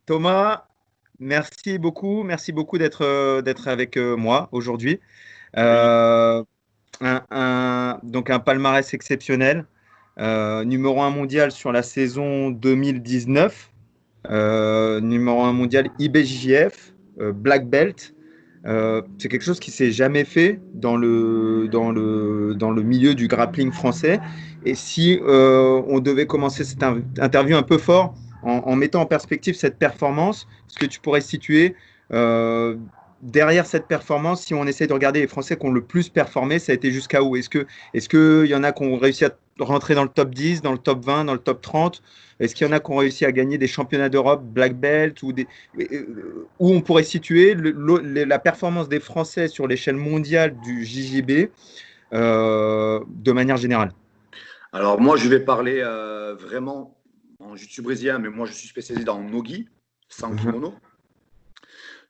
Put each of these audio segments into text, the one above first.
Thomas, merci beaucoup d'être avec moi aujourd'hui. Oui, Euh, donc un palmarès exceptionnel, numéro un mondial sur la saison 2019, numéro un mondial IBJJF, Black Belt. C'est quelque chose qui s'est jamais fait dans le milieu du grappling français. Et si on devait commencer cette interview un peu fort en mettant en perspective cette performance, est-ce que tu pourrais situer euh, derrière cette performance, si on essaie de regarder les Français qui ont le plus performé, ça a été jusqu'à où? Est-ce qu'il y en a qui ont réussi à rentrer dans le top 10, dans le top 20, dans le top 30? Est-ce qu'il y en a qui ont réussi à gagner des championnats d'Europe, Black Belt, où on pourrait situer la performance des Français sur l'échelle mondiale du JJB de manière générale? alors moi je vais parler vraiment en jiu-jitsu brésilien, mais moi je suis spécialisé dans nogi, sans Mhm. kimono.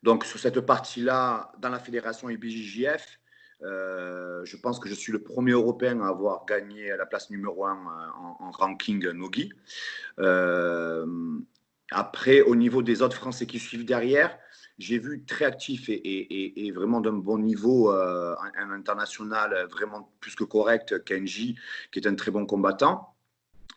Donc sur cette partie-là, dans la fédération IBJJF, je pense que je suis le premier Européen à avoir gagné la place numéro 1 en ranking nogi. Euh, Après, au niveau des autres Français qui suivent derrière, j'ai vu très actif et vraiment d'un bon niveau, un international vraiment plus que correct, Kenji, qui est un très bon combattant.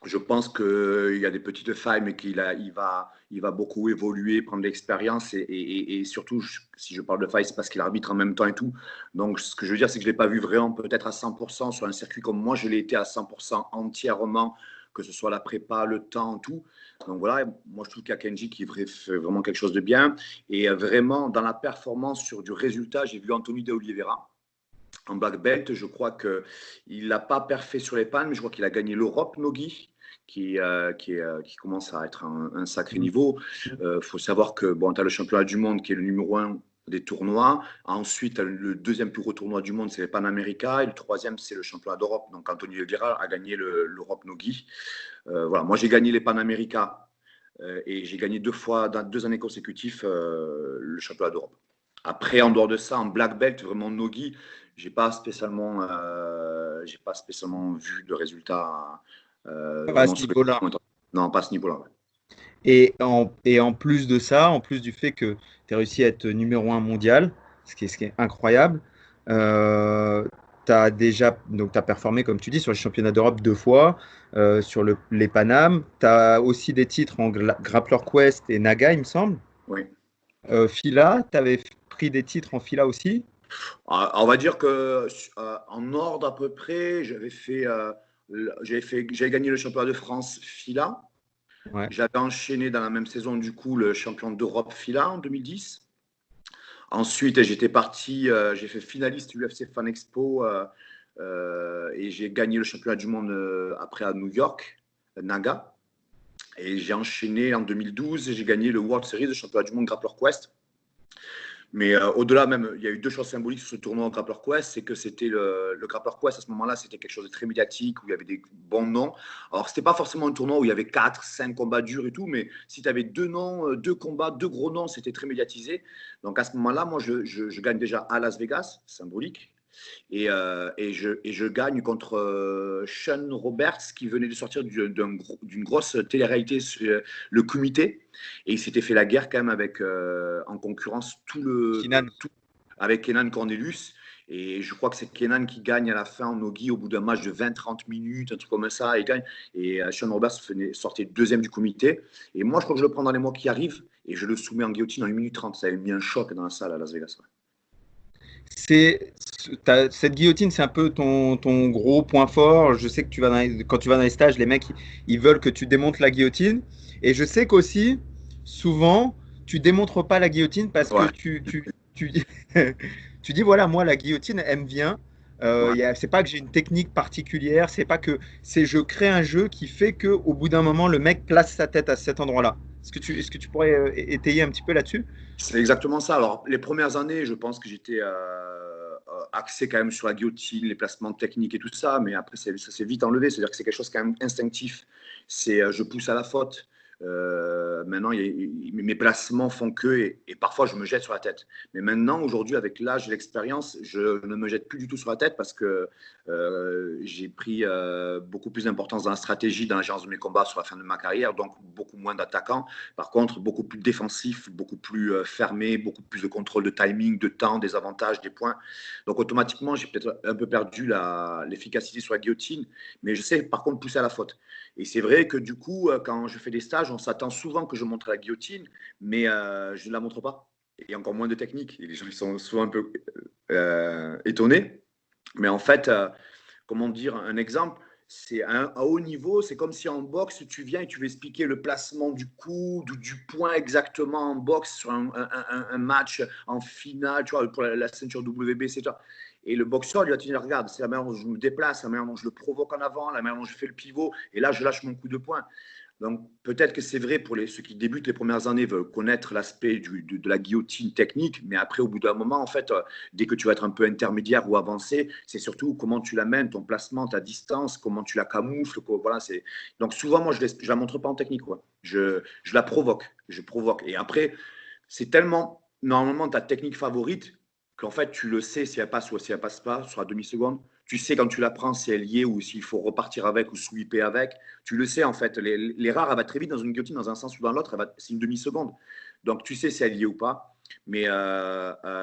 Je pense qu'il y a des petites failles, mais il va beaucoup évoluer, prendre de l'expérience et surtout, si je parle de failles, c'est parce qu'il arbitre en même temps et tout. Donc, ce que je veux dire, c'est que je ne l'ai pas vu vraiment peut-être à 100% sur un circuit comme moi, je l'ai été à 100% entièrement, que ce soit la prépa, le temps, tout. Donc voilà, moi je trouve qu'il y a Kenji qui fait vraiment quelque chose de bien. Et vraiment, dans la performance sur du résultat, j'ai vu Anthony de Oliveira en black belt. Je crois qu'il n'a pas perfait sur les pannes, mais je crois qu'il a gagné l'Europe Nogi, qui commence à être un sacré niveau. Faut savoir que bon, tu as le championnat du monde qui est le numéro 1 des tournois. Ensuite, le deuxième plus gros tournoi du monde, c'est les Panamérica. Et le troisième, c'est le championnat d'Europe. Donc, Anthony Oliveira a gagné l'Europe Nogi. Voilà. Moi, j'ai gagné les Panamérica et j'ai gagné deux fois, dans 2 années consécutives, le championnat d'Europe. Après, en dehors de ça, en black belt, vraiment Nogi, j'ai pas spécialement vu de résultats Pas à vraiment ce sur les niveau-là. points. Non, pas à ce niveau-là. Ouais. Et en plus de ça, en plus du fait que tu as réussi à être numéro un mondial, ce qui est incroyable, tu as déjà donc, t'as performé, comme tu dis, sur les championnats d'Europe deux fois, sur les Panam. Tu as aussi des titres en Grappler Quest et Naga, il me semble. Oui. Fila, tu avais pris des titres en Fila aussi. On va dire que en ordre à peu près, j'avais gagné le championnat de France FILA. Ouais. J'avais enchaîné dans la même saison du coup le champion d'Europe FILA en 2010. Ensuite, j'étais parti, j'ai fait finaliste UFC Fan Expo et j'ai gagné le championnat du monde après à New York, Naga. Et j'ai enchaîné en 2012 et j'ai gagné le World Series, le championnat du monde Grappler Quest. Mais au-delà même, il y a eu deux choses symboliques sur ce tournoi au Grappler Quest, c'est que c'était le Grappler Quest à ce moment-là, c'était quelque chose de très médiatique, où il y avait des bons noms. Alors, c'était pas forcément un tournoi où il y avait 4, 5 combats durs et tout, mais si tu avais deux noms, deux combats, deux gros noms, c'était très médiatisé. Donc à ce moment-là, moi, je gagne déjà à Las Vegas, symbolique. Et je gagne contre Sean Roberts qui venait de sortir d'une grosse télé-réalité sur le comité. Et il s'était fait la guerre quand même avec en concurrence Kinan. avec Kenan Cornelius. Et je crois que c'est Kenan qui gagne à la fin en Nogi au bout d'un match de 20-30 minutes, un truc comme ça. Il gagne. Et Sean Roberts sortait deuxième du comité. Et moi, je crois que je le prends dans les mois qui arrivent et je le soumets en guillotine en 1 minute 30. Ça avait mis un choc dans la salle à Las Vegas. Ouais. Cette guillotine, c'est un peu ton gros point fort. Je sais que quand tu vas dans les stages, les mecs, ils veulent que tu démontes la guillotine. Et je sais qu'aussi, souvent, tu démontres pas la guillotine parce que Ouais. tu dis, tu dis, voilà, moi, la guillotine, elle me vient. Ouais. C'est pas que j'ai une technique particulière, c'est pas que c'est je crée un jeu qui fait que au bout d'un moment, le mec place sa tête à cet endroit-là. Est-ce que tu pourrais étayer un petit peu là-dessus? C'est exactement ça. Alors, les premières années, je pense que j'étais axé quand même sur la guillotine, les placements techniques et tout ça, mais après, ça s'est vite enlevé. C'est-à-dire que c'est quelque chose quand même instinctif. C'est je pousse à la faute. Maintenant, mes placements font que, et parfois je me jette sur la tête. Mais maintenant, aujourd'hui, avec l'âge et l'expérience, je ne me jette plus du tout sur la tête parce que j'ai pris beaucoup plus d'importance dans la stratégie, dans la gérance de mes combats sur la fin de ma carrière, donc beaucoup moins d'attaquants. Par contre, beaucoup plus défensif, beaucoup plus fermé, beaucoup plus de contrôle de timing, de temps, des avantages, des points. Donc automatiquement, j'ai peut-être un peu perdu l'efficacité sur la guillotine, mais je sais par contre pousser à la faute. Et c'est vrai que du coup, quand je fais des stages, on s'attend souvent que je montre la guillotine, mais je ne la montre pas. Et encore moins de technique. Et les gens ils sont souvent un peu étonnés. Mais en fait, comment dire, un exemple, c'est à haut niveau, c'est comme si en boxe, tu viens et tu veux expliquer le placement du coude ou du poing exactement en boxe sur un match en finale, tu vois, pour la ceinture WBC, tu vois. Et le boxeur, lui va te dire, regarde, c'est la manière dont je me déplace, la manière dont je le provoque en avant, la manière dont je fais le pivot, et là, je lâche mon coup de poing. Donc, peut-être que c'est vrai pour ceux qui débutent les premières années, veulent connaître l'aspect de la guillotine technique, mais après, au bout d'un moment, en fait, dès que tu vas être un peu intermédiaire ou avancé, c'est surtout comment tu l'amènes, ton placement, ta distance, comment tu la camoufles. Voilà, donc, souvent, moi, je ne la montre pas en technique. Quoi. Je la provoque. Je provoque. Et après, c'est tellement, normalement, ta technique favorite qu'en fait, tu le sais si elle passe ou si elle passe pas sur la demi-seconde. Tu sais quand tu la prends si elle y est ou s'il faut repartir avec ou sweeper avec. Tu le sais en fait. L'erreur, elle va très vite dans une guillotine, dans un sens ou dans l'autre. C'est une demi-seconde. Donc tu sais si elle y est ou pas. Mais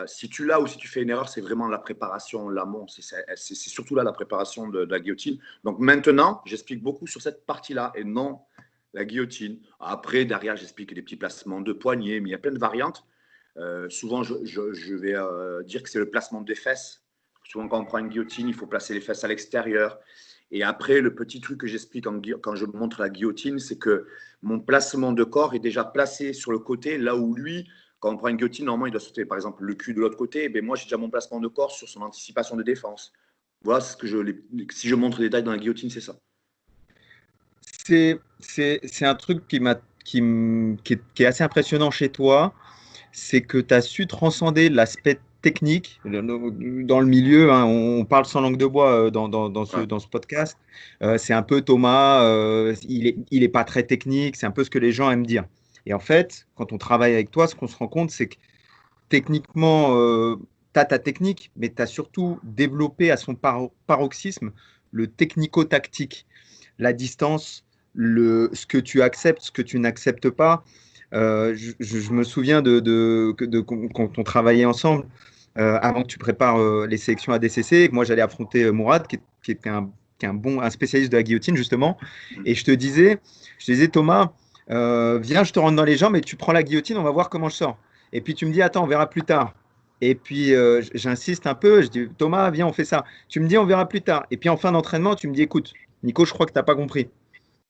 si tu l'as ou si tu fais une erreur, c'est vraiment la préparation, l'amont. C'est surtout là la préparation de la guillotine. Donc maintenant, j'explique beaucoup sur cette partie-là et non la guillotine. Après, derrière, j'explique des petits placements de poignets, mais il y a plein de variantes. Souvent, je vais dire que c'est le placement des fesses. Souvent, quand on prend une guillotine, il faut placer les fesses à l'extérieur. Et après, le petit truc que j'explique quand je montre la guillotine, c'est que mon placement de corps est déjà placé sur le côté, là où lui, quand on prend une guillotine, normalement, il doit sauter, par exemple, le cul de l'autre côté. Ben, moi, j'ai déjà mon placement de corps sur son anticipation de défense. Voilà ce que si je montre les détails dans la guillotine, c'est ça. C'est un truc qui est assez impressionnant chez toi, c'est que tu as su transcender l'aspect technique dans le milieu. Hein, on parle sans langue de bois dans ce podcast. C'est un peu Thomas, il est pas très technique, c'est un peu ce que les gens aiment dire. Et en fait, quand on travaille avec toi, ce qu'on se rend compte, c'est que techniquement, tu as ta technique, mais tu as surtout développé à son paroxysme le technico-tactique, la distance, ce que tu acceptes, ce que tu n'acceptes pas. Je me souviens quand on travaillait ensemble, avant que tu prépares les sélections ADCC, et que moi j'allais affronter Mourad, qui était un spécialiste de la guillotine, justement. Et je te disais Thomas, viens, je te rentre dans les jambes et tu prends la guillotine, on va voir comment je sors. Et puis tu me dis, attends, on verra plus tard. Et puis j'insiste un peu, je dis, Thomas, viens, on fait ça. Tu me dis, on verra plus tard. Et puis en fin d'entraînement, tu me dis, écoute, Nico, je crois que tu n'as pas compris.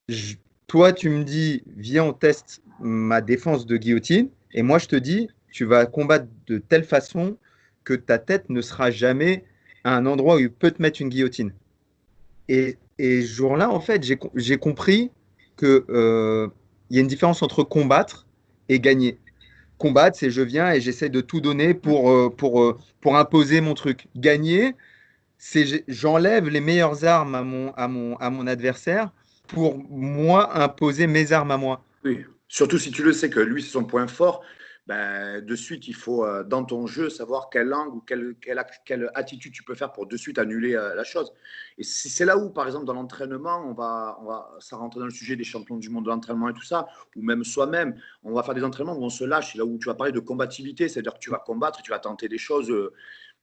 Je- Toi, tu me dis, viens, on teste ma défense de guillotine. Et moi, je te dis, tu vas combattre de telle façon que ta tête ne sera jamais à un endroit où il peut te mettre une guillotine. Et ce jour-là, en fait, j'ai compris que, il y a une différence entre combattre et gagner. Combattre, c'est je viens et j'essaie de tout donner pour imposer mon truc. Gagner, c'est j'enlève les meilleures armes à mon adversaire pour moi imposer mes armes à moi. Oui. Surtout si tu le sais que lui, c'est son point fort, ben, de suite, il faut, dans ton jeu, savoir quel angle ou quelle attitude tu peux faire pour de suite annuler la chose. Et c'est là où, par exemple, dans l'entraînement, ça rentre dans le sujet des champions du monde de l'entraînement et tout ça, ou même soi-même, on va faire des entraînements où on se lâche, c'est là où tu vas parler de combativité, c'est-à-dire que tu vas combattre, tu vas tenter des choses.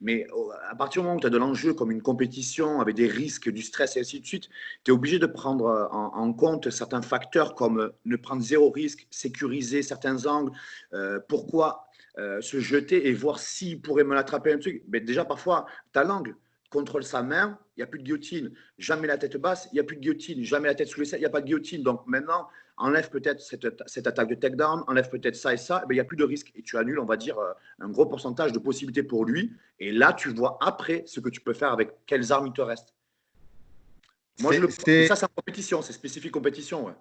Mais à partir du moment où tu as de l'enjeu comme une compétition avec des risques, du stress et ainsi de suite, tu es obligé de prendre en compte certains facteurs comme ne prendre zéro risque, sécuriser certains angles, pourquoi se jeter et voir s'il pourrait me l'attraper un truc. Mais déjà, parfois, ta langue contrôle sa main, il n'y a plus de guillotine. Jamais la tête basse, il n'y a plus de guillotine. Jamais la tête sous les selles, il n'y a pas de guillotine. Donc maintenant, enlève peut-être cette attaque de takedown, enlève peut-être ça et ça, il n'y a plus de risque. Et tu annules, on va dire, un gros pourcentage de possibilités pour lui. Et là, tu vois après ce que tu peux faire avec quelles armes il te reste. Moi, et ça, c'est en compétition, c'est spécifique compétition. Ouais.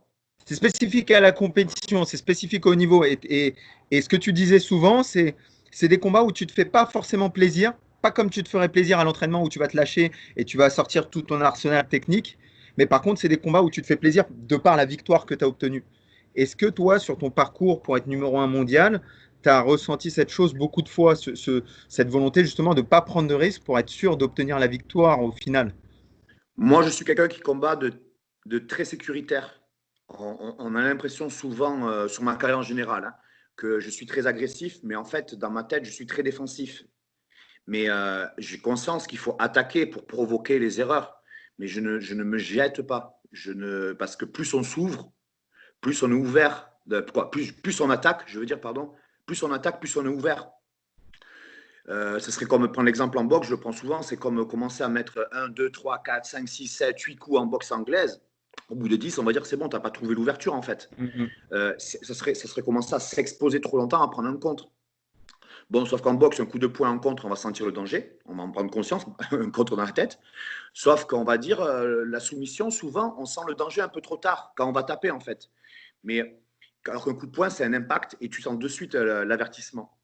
C'est spécifique à la compétition, c'est spécifique au niveau. Et ce que tu disais souvent, c'est des combats où tu ne te fais pas forcément plaisir, pas comme tu te ferais plaisir à l'entraînement où tu vas te lâcher et tu vas sortir tout ton arsenal technique. Mais par contre, c'est des combats où tu te fais plaisir de par la victoire que tu as obtenue. Est-ce que toi, sur ton parcours pour être numéro un mondial, tu as ressenti cette chose beaucoup de fois, cette volonté justement de ne pas prendre de risques pour être sûr d'obtenir la victoire au final? Moi, je suis quelqu'un qui combat de très sécuritaire. On a l'impression souvent, sur ma carrière en général, hein, que je suis très agressif, mais en fait, dans ma tête, je suis très défensif. Mais j'ai conscience qu'il faut attaquer pour provoquer les erreurs. Mais je ne me jette pas. Parce que plus on s'ouvre, plus on est ouvert. Plus on attaque, je veux dire, pardon. Plus on attaque, plus on est ouvert. Ce serait comme prendre l'exemple en boxe, je le prends souvent, c'est comme commencer à mettre 1, 2, 3, 4, 5, 6, 7, 8 coups en boxe anglaise. Au bout de 10, on va dire que c'est bon, tu n'as pas trouvé l'ouverture en fait. Mhm. Ça serait commencer à s'exposer trop longtemps à prendre un contre. Bon, sauf qu'en boxe, un coup de poing en contre, on va sentir le danger, on va en prendre conscience, un contre dans la tête. Sauf qu'on va dire, la soumission, souvent, on sent le danger un peu trop tard, quand on va taper en fait. Mais alors qu'un coup de poing, c'est un impact et tu sens de suite l'avertissement.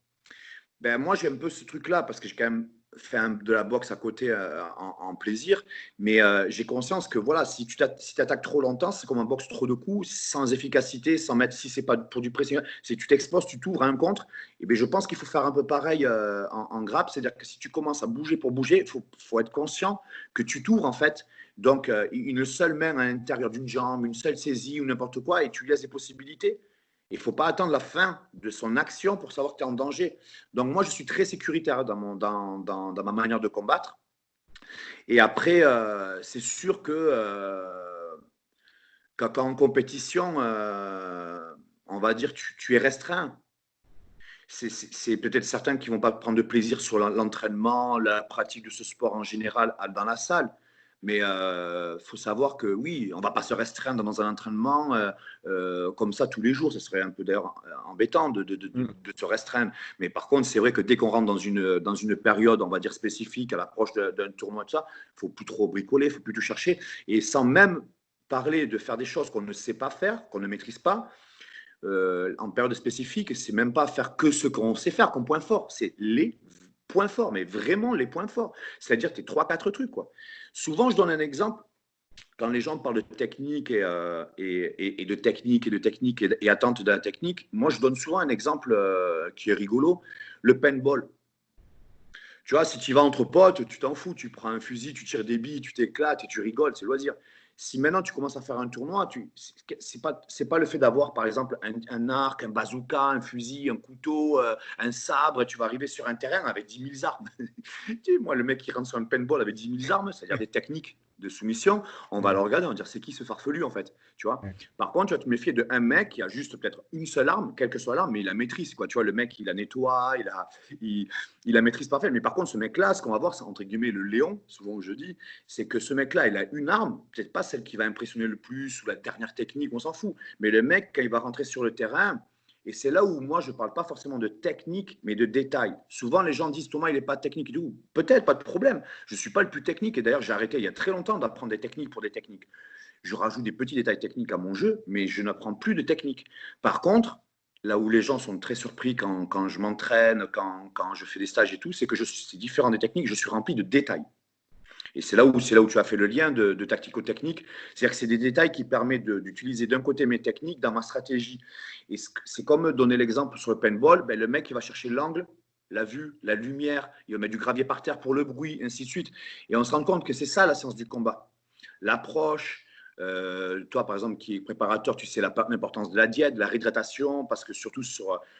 Ben, moi, j'ai un peu ce truc-là parce que j'ai quand même fait de la boxe à côté en plaisir. Mais j'ai conscience que voilà, si tu attaques trop longtemps, c'est comme un boxe trop de coups, sans efficacité, sans mettre, si c'est pas pour du pressing, si tu t'exposes, tu t'ouvres à un contre. Et ben, je pense qu'il faut faire un peu pareil en grappe. C'est-à-dire que si tu commences à bouger pour bouger, faut être conscient que tu t'ouvres en fait. Donc, une seule main à l'intérieur d'une jambe, une seule saisie ou n'importe quoi, et tu laisses des possibilités. Il ne faut pas attendre la fin de son action pour savoir que tu es en danger. Donc moi, je suis très sécuritaire dans ma manière de combattre. Et après, c'est sûr que quand en compétition, on va dire, tu es restreint. C'est peut-être certains qui ne vont pas prendre de plaisir sur l'entraînement, la pratique de ce sport en général dans la salle. Mais il faut savoir que oui, on ne va pas se restreindre dans un entraînement comme ça tous les jours. Ce serait un peu d'ailleurs embêtant Mhm. de se restreindre. Mais par contre, c'est vrai que dès qu'on rentre dans une période, on va dire spécifique, à l'approche d'un tournoi, tout ça, il ne faut plus trop bricoler, il ne faut plus tout chercher. Et sans même parler de faire des choses qu'on ne sait pas faire, qu'on ne maîtrise pas, en période spécifique, c'est même pas faire que ce qu'on sait faire comme point fort, c'est les points forts, mais vraiment les points forts. C'est-à-dire tes 3-4 trucs. Quoi. Souvent, je donne un exemple, quand les gens parlent de technique et de technique et de technique et attente de la technique, moi, je donne souvent un exemple qui est rigolo, le paintball. Tu vois, si tu vas entre potes, tu t'en fous, tu prends un fusil, tu tires des billes, tu t'éclates et tu rigoles, c'est loisir. Si maintenant tu commences à faire un tournoi, c'est pas le fait d'avoir par exemple un arc, un bazooka, un fusil, un couteau, un sabre, et tu vas arriver sur un terrain avec 10 000 armes. Moi, le mec qui rentre sur un paintball avec 10 000 armes, c'est-à-dire des techniques de soumission, on va le regarder, on va dire c'est qui ce farfelu en fait, tu vois. Par contre, tu vas te méfier d'un mec qui a juste peut-être une seule arme, quelle que soit l'arme, mais il la maîtrise, quoi. Tu vois, le mec, il la nettoie, il la maîtrise parfaite. Mais par contre, ce mec-là, ce qu'on va voir, c'est entre guillemets le léon, souvent je dis, c'est que ce mec-là, il a une arme, peut-être pas celle qui va impressionner le plus ou la dernière technique, on s'en fout. Mais le mec, quand il va rentrer sur le terrain, et c'est là où moi, je ne parle pas forcément de technique, mais de détail. Souvent, les gens disent Thomas, il n'est pas technique et tout. Peut-être, pas de problème. Je ne suis pas le plus technique. Et d'ailleurs, j'ai arrêté il y a très longtemps d'apprendre des techniques pour des techniques. Je rajoute des petits détails techniques à mon jeu, mais je n'apprends plus de technique. Par contre, là où les gens sont très surpris quand je m'entraîne, quand je fais des stages et tout, c'est que c'est différent des techniques, je suis rempli de détails. Et c'est là où tu as fait le lien de tactico-technique. C'est-à-dire que c'est des détails qui permettent d'utiliser d'un côté mes techniques dans ma stratégie. Et c'est comme donner l'exemple sur le paintball, ben, le mec il va chercher l'angle, la vue, la lumière, il va mettre du gravier par terre pour le bruit, ainsi de suite. Et on se rend compte que c'est ça la science du combat. L'approche, toi, par exemple, qui est préparateur, tu sais l'importance de la diète, de la réhydratation, parce que surtout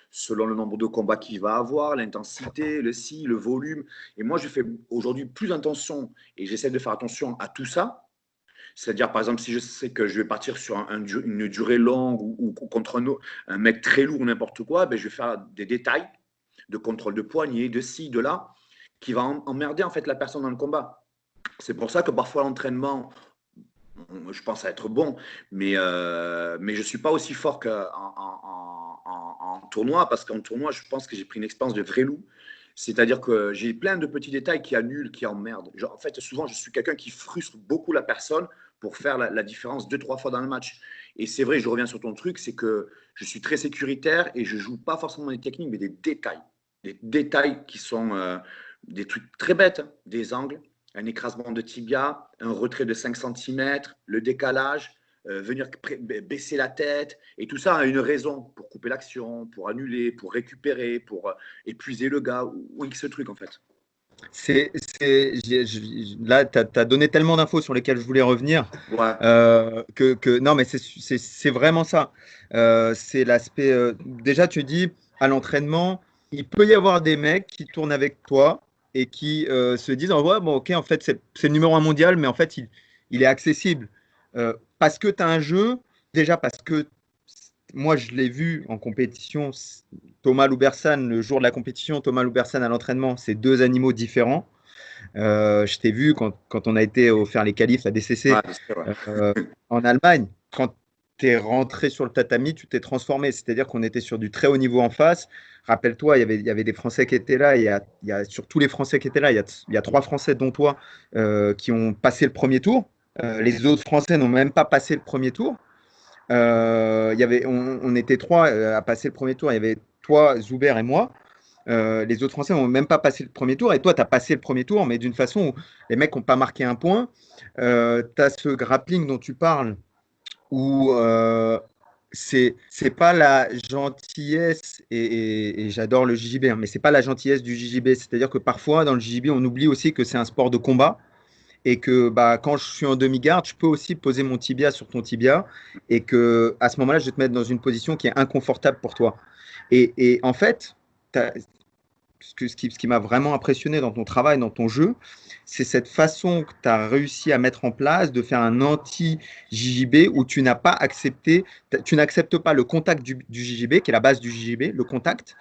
selon le nombre de combats qu'il va avoir, l'intensité, le volume. Et moi, je fais aujourd'hui plus attention et j'essaie de faire attention à tout ça. C'est-à-dire, par exemple, si je sais que je vais partir sur une durée longue ou contre un mec très lourd ou n'importe quoi, ben, je vais faire des détails de contrôle de poignet, de ci, de là, qui va emmerder en fait la personne dans le combat. C'est pour ça que parfois l'entraînement, je pense à être bon, mais je ne suis pas aussi fort qu'en tournoi, parce qu'en tournoi, je pense que j'ai pris une expérience de vrai loup. C'est-à-dire que j'ai plein de petits détails qui annulent, qui emmerdent. Genre, en fait, souvent, je suis quelqu'un qui frustre beaucoup la personne pour faire la différence 2-3 fois dans le match. Et c'est vrai, je reviens sur ton truc, c'est que je suis très sécuritaire et je ne joue pas forcément des techniques, mais des détails. Des détails qui sont des trucs très bêtes, hein, des angles, un écrasement de tibia, un retrait de 5 cm, le décalage, venir baisser la tête. Et tout ça a une raison pour couper l'action, pour annuler, pour récupérer, pour épuiser le gars, ou X truc en fait. Là, tu as donné tellement d'infos sur lesquelles je voulais revenir Ouais. non, mais c'est vraiment ça. C'est l'aspect. Déjà, tu dis à l'entraînement, il peut y avoir des mecs qui tournent avec toi et qui se disent ouais, bon, ok, en fait, c'est le numéro un mondial, mais en fait, il est accessible. Parce que tu as un jeu, déjà parce que moi, je l'ai vu en compétition. Thomas Loubersan, le jour de la compétition, Thomas Loubersan à l'entraînement, c'est deux animaux différents. Je t'ai vu quand on a été faire les qualifs à Ouais, DCC c'est vrai. euh, en Allemagne. Quand tu es rentré sur le tatami, tu t'es transformé. C'est-à-dire qu'on était sur du très haut niveau en face. Rappelle-toi, il y avait des Français qui étaient là. Sur tous les Français qui étaient là, il y a trois Français, dont toi, qui ont passé le premier tour. Les autres Français n'ont même pas passé le premier tour. On était trois à passer le premier tour. Il y avait toi, Zuber et moi. Les autres Français n'ont même pas passé le premier tour. Et toi, tu as passé le premier tour, mais d'une façon où les mecs n'ont pas marqué un point. Tu as ce grappling dont tu parles, où c'est pas la gentillesse, et j'adore le JJB, hein, mais c'est pas la gentillesse du JJB. C'est-à-dire que parfois, dans le JJB, on oublie aussi que c'est un sport de combat et que bah, quand je suis en demi-garde, je peux aussi poser mon tibia sur ton tibia et que à ce moment-là, je vais te mettre dans une position qui est inconfortable pour toi. Et en fait, ce qui m'a vraiment impressionné dans ton travail, dans ton jeu, c'est cette façon que tu as réussi à mettre en place de faire un anti-JJB où tu n'as pas accepté, tu n'acceptes pas le contact du JJB, qui est la base du JJB, le contact.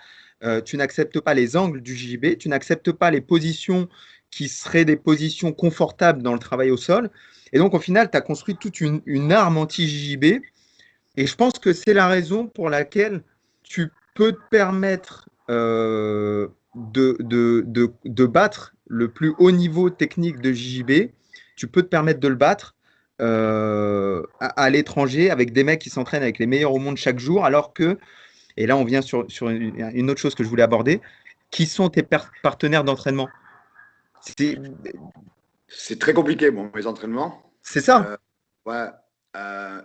Tu n'acceptes pas les angles du JJB, tu n'acceptes pas les positions qui seraient des positions confortables dans le travail au sol. Et donc, au final, tu as construit toute une arme anti-JJB. Et je pense que c'est la raison pour laquelle tu peux te permettre de battre le plus haut niveau technique de JJB. Tu peux te permettre de le battre à l'étranger avec des mecs qui s'entraînent avec les meilleurs au monde chaque jour, alors que, et là on vient sur une autre chose que je voulais aborder, qui sont tes partenaires d'entraînement? C'est C'est très compliqué, bon, mes entraînements. c'est ça. Ouais,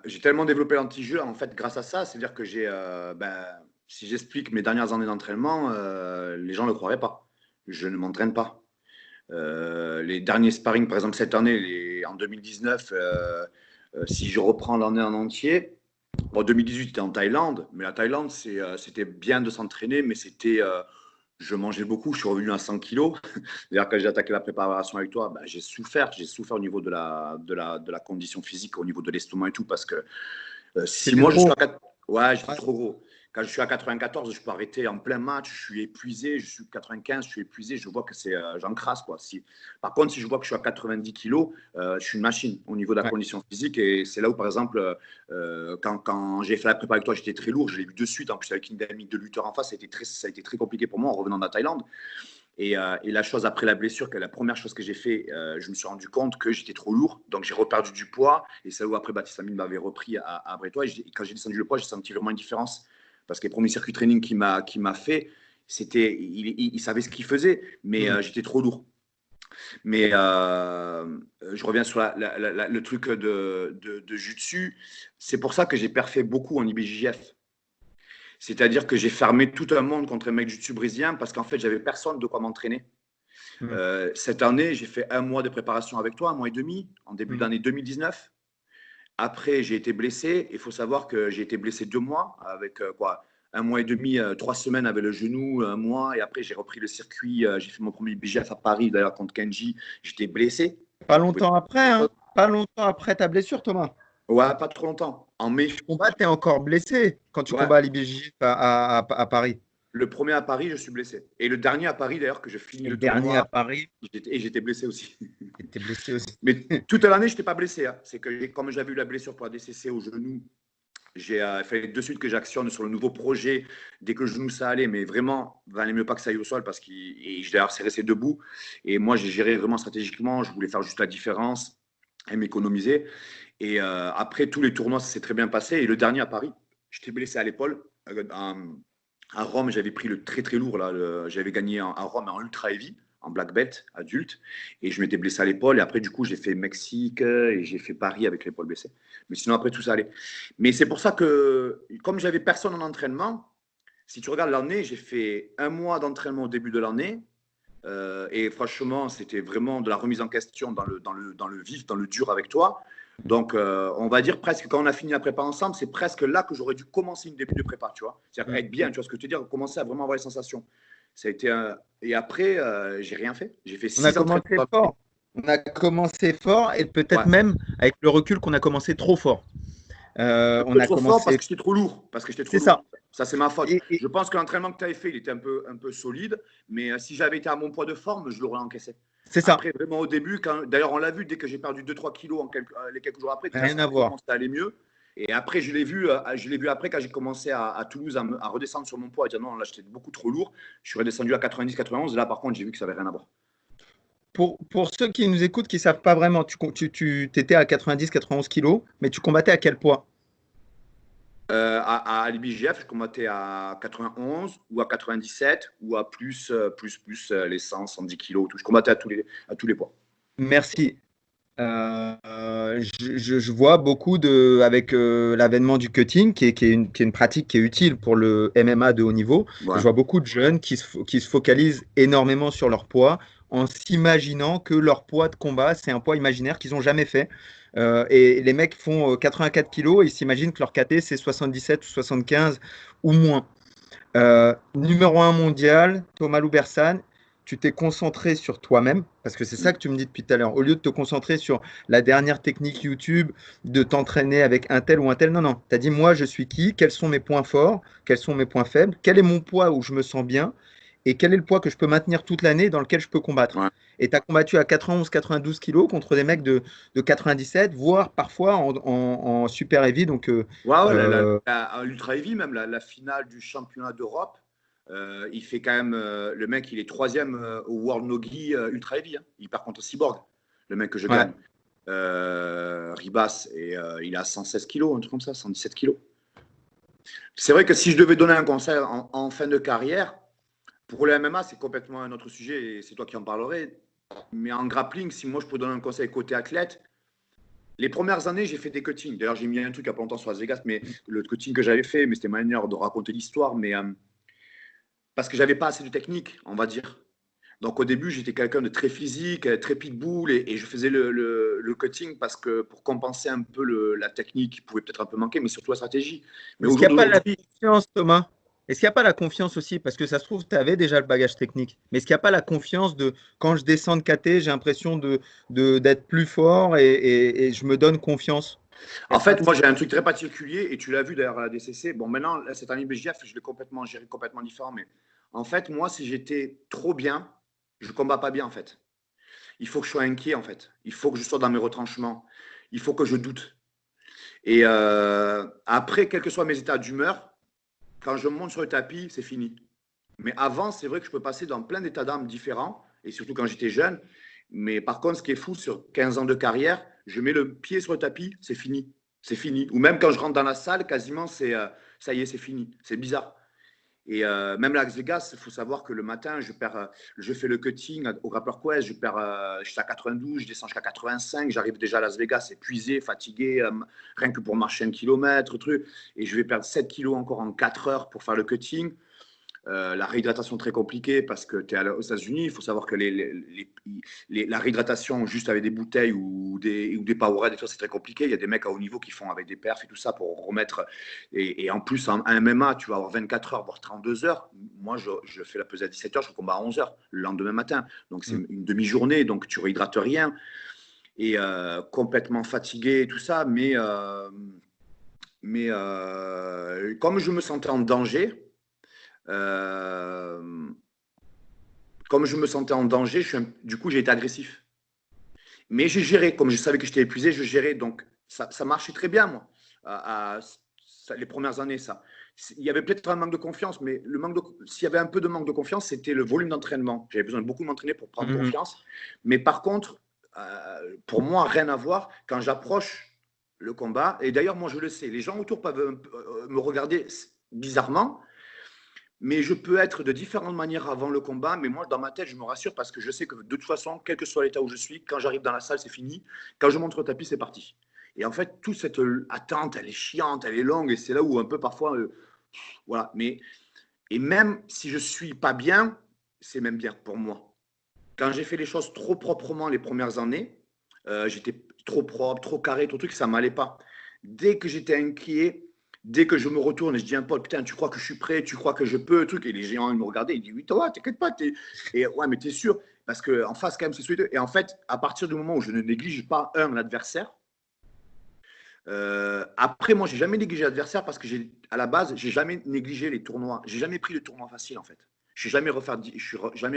j'ai tellement développé l'anti-jeu en fait grâce à ça. C'est-à-dire que si j'explique mes dernières années d'entraînement, les gens ne le croiraient pas. Je ne m'entraîne pas. Les derniers sparring, par exemple cette année, en 2019, si je reprends l'année en entier, bon, 2018 c'était en Thaïlande, mais la Thaïlande c'était bien de s'entraîner, mais je mangeais beaucoup, je suis revenu à 100 kilos. D'ailleurs, quand j'ai attaqué la préparation avec toi, ben, j'ai souffert au niveau de la condition physique, au niveau de l'estomac et tout, parce que si C'était moi je suis trop. à 4, ouais, j'étais Ouais. trop gros. Quand je suis à 94, je peux arrêter en plein match, je suis épuisé, je suis 95, je suis épuisé, je vois que j'en crasse quoi. Par contre, si je vois que je suis à 90 kilos, je suis une machine au niveau de la Ouais. condition physique et c'est là où par exemple, quand j'ai fait la prépa avec toi, j'étais très lourd, je l'ai vu de suite, en plus avec une dynamique de lutteur en face, ça a été très compliqué pour moi en revenant de la Thaïlande. Et la chose après la blessure, que la première chose que j'ai fait, je me suis rendu compte que j'étais trop lourd, donc j'ai reperdu du poids. Et c'est où après Baptiste Amine m'avait repris à Brétois. Et quand j'ai descendu le poids, j'ai senti vraiment une différence. Parce que les premiers circuits training qu'il m'a fait, il savait ce qu'il faisait, mais Mm. j'étais trop lourd. Mais je reviens sur le truc de jiu-jitsu. C'est pour ça que j'ai perfé beaucoup en IBJJF. C'est-à-dire que j'ai fermé tout un monde contre un mec jiu-jitsu brésilien parce qu'en fait, j'avais personne de quoi m'entraîner. Mm. Cette année, j'ai fait un mois de préparation avec toi, un mois et demi, en début Mm. d'année 2019. Après, j'ai été blessé. Il faut savoir que j'ai été blessé 2 mois, avec un mois et demi, 3 semaines avec le genou, un mois. Et après, j'ai repris le circuit. J'ai fait mon premier BGF à Paris, d'ailleurs, contre Kenji. J'étais blessé. Pas Je pouvais longtemps après, hein. Pas longtemps après ta blessure, Thomas. Ouais, pas trop longtemps. En mai. Tu combats, tu es encore blessé quand tu Ouais. combats à l'IBJ à Paris. Le premier à Paris, je suis blessé. Et le dernier à Paris, d'ailleurs, que je finis Et le le dernier à tournoi, Paris, j'étais blessé aussi. tu étais blessé aussi. Mais toute l'année, je n'étais pas blessé, hein. C'est que comme j'avais eu la blessure pour la DCC au genou, j'ai fait de suite que j'actionne sur le nouveau projet. Dès que le genou, ça allait, mais vraiment, il valait mieux pas que ça aille au sol parce que j'ai d'ailleurs resté debout. Et moi, j'ai géré vraiment stratégiquement. Je voulais faire juste la différence et m'économiser. Et après, tous les tournois, ça s'est très bien passé. Et le dernier à Paris, j'étais blessé à l'épaule. À Rome, j'avais pris le très très lourd. Là, j'avais gagné à Rome en ultra heavy. en black belt adulte, et je m'étais blessé à l'épaule, et après du coup j'ai fait Mexique et j'ai fait Paris avec l'épaule blessée. Mais sinon après tout ça allait. Mais c'est pour ça que comme j'avais personne en entraînement, si tu regardes l'année, j'ai fait 1 mois d'entraînement au début de l'année. Et franchement, c'était vraiment de la remise en question dans le vif, dans le dur avec toi. Donc, on va dire presque, quand on a fini la prépa ensemble, c'est presque là que j'aurais dû commencer une début de prépa, tu vois. C'est-à-dire être bien, tu vois ce que je veux te dire, commencer à vraiment avoir les sensations. Ça a été Et après, j'ai rien fait. J'ai fait On a 6 entraînements commencé dans l'année. fort. On a commencé fort et peut-être Ouais. même avec le recul qu'on a commencé trop fort. Un On peu a trop fort parce commencé. que j'étais trop lourd. Parce que j'étais trop C'est lourd. ça. Ça, c'est ma faute. Et Je pense que l'entraînement que tu avais fait, il était un peu solide. Mais si j'avais été à mon poids de forme, je l'aurais encaissé. c'est ça. Après, vraiment au début, d'ailleurs, on l'a vu, dès que j'ai perdu 2-3 kilos les quelques jours après, déjà, Rien ça à voir. commence à aller mieux. Et après, je l'ai vu après quand j'ai commencé à Toulouse à redescendre sur mon poids, à dire non, là, j'étais beaucoup trop lourd. Je suis redescendu à 90-91. Et là, par contre, j'ai vu que ça n'avait rien à voir. Pour ceux qui nous écoutent, qui ne savent pas vraiment, tu étais à 90-91 kilos, mais tu combattais à quel poids? À l'IBGF, je combattais à 91 ou à 97 ou à plus les 100, 110 kilos. Tout. Je combattais à tous les poids. Merci. Je vois beaucoup avec l'avènement du cutting, qui est une pratique qui est utile pour le MMA de haut niveau. Je Ouais. vois beaucoup de jeunes qui se focalisent énormément sur leur poids en s'imaginant que leur poids de combat, c'est un poids imaginaire qu'ils n'ont jamais fait. Et les mecs font 84 kilos et ils s'imaginent que leur KT, c'est 77 ou 75 ou moins. Numéro un mondial, Thomas Loubersan, tu t'es concentré sur toi-même, parce que c'est ça que tu me dis depuis tout à l'heure. Au lieu de te concentrer sur la dernière technique YouTube, de t'entraîner avec un tel ou un tel, non, non. Tu as dit, moi, je suis qui? Quels sont mes points forts? Quels sont mes points faibles? Quel est mon poids où je me sens bien? Et quel est le poids que je peux maintenir toute l'année dans lequel je peux combattre? Ouais. Et tu as combattu à 91-92 kilos contre des mecs de 97, voire parfois en super heavy. Donc, Ouais, ouais, euh, à l'Ultra Heavy, même la finale du championnat d'Europe, il fait quand même. Le mec, il est troisième au World Nogi Ultra Heavy. Hein. Il part contre Cyborg, le mec que je ouais. gagne. Ribas, et il a 116 kilos, un truc comme ça, 117 kilos. C'est vrai que si je devais donner un conseil en fin de carrière, pour le MMA, c'est complètement un autre sujet et c'est toi qui en parlerais. Mais en grappling, si moi je peux donner un conseil côté athlète, les premières années, j'ai fait des cuttings. D'ailleurs, j'ai mis un truc il y a pas longtemps sur Las Vegas, mais le cutting que j'avais fait, mais c'était ma manière de raconter l'histoire, mais parce que j'avais pas assez de technique, on va dire. Donc au début, j'étais quelqu'un de très physique, très pitbull, et je faisais le cutting parce que pour compenser un peu la technique qui pouvait peut-être un peu manquer, mais surtout la stratégie. Mais Est-ce au qu'il jour n'y a pas la d'aujourd'hui, confiance, Thomas? Est-ce qu'il n'y a pas la confiance aussi? Parce que ça se trouve, tu avais déjà le bagage technique. Mais est-ce qu'il n'y a pas la confiance de quand je descends de KT, j'ai l'impression d'être plus fort et je me donne confiance? en fait, moi j'ai un truc très particulier, et tu l'as vu d'ailleurs à la DCC. Bon, maintenant, là, cette année BGF, je l'ai complètement géré, complètement différent. Mais en fait, moi, si j'étais trop bien, je ne combats pas bien en fait. Il faut que je sois inquiet en fait. Il faut que je sois dans mes retranchements. Il faut que je doute. Et après, quels que soient mes états d'humeur, quand je monte sur le tapis, c'est fini. Mais avant, c'est vrai que je peux passer dans plein d'états d'âme différents, et surtout quand j'étais jeune. Mais par contre, ce qui est fou, sur 15 ans de carrière, je mets le pied sur le tapis, c'est fini. C'est fini. Ou même quand je rentre dans la salle, quasiment, ça y est, c'est fini. C'est bizarre. Et même Las Vegas, il faut savoir que le matin, je fais le cutting au Grappler Quest, je suis à 92, je descends jusqu'à 85, j'arrive déjà à Las Vegas épuisé, fatigué, rien que pour marcher 1 kilomètre, truc, et je vais perdre 7 kilos encore en 4 heures pour faire le cutting. La réhydratation très compliquée parce que tu es aux États-Unis. Il faut savoir que la réhydratation juste avec des bouteilles ou des Powerade, c'est très compliqué. Il y a des mecs à haut niveau qui font avec des perfs et tout ça pour remettre. Et en plus, en MMA, tu vas avoir 24 heures, voire 32 heures. Moi, je fais la pesée à 17 heures, je combat à 11 heures le lendemain matin. Donc, c'est une demi-journée, donc tu réhydrates rien. Et complètement fatigué et tout ça. Mais comme je me sentais en danger, comme je me sentais en danger, du coup, j'ai été agressif. Mais j'ai géré, comme je savais que j'étais épuisé, je gérais. Donc, ça marchait très bien, moi, les premières années, ça. Il y avait peut-être un manque de confiance, mais s'il y avait un peu de manque de confiance, c'était le volume d'entraînement. J'avais besoin de beaucoup m'entraîner pour prendre confiance. Mais par contre, pour moi, rien à voir. Quand j'approche le combat, et d'ailleurs, moi, je le sais, les gens autour peuvent me regarder bizarrement, mais je peux être de différentes manières avant le combat. Mais moi, dans ma tête, je me rassure parce que je sais que de toute façon, quel que soit l'état où je suis, quand j'arrive dans la salle, c'est fini. Quand je monte au tapis, c'est parti. Et en fait, toute cette attente, elle est chiante, elle est longue, et c'est là où un peu parfois, voilà. Mais et même si je suis pas bien, c'est même bien pour moi. Quand j'ai fait les choses trop proprement les premières années, j'étais trop propre, trop carré, tout truc, ça m'allait pas. Dès que j'étais inquiet, dès que je me retourne et je dis à un pote, putain, tu crois que je suis prêt, tu crois que je peux, truc, et les gens ils me regardaient, ils disent, oui, toi, t'inquiète pas, et ouais, mais t'es sûr, parce qu'en face, quand même, c'est solide. Et en fait, à partir du moment où je ne néglige pas, l'adversaire, après, moi, j'ai jamais négligé l'adversaire parce que à la base, j'ai jamais négligé les tournois. J'ai jamais pris le tournoi facile, en fait. Je suis jamais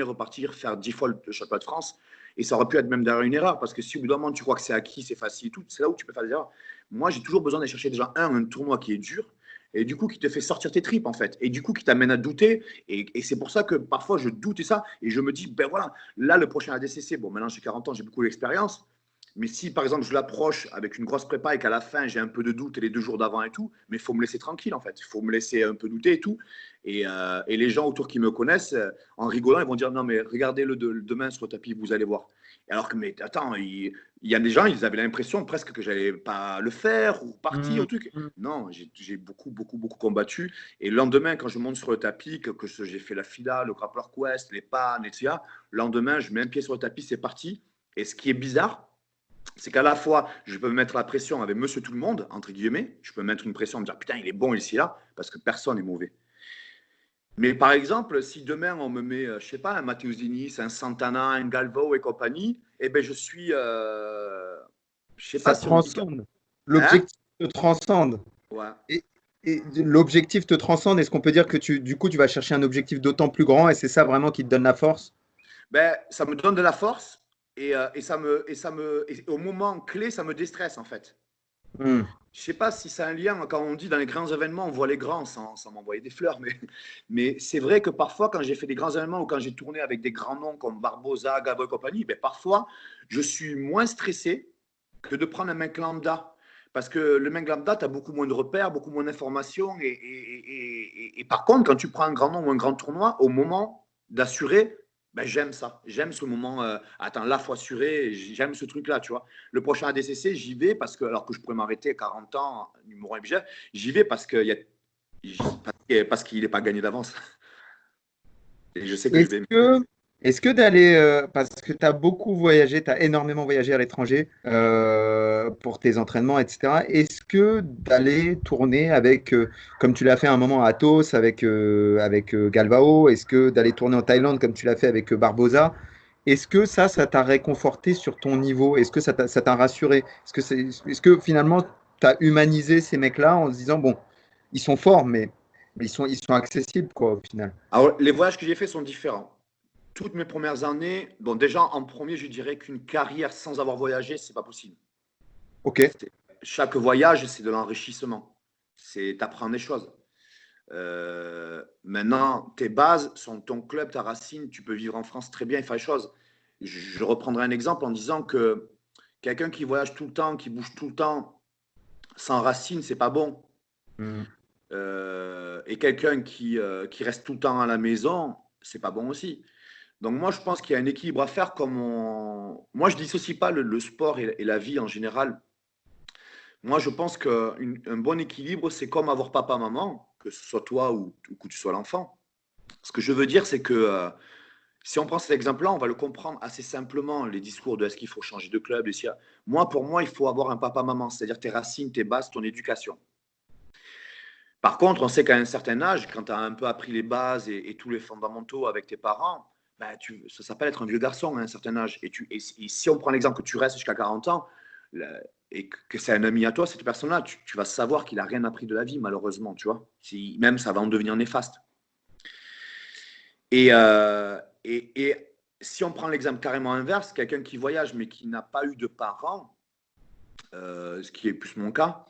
reparti faire 10 fois le championnat de France. Et ça aurait pu être même derrière une erreur parce que si au bout d'un moment tu crois que c'est acquis, c'est facile et tout, c'est là où tu peux faire des erreurs. Moi, j'ai toujours besoin d'aller chercher déjà un tournoi qui est dur et du coup qui te fait sortir tes tripes en fait et du coup qui t'amène à douter et c'est pour ça que parfois je doute et ça et je me dis ben voilà, là le prochain ADCC, bon maintenant j'ai 40 ans, j'ai beaucoup d'expérience, mais si, par exemple, je l'approche avec une grosse prépa et qu'à la fin, j'ai un peu de doute et les 2 jours d'avant et tout, mais il faut me laisser tranquille, en fait. Il faut me laisser un peu douter et tout. Et les gens autour qui me connaissent, en rigolant, ils vont dire, non, mais regardez-le demain sur le tapis, vous allez voir. Et alors que, mais attends, il y a des gens, ils avaient l'impression presque que j'allais pas le faire ou partir Mmh. ou truc. Non, j'ai beaucoup, beaucoup, beaucoup combattu. Et le lendemain, quand je monte sur le tapis, que j'ai fait la fila, le grappler quest, les pannes, etc., le lendemain, je mets un pied sur le tapis, c'est parti. Et ce qui est bizarre, c'est qu'à la fois, je peux me mettre la pression avec monsieur tout le monde, entre guillemets. Je peux mettre une pression, me dire putain, il est bon ici, là, parce que personne n'est mauvais. Mais par exemple, si demain on me met, je sais pas, un Matheus Diniz, un Santana, un Galvo et compagnie, eh ben je suis, je sais Ça pas te si on dit, transcende. hein? L'objectif te transcende. Ouais. Et, et l'objectif te transcende. Est-ce qu'on peut dire que du coup, tu vas chercher un objectif d'autant plus grand et c'est ça vraiment qui te donne la force? Ben, ça me donne de la force et au moment clé, ça me déstresse en fait. Hmm. Je sais pas si c'est un lien, quand on dit dans les grands événements, on voit les grands sans m'envoyer des fleurs, mais c'est vrai que parfois, quand j'ai fait des grands événements ou quand j'ai tourné avec des grands noms comme Barbosa, Gabo et compagnie, ben parfois, je suis moins stressé que de prendre un mec lambda. Parce que le mec lambda, tu as beaucoup moins de repères, beaucoup moins d'informations. Et par contre, quand tu prends un grand nom ou un grand tournoi, au moment d'assurer, ben, j'aime ça. J'aime ce moment. Attends, là, il faut assurer. J'aime ce truc-là, tu vois. Le prochain ADCC, j'y vais parce que, alors que je pourrais m'arrêter à 40 ans, numéro 1 budget, j'y vais parce qu'il n'est pas gagné d'avance. Et je sais que je Est-ce vais. que, est-ce que d'aller, parce que tu as beaucoup voyagé, tu as énormément voyagé à l'étranger pour tes entraînements, etc. Est-ce que d'aller tourner avec, comme tu l'as fait à un moment à Athos avec Galvao, est-ce que d'aller tourner en Thaïlande comme tu l'as fait avec Barbosa, est-ce que ça t'a réconforté sur ton niveau? Est-ce que ça t'a rassuré? Est-ce que finalement, tu as humanisé ces mecs-là en se disant, bon, ils sont forts, mais ils sont accessibles, quoi, au final. Alors, les voyages que j'ai faits sont différents. Toutes mes premières années, bon, déjà, en premier, je dirais qu'une carrière sans avoir voyagé, c'est pas possible. Ok. Chaque voyage, c'est de l'enrichissement. C'est t'apprends des choses. Maintenant, tes bases sont ton club, ta racine. Tu peux vivre en France très bien et faire les choses. Je reprendrai un exemple en disant que quelqu'un qui voyage tout le temps, qui bouge tout le temps, sans racine, c'est pas bon. Hmm. Et quelqu'un qui reste tout le temps à la maison, c'est pas bon aussi. Donc moi, je pense qu'il y a un équilibre à faire. Moi, je dissocie pas le sport et la vie en général. Moi, je pense qu'un bon équilibre, c'est comme avoir papa-maman, que ce soit toi ou que tu sois l'enfant. Ce que je veux dire, c'est que si on prend cet exemple-là, on va le comprendre assez simplement, les discours de est-ce qu'il faut changer de club. Moi, pour moi, il faut avoir un papa-maman, c'est-à-dire tes racines, tes bases, ton éducation. Par contre, on sait qu'à un certain âge, quand tu as un peu appris les bases et tous les fondamentaux avec tes parents, ben, ça s'appelle être un vieux garçon à un certain âge. Et si on prend l'exemple que tu restes jusqu'à 40 ans et que c'est un ami à toi, cette personne-là, tu vas savoir qu'il n'a rien appris de la vie, malheureusement, tu vois. Même ça va en devenir néfaste. Et si on prend l'exemple carrément inverse, quelqu'un qui voyage mais qui n'a pas eu de parents, ce qui est plus mon cas,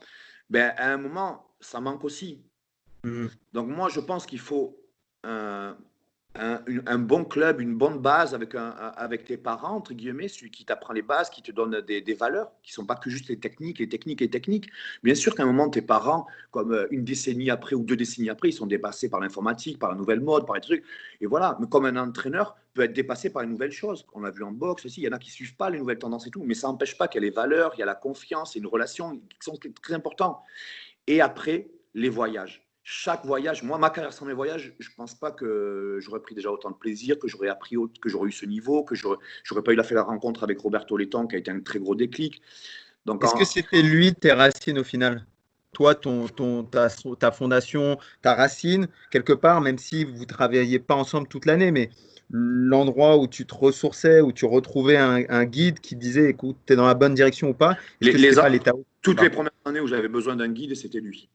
ben, à un moment, ça manque aussi. Hmm. Donc moi, je pense qu'il faut un bon club, une bonne base avec tes parents, entre guillemets, celui qui t'apprend les bases, qui te donne des valeurs, qui ne sont pas que juste les techniques, les techniques, les techniques. Bien sûr qu'à un moment, tes parents, comme une décennie après ou 2 décennies après, ils sont dépassés par l'informatique, par la nouvelle mode, par les trucs. Et voilà, mais comme un entraîneur peut être dépassé par les nouvelles choses. On l'a vu en boxe aussi, il y en a qui ne suivent pas les nouvelles tendances et tout, mais ça n'empêche pas qu'il y a les valeurs, il y a la confiance, il y a une relation qui sont très importantes. Et après, les voyages. Chaque voyage, moi, ma carrière sans mes voyages, je ne pense pas que j'aurais pris déjà autant de plaisir, que j'aurais appris, que j'aurais eu ce niveau, que j'aurais pas eu la rencontre avec Roberto Letton, qui a été un très gros déclic. Donc, Est-ce que c'était lui tes racines au final? Toi, ta fondation, ta racine, quelque part, même si vous ne travailliez pas ensemble toute l'année, mais l'endroit où tu te ressourçais, où tu retrouvais un guide qui disait, écoute, tu es dans la bonne direction ou pas, est-ce les, que les, c'était pas l'état toutes les premières années où j'avais besoin d'un guide, c'était lui.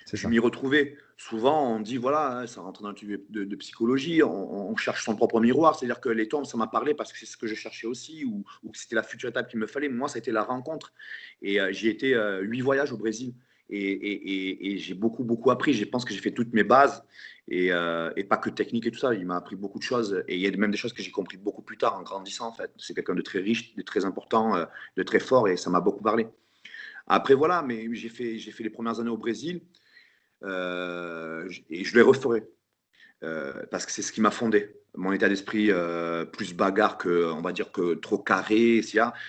C'est Je ça. m'y retrouvais. Souvent, on dit, voilà, hein, ça rentre dans le truc de psychologie, on cherche son propre miroir. C'est-à-dire que les tombes, ça m'a parlé parce que c'est ce que je cherchais aussi, ou que c'était la future étape qu'il me fallait. Moi, ça a été la rencontre. Et j'y étais 8 voyages au Brésil. Et j'ai beaucoup, beaucoup appris. Je pense que j'ai fait toutes mes bases, et pas que technique et tout ça. Il m'a appris beaucoup de choses. Et il y a même des choses que j'ai compris beaucoup plus tard en grandissant, en fait. C'est quelqu'un de très riche, de très important, de très fort, et ça m'a beaucoup parlé. Après, voilà, mais j'ai fait les premières années au Brésil. Et je les referai, parce que c'est ce qui m'a fondé. Mon état d'esprit, plus bagarre que, on va dire, que trop carré,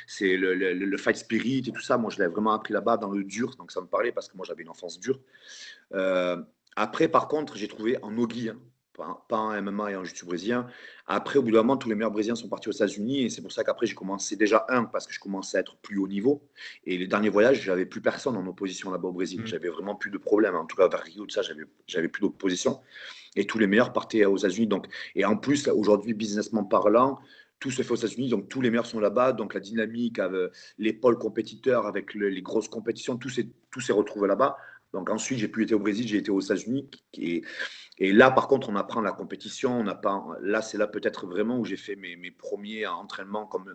c'est le fight spirit et tout ça. Moi, je l'ai vraiment appris là-bas dans le dur, donc ça me parlait parce que moi, j'avais une enfance dure. Euh, Après, par contre, j'ai trouvé en Nogi, hein, pas en MMA et en jiu-jitsu brésilien. Après, au bout d'un moment, tous les meilleurs Brésiliens sont partis aux États-Unis, et c'est pour ça qu'après, j'ai commencé déjà, parce que je commençais à être plus haut niveau. Et les derniers voyages, j'avais plus personne en opposition là-bas au Brésil. Mm. J'avais vraiment plus de problème. En tout cas, vers Rio, tout ça, j'avais plus d'opposition. Et tous les meilleurs partaient aux États-Unis. Donc, et en plus, aujourd'hui, businessment parlant, tout se fait aux États-Unis, donc tous les meilleurs sont là-bas. Donc la dynamique, les pôles compétiteurs avec les grosses compétitions, tout s'est retrouvé là-bas. Donc ensuite, j'ai plus été au Brésil, j'ai été aux États-Unis. Et là, par contre, on apprend la compétition. On apprend, là, c'est là peut-être vraiment où j'ai fait mes premiers entraînements comme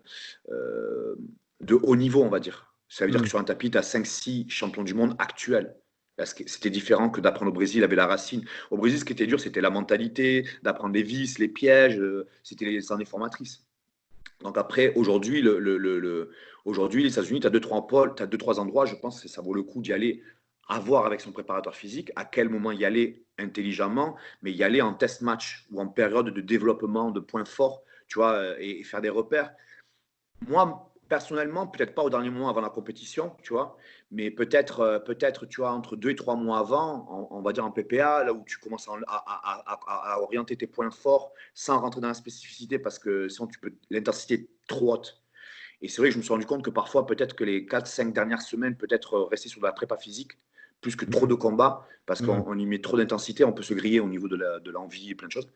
de haut niveau, on va dire. Ça veut dire que Mm. sur un tapis, tu as 5-6 champions du monde actuels. Parce que c'était différent que d'apprendre au Brésil avec la racine. Au Brésil, ce qui était dur, c'était la mentalité, d'apprendre les vices, les pièges, c'était les années formatrices. Donc après, aujourd'hui, les États-Unis, tu as deux, trois pôles, tu as deux, trois endroits, je pense que ça vaut le coup d'y aller, à voir avec son préparateur physique, à quel moment y aller intelligemment, mais y aller en test match ou en période de développement de points forts, tu vois, et faire des repères. Moi, personnellement, peut-être pas au dernier moment avant la compétition, tu vois, mais peut-être, tu vois, entre 2 et 3 mois avant, on va dire en PPA, là où tu commences à orienter tes points forts sans rentrer dans la spécificité, parce que sinon l'intensité est trop haute. Et c'est vrai que je me suis rendu compte que parfois, peut-être que les 4-5 dernières semaines, peut-être rester sur de la prépa physique, plus que trop Mm. de combats, parce Mm. qu'on y met trop d'intensité, on peut se griller au niveau de l'envie et plein de choses.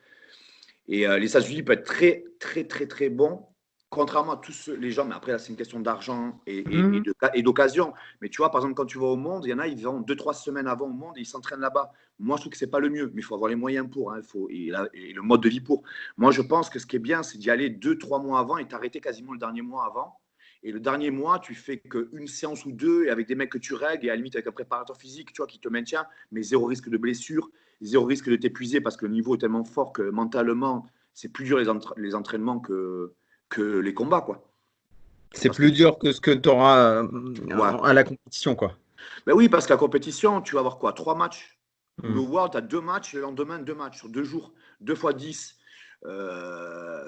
Et les États-Unis peuvent être très, très, très, très bons, contrairement à tous les gens. Mais après, là, c'est une question d'argent Mm. et d'occasion. Mais tu vois, par exemple, quand tu vas au monde, il y en a, ils vont 2-3 semaines avant au monde et ils s'entraînent là-bas. Moi, je trouve que c'est pas le mieux, mais il faut avoir les moyens pour, hein, et le mode de vie pour. Moi, je pense que ce qui est bien, c'est d'y aller 2-3 mois avant et t'arrêter quasiment le dernier mois avant. Et le dernier mois, tu fais qu'une séance ou deux, et avec des mecs que tu règles, et à la limite avec un préparateur physique, tu vois, qui te maintient, mais zéro risque de blessure, zéro risque de t'épuiser, parce que le niveau est tellement fort que mentalement, c'est plus dur les entraînements que les combats, quoi. C'est Parce que plus dur que ce que tu auras ouais. à la compétition, quoi. Ben oui, parce que la compétition, tu vas avoir quoi? 3 matchs. Ou le Mm. World, tu as 2 matchs, le lendemain, 2 matchs sur 2 jours, 2 fois 10.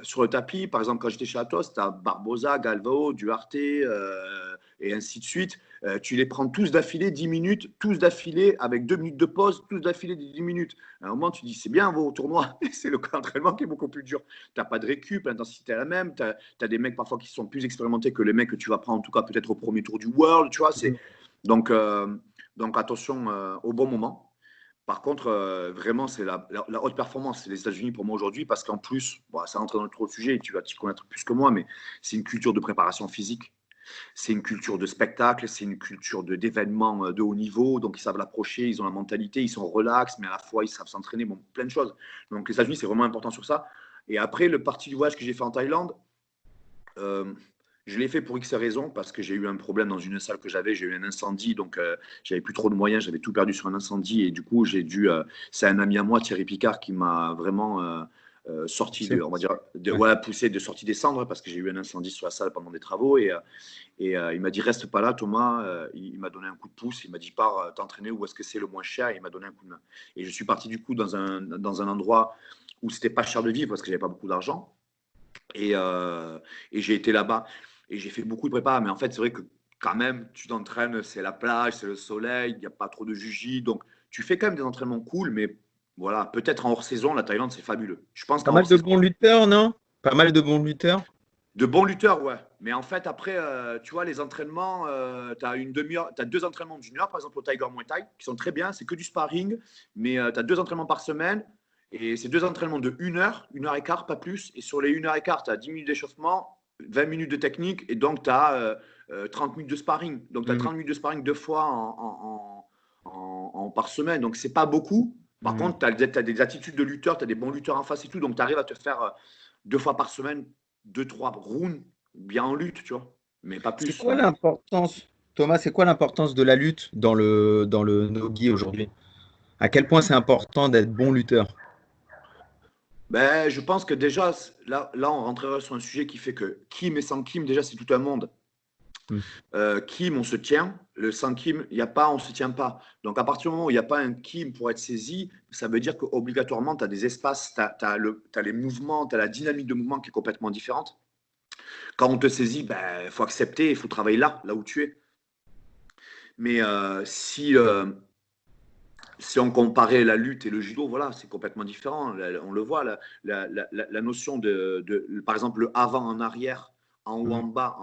Sur le tapis, par exemple, quand j'étais chez Atos, tu as Barbosa, Galvao, Duarte, et ainsi de suite. Tu les prends tous d'affilée, 10 minutes, tous d'affilée, avec 2 minutes de pause, tous d'affilée, 10 minutes. À un moment, tu dis, c'est bien vos tournois, c'est le cas d'entraînement qui est beaucoup plus dur. Tu n'as pas de récup, l'intensité est la même, tu as des mecs parfois qui sont plus expérimentés que les mecs que tu vas prendre, en tout cas peut-être au premier tour du World, tu vois. Mm. Donc, euh, donc attention au bon moment. Par contre, vraiment, c'est la haute performance. C'est les États-Unis pour moi aujourd'hui, parce qu'en plus, bon, ça rentre dans notre sujet, et tu vas t'y connaître plus que moi, mais c'est une culture de préparation physique, c'est une culture de spectacle, c'est une culture d'événements de haut niveau. Donc, ils savent l'approcher, ils ont la mentalité, ils sont relax, mais à la fois, ils savent s'entraîner, bon, plein de choses. Donc, les États-Unis, c'est vraiment important sur ça. Et après, le parti du voyage que j'ai fait en Thaïlande, euh, je l'ai fait pour X raisons, parce que j'ai eu un problème dans une salle que j'avais, j'ai eu un incendie, donc j'avais plus trop de moyens, j'avais tout perdu sur un incendie, et du coup c'est un ami à moi, Thierry Picard, qui m'a vraiment sortie de, on va dire, ouais, poussée de sortie des cendres parce que j'ai eu un incendie sur la salle pendant des travaux et il m'a dit reste pas là Thomas, il m'a donné un coup de pouce, il m'a dit pars t'entraîner où est-ce que c'est le moins cher et il m'a donné un coup de main. Et je suis parti du coup dans un endroit où c'était pas cher de vivre parce que j'avais pas beaucoup d'argent et j'ai été là-bas et j'ai fait beaucoup de prépa, mais en fait c'est vrai que quand même tu t'entraînes, c'est la plage, c'est le soleil, il n'y a pas trop de jujis, donc tu fais quand même des entraînements cool, mais voilà, peut-être en hors saison, la Thaïlande c'est fabuleux. Je pense Pas qu'en mal hors de saison, bons lutteurs, non? Pas mal de bons lutteurs. de bons lutteurs, ouais. Mais en fait, après, tu vois, les entraînements, tu as une demi-heure, tu as 2 entraînements d'une heure, par exemple, au Tiger Muay Thai, qui sont très bien. C'est que du sparring, mais tu as 2 entraînements par semaine. Et c'est 2 entraînements de 1 heure et quart, pas plus. Et sur les 1 heure et quart, tu as 10 minutes d'échauffement, 20 minutes de technique, et donc tu as 30 minutes de sparring. Donc tu as Mhm. 30 minutes de sparring 2 fois par semaine. Donc c'est pas beaucoup. Par Mhm. contre, tu as, des attitudes de lutteur, tu as des bons lutteurs en face et tout. Donc tu arrives à te faire 2 fois par semaine 2, 3 rounds bien en lutte, tu vois, mais pas C'est plus. quoi l'importance, Thomas, c'est quoi l'importance de la lutte dans le no-gi aujourd'hui? À quel point c'est important d'être bon lutteur? Ben, je pense que déjà, là, on rentrerait sur un sujet qui fait que Kim et sans Kim, déjà, c'est tout un monde. Mhm. Kim, on se tient. Le sans Kim, il n'y a pas, on ne se tient pas. Donc, à partir du moment où il n'y a pas un Kim pour être saisi, ça veut dire qu'obligatoirement, tu as des espaces, tu as les mouvements, tu as la dynamique de mouvement qui est complètement différente. Quand on te saisit, ben, faut accepter, il faut travailler là où tu es. Mais si on comparait la lutte et le judo, voilà, c'est complètement différent. On le voit, la notion par exemple, le avant en arrière, en haut en Mhm. bas,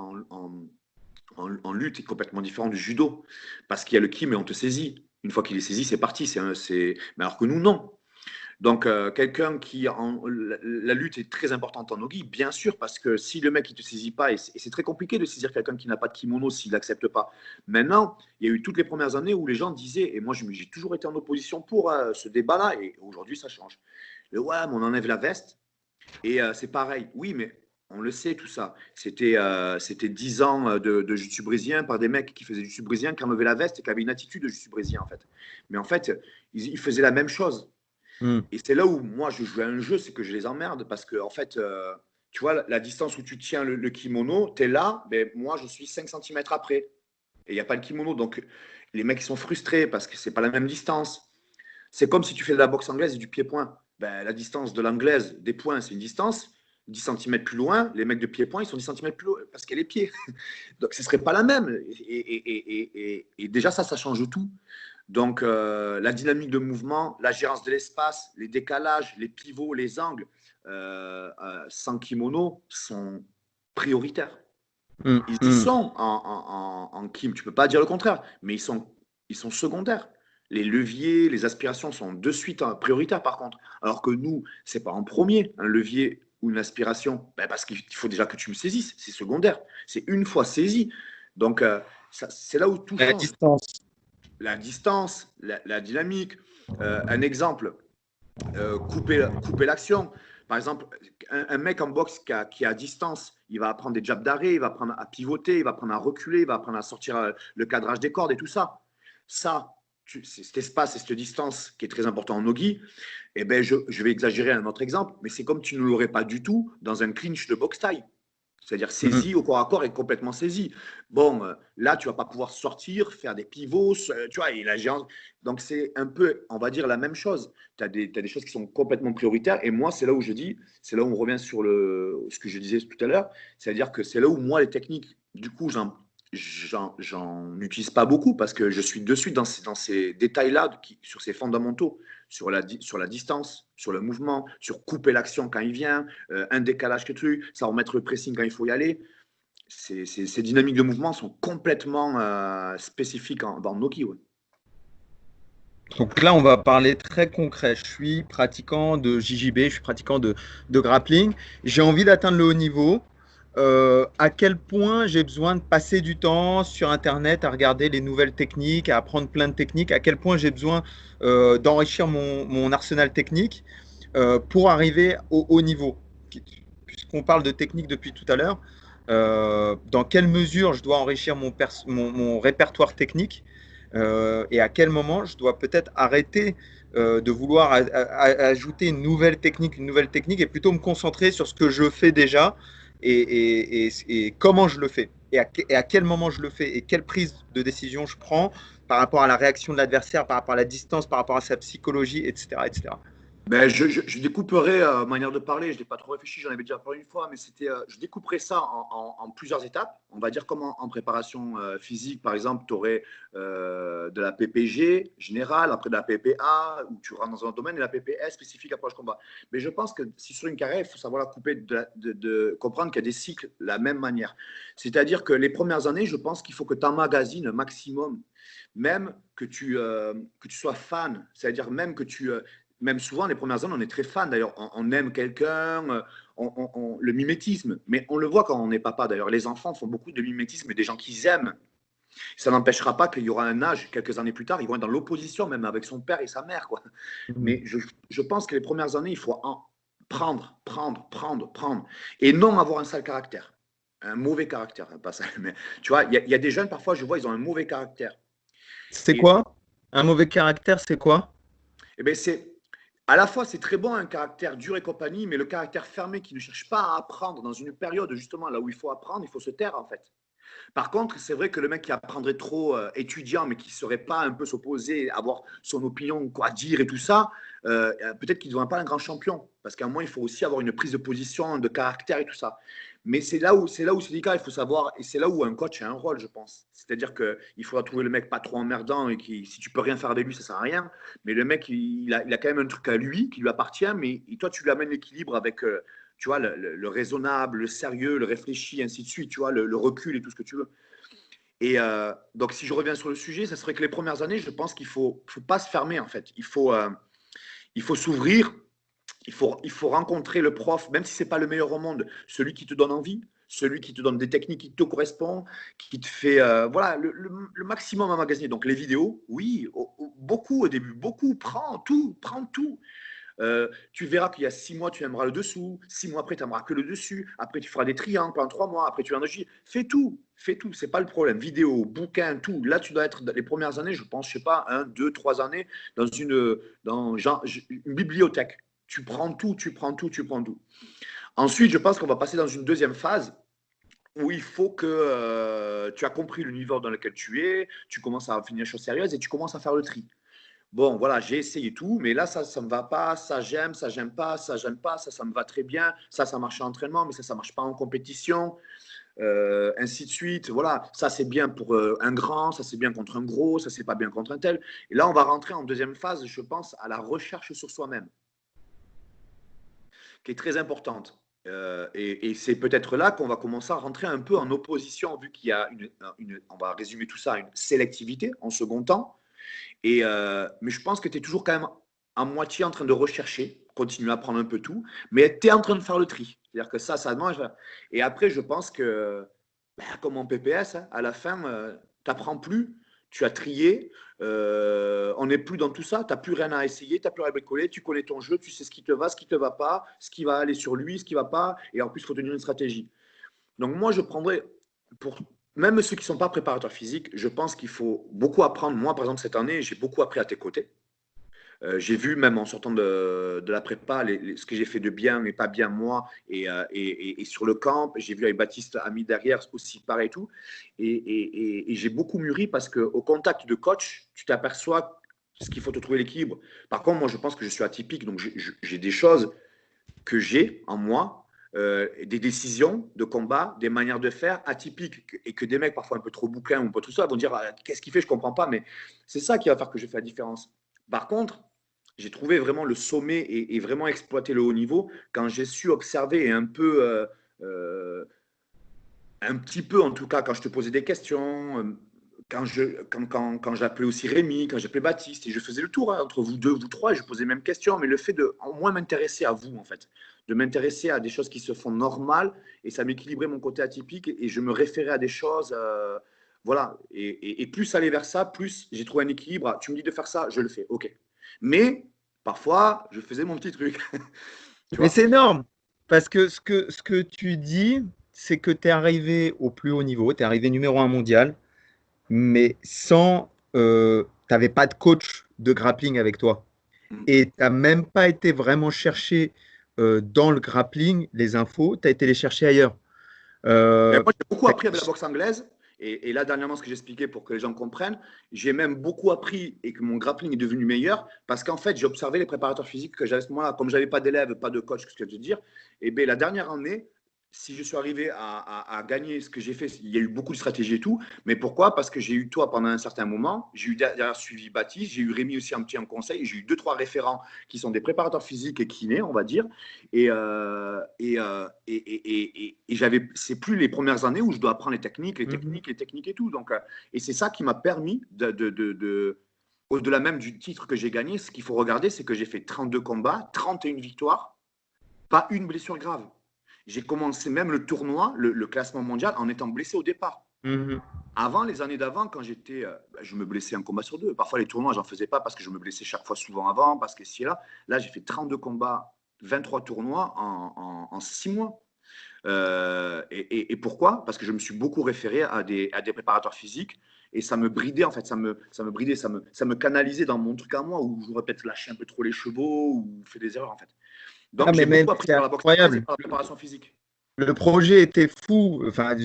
en lutte est complètement différent du judo. Parce qu'il y a le ki, mais on te saisit. Une fois qu'il est saisi, c'est parti. Mais alors que nous, non. Donc, quelqu'un la lutte est très importante en nogi, bien sûr, parce que si le mec ne te saisit pas, et c'est très compliqué de saisir quelqu'un qui n'a pas de kimono s'il n'accepte pas. Maintenant, il y a eu toutes les premières années où les gens disaient, et moi j'ai toujours été en opposition pour ce débat-là, et aujourd'hui ça change. Ouais, mais on enlève la veste, et c'est pareil. Oui, mais on le sait tout ça. C'était 10 ans de jiu-jitsu brésilien par des mecs qui faisaient du jiu-jitsu brésilien, qui enlevaient la veste et qui avaient une attitude de jiu-jitsu brésilien en fait. Mais en fait, ils faisaient la même chose. Mhm. Et c'est là où moi je joue à un jeu, c'est que je les emmerde parce que en fait, tu vois, la distance où tu tiens le kimono, tu es là, mais moi je suis 5 centimètres après. Et il n'y a pas le kimono. Donc les mecs ils sont frustrés parce que c'est pas la même distance. C'est comme si tu fais de la boxe anglaise et du pied-point. Ben, la distance de l'anglaise, des points, c'est une distance. 10 centimètres plus loin, les mecs de pied-point, ils sont 10 centimètres plus loin parce qu'il y a les pieds. Donc ce ne serait pas la même. Et déjà, ça change tout. Donc, la dynamique de mouvement, la gérance de l'espace, les décalages, les pivots, les angles, sans kimono, sont prioritaires. Mhm. Ils y Mhm. sont en kim, tu ne peux pas dire le contraire, mais ils sont secondaires. Les leviers, les aspirations sont de suite prioritaires par contre. Alors que nous, ce n'est pas en premier, un levier ou une aspiration, ben parce qu'il faut déjà que tu me saisisses, c'est secondaire. C'est une fois saisi. Donc, c'est là où tout La change. distance. La distance, la dynamique. Un exemple, couper l'action. Par exemple, un mec en boxe qui a distance, il va apprendre des jabs d'arrêt, il va apprendre à pivoter, il va apprendre à reculer, il va apprendre à sortir le cadrage des cordes et tout ça. Ça, c'est cet espace et cette distance qui est très important en nogi. Eh ben, je vais exagérer un autre exemple, mais c'est comme tu ne l'aurais pas du tout dans un clinch de boxe taille. C'est-à-dire Mhm. saisi au corps à corps et complètement saisi. Bon, là, tu vas pas pouvoir sortir, faire des pivots, tu vois, et la géance. Donc, c'est un peu, on va dire, la même chose. Tu as, des choses qui sont complètement prioritaires. Et moi, c'est là où je dis, c'est là où on revient sur ce que je disais tout à l'heure. C'est-à-dire que c'est là où moi, les techniques, du coup, j'en utilise pas beaucoup parce que je suis de suite dans ces détails-là, sur ces fondamentaux, sur la distance, sur le mouvement, sur couper l'action quand il vient, un décalage que tu, ça remettre le pressing quand il faut y aller. Ces dynamiques de mouvement sont complètement spécifiques dans Noki. Ouais. Donc là, on va parler très concret. Je suis pratiquant de JJB, je suis pratiquant de grappling. J'ai envie d'atteindre le haut niveau. À quel point j'ai besoin de passer du temps sur Internet à regarder les nouvelles techniques, à apprendre plein de techniques, à quel point j'ai besoin d'enrichir mon arsenal technique pour arriver au haut niveau. Puisqu'on parle de technique depuis tout à l'heure, dans quelle mesure je dois enrichir mon répertoire technique et à quel moment je dois peut-être arrêter de vouloir ajouter une nouvelle technique, et plutôt me concentrer sur ce que je fais déjà et comment je le fais et à quel moment je le fais et quelle prise de décision je prends par rapport à la réaction de l'adversaire, par rapport à la distance, par rapport à sa psychologie, etc., etc. Ben, je découperais manière de parler, je n'ai pas trop réfléchi, j'en avais déjà parlé une fois, mais je découperais ça en plusieurs étapes. On va dire comment en préparation physique, par exemple, tu aurais de la PPG générale, après de la PPA, où tu rentres dans un domaine, et la PPS spécifique approche combat. Mais je pense que si sur une carrière, il faut savoir la couper, de comprendre qu'il y a des cycles de la même manière. C'est-à-dire que les premières années, je pense qu'il faut que tu emmagasines un maximum, même que tu sois fan, c'est-à-dire même que même souvent, les premières années, on est très fan. D'ailleurs, on aime quelqu'un, le mimétisme. Mais on le voit quand on est papa. D'ailleurs, les enfants font beaucoup de mimétisme des gens qu'ils aiment. Ça n'empêchera pas qu'il y aura un âge, quelques années plus tard, ils vont être dans l'opposition, même avec son père et sa mère, quoi. Mais je pense que les premières années, il faut prendre, prendre, prendre, prendre. Et non avoir un sale caractère. Un mauvais caractère, pas ça. Mais tu vois, il y a des jeunes, parfois, je vois, ils ont un mauvais caractère. C'est Et, quoi? Un mauvais caractère, c'est quoi? et ben, à la fois, c'est très bon un caractère dur et compagnie, mais le caractère fermé qui ne cherche pas à apprendre dans une période justement là où il faut apprendre, il faut se taire en fait. Par contre, c'est vrai que le mec qui apprendrait trop étudiant, mais qui ne saurait pas un peu s'opposer, avoir son opinion, quoi dire et tout ça, peut-être qu'il ne devient pas un grand champion. Parce qu'à un moment, il faut aussi avoir une prise de position, de caractère et tout ça. Mais c'est là où c'est délicat, il faut savoir, et c'est là où un coach a un rôle, je pense. C'est-à-dire qu'il faudra trouver le mec pas trop emmerdant et qui, si tu peux rien faire avec lui, ça sert à rien. Mais le mec, il a quand même un truc à lui qui lui appartient, mais toi, tu lui amènes l'équilibre avec tu vois, le raisonnable, le sérieux, le réfléchi, ainsi de suite, tu vois, le recul et tout ce que tu veux. Et donc, si je reviens sur le sujet, ça serait que les premières années, je pense qu'il ne faut pas se fermer, en fait. Il faut s'ouvrir, il faut rencontrer le prof, même si ce n'est pas le meilleur au monde, celui qui te donne envie, celui qui te donne des techniques qui te correspondent, qui te fait voilà, le maximum à magasiner. Donc, les vidéos, oui, beaucoup au début, beaucoup, prends tout, prends tout. Tu verras qu'il y a 6 mois, tu aimeras le dessous. 6 mois après, tu n'aimeras que le dessus. Après, tu feras des triangles pendant 3 mois. Après, tu vas en agir. Fais tout. Fais tout. Ce n'est pas le problème. Vidéo, bouquin, tout. Là, tu dois être les premières années, je pense, je ne sais pas, 1, 2, 3 années, dans une bibliothèque. Tu prends tout, tu prends tout, tu prends tout. Ensuite, je pense qu'on va passer dans une deuxième phase où il faut que tu as compris le niveau dans lequel tu es, tu commences à finir les choses sérieuses et tu commences à faire le tri. Bon, voilà, j'ai essayé tout, mais là, ça ne me va pas, ça, j'aime pas, ça me va très bien, ça marche en entraînement, mais ça ne marche pas en compétition, ainsi de suite. Voilà, ça, c'est bien pour un grand, ça, c'est bien contre un gros, ça, c'est pas bien contre un tel. Et là, on va rentrer en deuxième phase, je pense, à la recherche sur soi-même, qui est très importante. Et c'est peut-être là qu'on va commencer à rentrer un peu en opposition, vu qu'il y a on va résumer tout ça, une sélectivité en second temps. Mais je pense que tu es toujours quand même à moitié en train de rechercher, continuer à prendre un peu tout, mais tu es en train de faire le tri. C'est-à-dire que ça mange. Et après, je pense que, ben, comme en PPS, hein, à la fin, tu n'apprends plus, tu as trié, on n'est plus dans tout ça, tu n'as plus rien à essayer, tu n'as plus rien à bricoler, tu connais ton jeu, tu sais ce qui te va, ce qui ne te va pas, ce qui va aller sur lui, ce qui ne va pas, et en plus, il faut tenir une stratégie. Donc moi, je prendrais, pour même ceux qui ne sont pas préparateurs physiques, je pense qu'il faut beaucoup apprendre. Moi, par exemple, cette année, j'ai beaucoup appris à tes côtés. J'ai vu, même en sortant de la prépa, ce que j'ai fait de bien et pas bien moi, et sur le camp, j'ai vu avec Baptiste Ami derrière aussi pareil et tout. Et j'ai beaucoup mûri parce qu'au contact de coach, tu t'aperçois ce qu'il faut te trouver l'équilibre. Par contre, moi, je pense que je suis atypique, donc j'ai des choses que j'ai en moi, des décisions de combat, des manières de faire atypiques, et que des mecs parfois un peu trop bouquins ou pas tout ça vont dire qu'est-ce qu'il fait, je comprends pas, mais c'est ça qui va faire que je fais la différence. Par contre, j'ai trouvé vraiment le sommet et vraiment exploité le haut niveau quand j'ai su observer et un petit peu en tout cas, quand je te posais des questions, quand j'appelais aussi Rémi, quand j'appelais Baptiste, et je faisais le tour hein, entre vous deux, vous trois, et je posais les mêmes questions, mais le fait de au moins m'intéresser à vous, en fait, de m'intéresser à des choses qui se font normales, et ça m'équilibrait mon côté atypique, et je me référais à des choses, voilà, et plus aller vers ça, plus j'ai trouvé un équilibre. Ah, tu me dis de faire ça, je le fais, ok. Mais parfois, je faisais mon petit truc, tu Mais vois. c'est énorme, parce que ce que tu dis, c'est que tu es arrivé au plus haut niveau, tu es arrivé numéro un mondial, mais sans, tu n'avais pas de coach de grappling avec toi. et tu n'as même pas été vraiment chercher dans le grappling les infos, tu as été les chercher ailleurs. Mais Euh, moi, j'ai beaucoup t'as- appris avec la boxe anglaise. Et là, dernièrement, ce que j'expliquais pour que les gens comprennent, j'ai même beaucoup appris et que mon grappling est devenu meilleur parce qu'en fait, j'ai observé les préparateurs physiques que j'avais à ce moment-là. Comme je n'avais pas d'élèves, pas de coach, ce que je veux dire, et bien la dernière année, si je suis arrivé à gagner ce que j'ai fait, il y a eu beaucoup de stratégies et tout. Mais pourquoi? Parce que j'ai eu toi pendant un certain moment. J'ai eu derrière suivi Baptiste. J'ai eu Rémi aussi un petit en conseil. J'ai eu deux, trois référents qui sont des préparateurs physiques et kinés, on va dire. Et j'avais, c'est plus les premières années où je dois apprendre Mhm. les techniques et tout. Donc, et c'est ça qui m'a permis au-delà même du titre que j'ai gagné, ce qu'il faut regarder, c'est que j'ai fait 32 combats, 31 victoires, pas une blessure grave. J'ai commencé même le tournoi, le classement mondial, en étant blessé au départ. Mhm. Avant, les années d'avant, quand j'étais, je me blessais un combat sur deux. Parfois, les tournois, j'en faisais pas parce que je me blessais chaque fois souvent avant, parce que si là, j'ai fait 32 combats, 23 tournois en 6 mois. Et pourquoi? Parce que je me suis beaucoup référé à des préparateurs physiques et ça me bridait, en fait, ça me bridait, ça me canalisait dans mon truc à moi où j'aurais peut-être lâché un peu trop les chevaux ou fait des erreurs, en fait. Ah, Donc, j'ai mais beaucoup appris c'est par la boxe anglaise et incroyable. par la préparation physique. Le projet était fou. Enfin,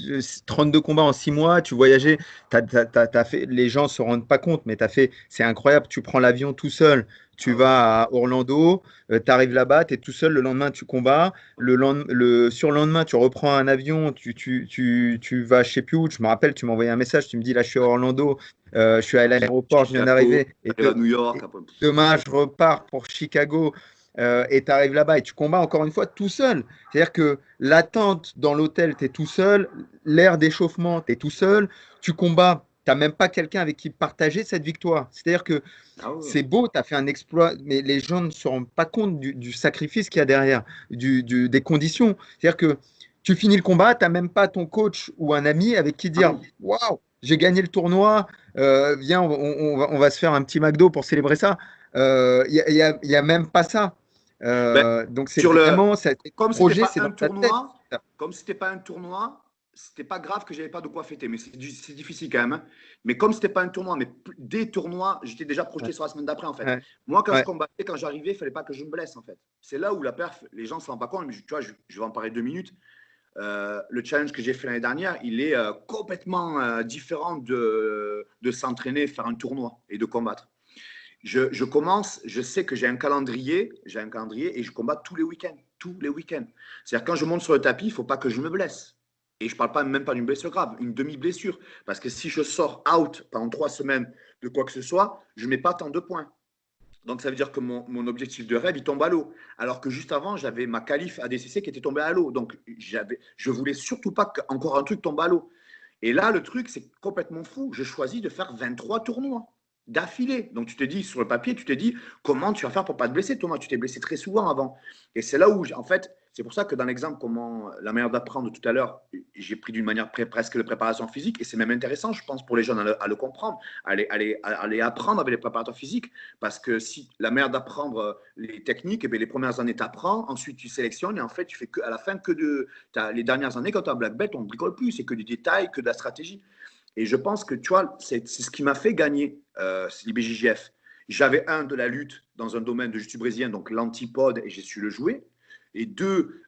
32 combats en 6 mois, tu voyageais, t'as fait, les gens ne se rendent pas compte, mais tu as fait, c'est incroyable. Tu prends l'avion tout seul, tu Ah ouais. vas à Orlando, tu arrives là-bas, tu es tout seul, le lendemain tu combats, le surlendemain tu reprends un avion, tu vas je sais plus où, je me rappelle, tu m'as envoyé un message, tu me dis là je suis à Orlando, je suis à l'aéroport, je viens Chicago, d'arriver, j'arrive à New York. et Après, demain je repars pour Chicago. Et tu arrives là-bas et tu combats encore une fois tout seul. C'est-à-dire que l'attente dans l'hôtel, tu es tout seul, l'air d'échauffement, tu es tout seul, tu combats, tu n'as même pas quelqu'un avec qui partager cette victoire. C'est-à-dire que ah ouais. c'est beau, tu as fait un exploit, mais les gens ne se rendent pas compte du sacrifice qu'il y a derrière, des conditions. C'est-à-dire que tu finis le combat, tu n'as même pas ton coach ou un ami avec qui Ah dire non. waouh, j'ai gagné le tournoi, viens, on va se faire un petit McDo pour célébrer ça. Il y a même pas ça. Ben, Donc c'est sur le, vraiment, ce comme c'était projet, pas c'est un dans ta tête. tournoi, comme c'était pas un tournoi, c'était pas grave que j'avais pas de quoi fêter, mais c'est difficile quand même, hein. Mais comme c'était pas un tournoi, mais des tournois, j'étais déjà Ouais, projeté sur la semaine d'après en fait. ouais, Moi, quand je ouais. combattais, quand j'arrivais, il fallait pas que je me blesse en fait. C'est là où la perf, les gens ne se rendent pas compte. Mais tu vois, je vais en parler 2 minutes. Le challenge que j'ai fait l'année dernière, il est complètement différent de s'entraîner, faire un tournoi et de combattre. Je commence, je sais que j'ai un calendrier et je combats tous les week-ends. Tous les week-ends. C'est-à-dire, quand je monte sur le tapis, il ne faut pas que je me blesse. Et je ne parle pas même pas d'une blessure grave, une demi-blessure. Parce que si je sors out pendant 3 semaines de quoi que ce soit, je ne mets pas tant de points. Donc, ça veut dire que mon objectif de rêve, il tombe à l'eau. Alors que juste avant, j'avais ma qualif ADCC qui était tombée à l'eau. Donc, je voulais surtout pas qu'encore un truc tombe à l'eau. Et là, le truc, c'est complètement fou. Je choisis de faire 23 tournois d'affilée. Donc, tu te dis, sur le papier, tu te dis, comment tu vas faire pour ne pas te blesser, Thomas? Tu t'es blessé très souvent avant. Et c'est là où, en fait, c'est pour ça que dans l'exemple, comment la manière d'apprendre tout à l'heure, j'ai pris d'une manière presque de préparation physique. Et c'est même intéressant, je pense, pour les jeunes à le comprendre, à les apprendre avec les préparateurs physiques. Parce que si la manière d'apprendre les techniques, eh bien, les premières années, tu apprends, ensuite tu sélectionnes, et en fait, tu fais que, à la fin que de. Les dernières années, quand tu as un black belt, on ne bricole plus, c'est que du détail, que de la stratégie. Et je pense que, tu vois, c'est ce qui m'a fait gagner l'IBJJF. J'avais un de la lutte dans un domaine de jiu-jitsu brésilien, donc l'antipode, et j'ai su le jouer. Et deux,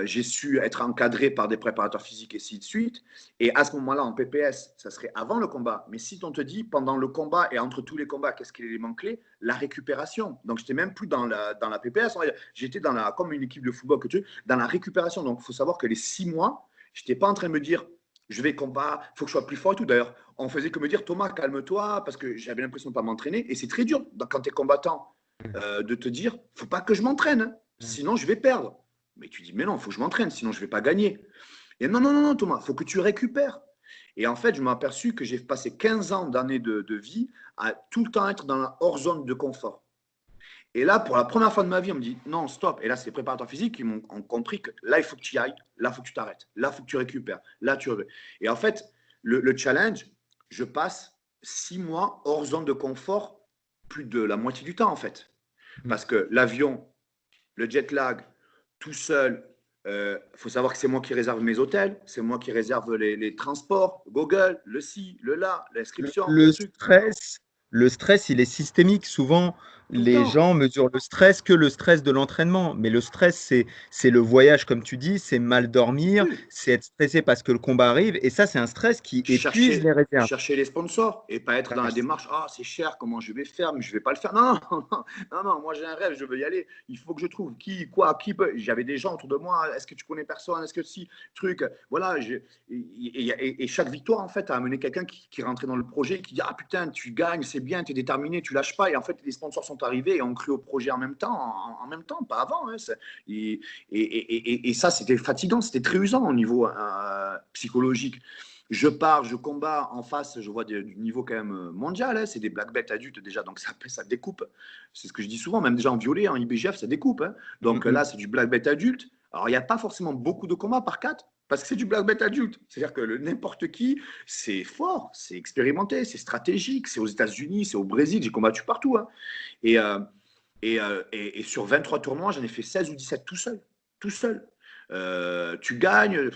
j'ai su être encadré par des préparateurs physiques et ainsi de suite. Et à ce moment-là, en PPS, ça serait avant le combat. Mais si on te dit pendant le combat et entre tous les combats, qu'est-ce qui est l'élément clé? La récupération. Donc, j'étais même plus dans la PPS. J'étais comme une équipe de football que tu veux, dans la récupération. Donc, il faut savoir que les 6 mois, je n'étais pas en train de me dire je vais combattre, il faut que je sois plus fort et tout. D'ailleurs, on faisait que me dire Thomas, calme-toi, parce que j'avais l'impression de ne pas m'entraîner. Et c'est très dur quand tu es combattant de te dire faut pas que je m'entraîne, hein, sinon je vais perdre. Mais tu dis mais non, il faut que je m'entraîne, sinon je ne vais pas gagner. Et non, non, non, non, Thomas, il faut que tu récupères. Et en fait, je m'ai aperçu que j'ai passé 15 ans d'années de vie à tout le temps être dans la hors zone de confort. Et là, pour la première fois de ma vie, on me dit non, stop. Et là, c'est les préparateurs physiques qui m'ont compris que là, il faut que tu y ailles, là, il faut que tu t'arrêtes, là, il faut que tu récupères, là, tu. Et en fait, le challenge, je passe 6 mois hors zone de confort, plus de la moitié du temps, en fait. Parce que l'avion, le jet lag, tout seul, faut savoir que c'est moi qui réserve mes hôtels, c'est moi qui réserve les transports, Google, le ci, le là, Le, l'inscription, le le truc. stress, le stress, il est systémique. Souvent, tout le les temps. gens mesurent le stress que le stress de l'entraînement. Mais le stress, c'est le voyage, comme tu dis, c'est mal dormir, Oui. c'est être stressé parce que le combat arrive. Et ça, c'est un stress qui épuise les réserves. Chercher les sponsors et pas être dans la démarche ah c'est cher comment je vais faire mais je vais pas le faire non non non non, non moi j'ai un rêve je veux y aller il faut que je trouve qui quoi qui peut j'avais des gens autour de moi est-ce que tu connais personne est-ce que si truc voilà et chaque victoire en fait a amené quelqu'un qui rentrait dans le projet et qui dit ah putain tu gagnes c'est bien tu es déterminé tu lâches pas et en fait les sponsors sont arrivés et ont cru au projet en même temps en même temps pas avant hein, et ça c'était fatigant c'était très usant au niveau psychologique. Je pars, je combats en face, je vois du niveau quand même mondial, hein, c'est des black belts adultes déjà, donc ça découpe. C'est ce que je dis souvent, même déjà en violet, en IBGF, ça découpe. Hein. Donc là, c'est du black belt adulte. Alors il n'y a pas forcément beaucoup de combats par 4, parce que c'est du black belt adulte. C'est-à-dire que n'importe qui, c'est fort, c'est expérimenté, c'est stratégique, c'est aux États-Unis, c'est au Brésil, j'ai combattu partout. Hein. Et, et sur 23 tournois, j'en ai fait 16 ou 17 tout seul. Tout seul. Tu gagnes.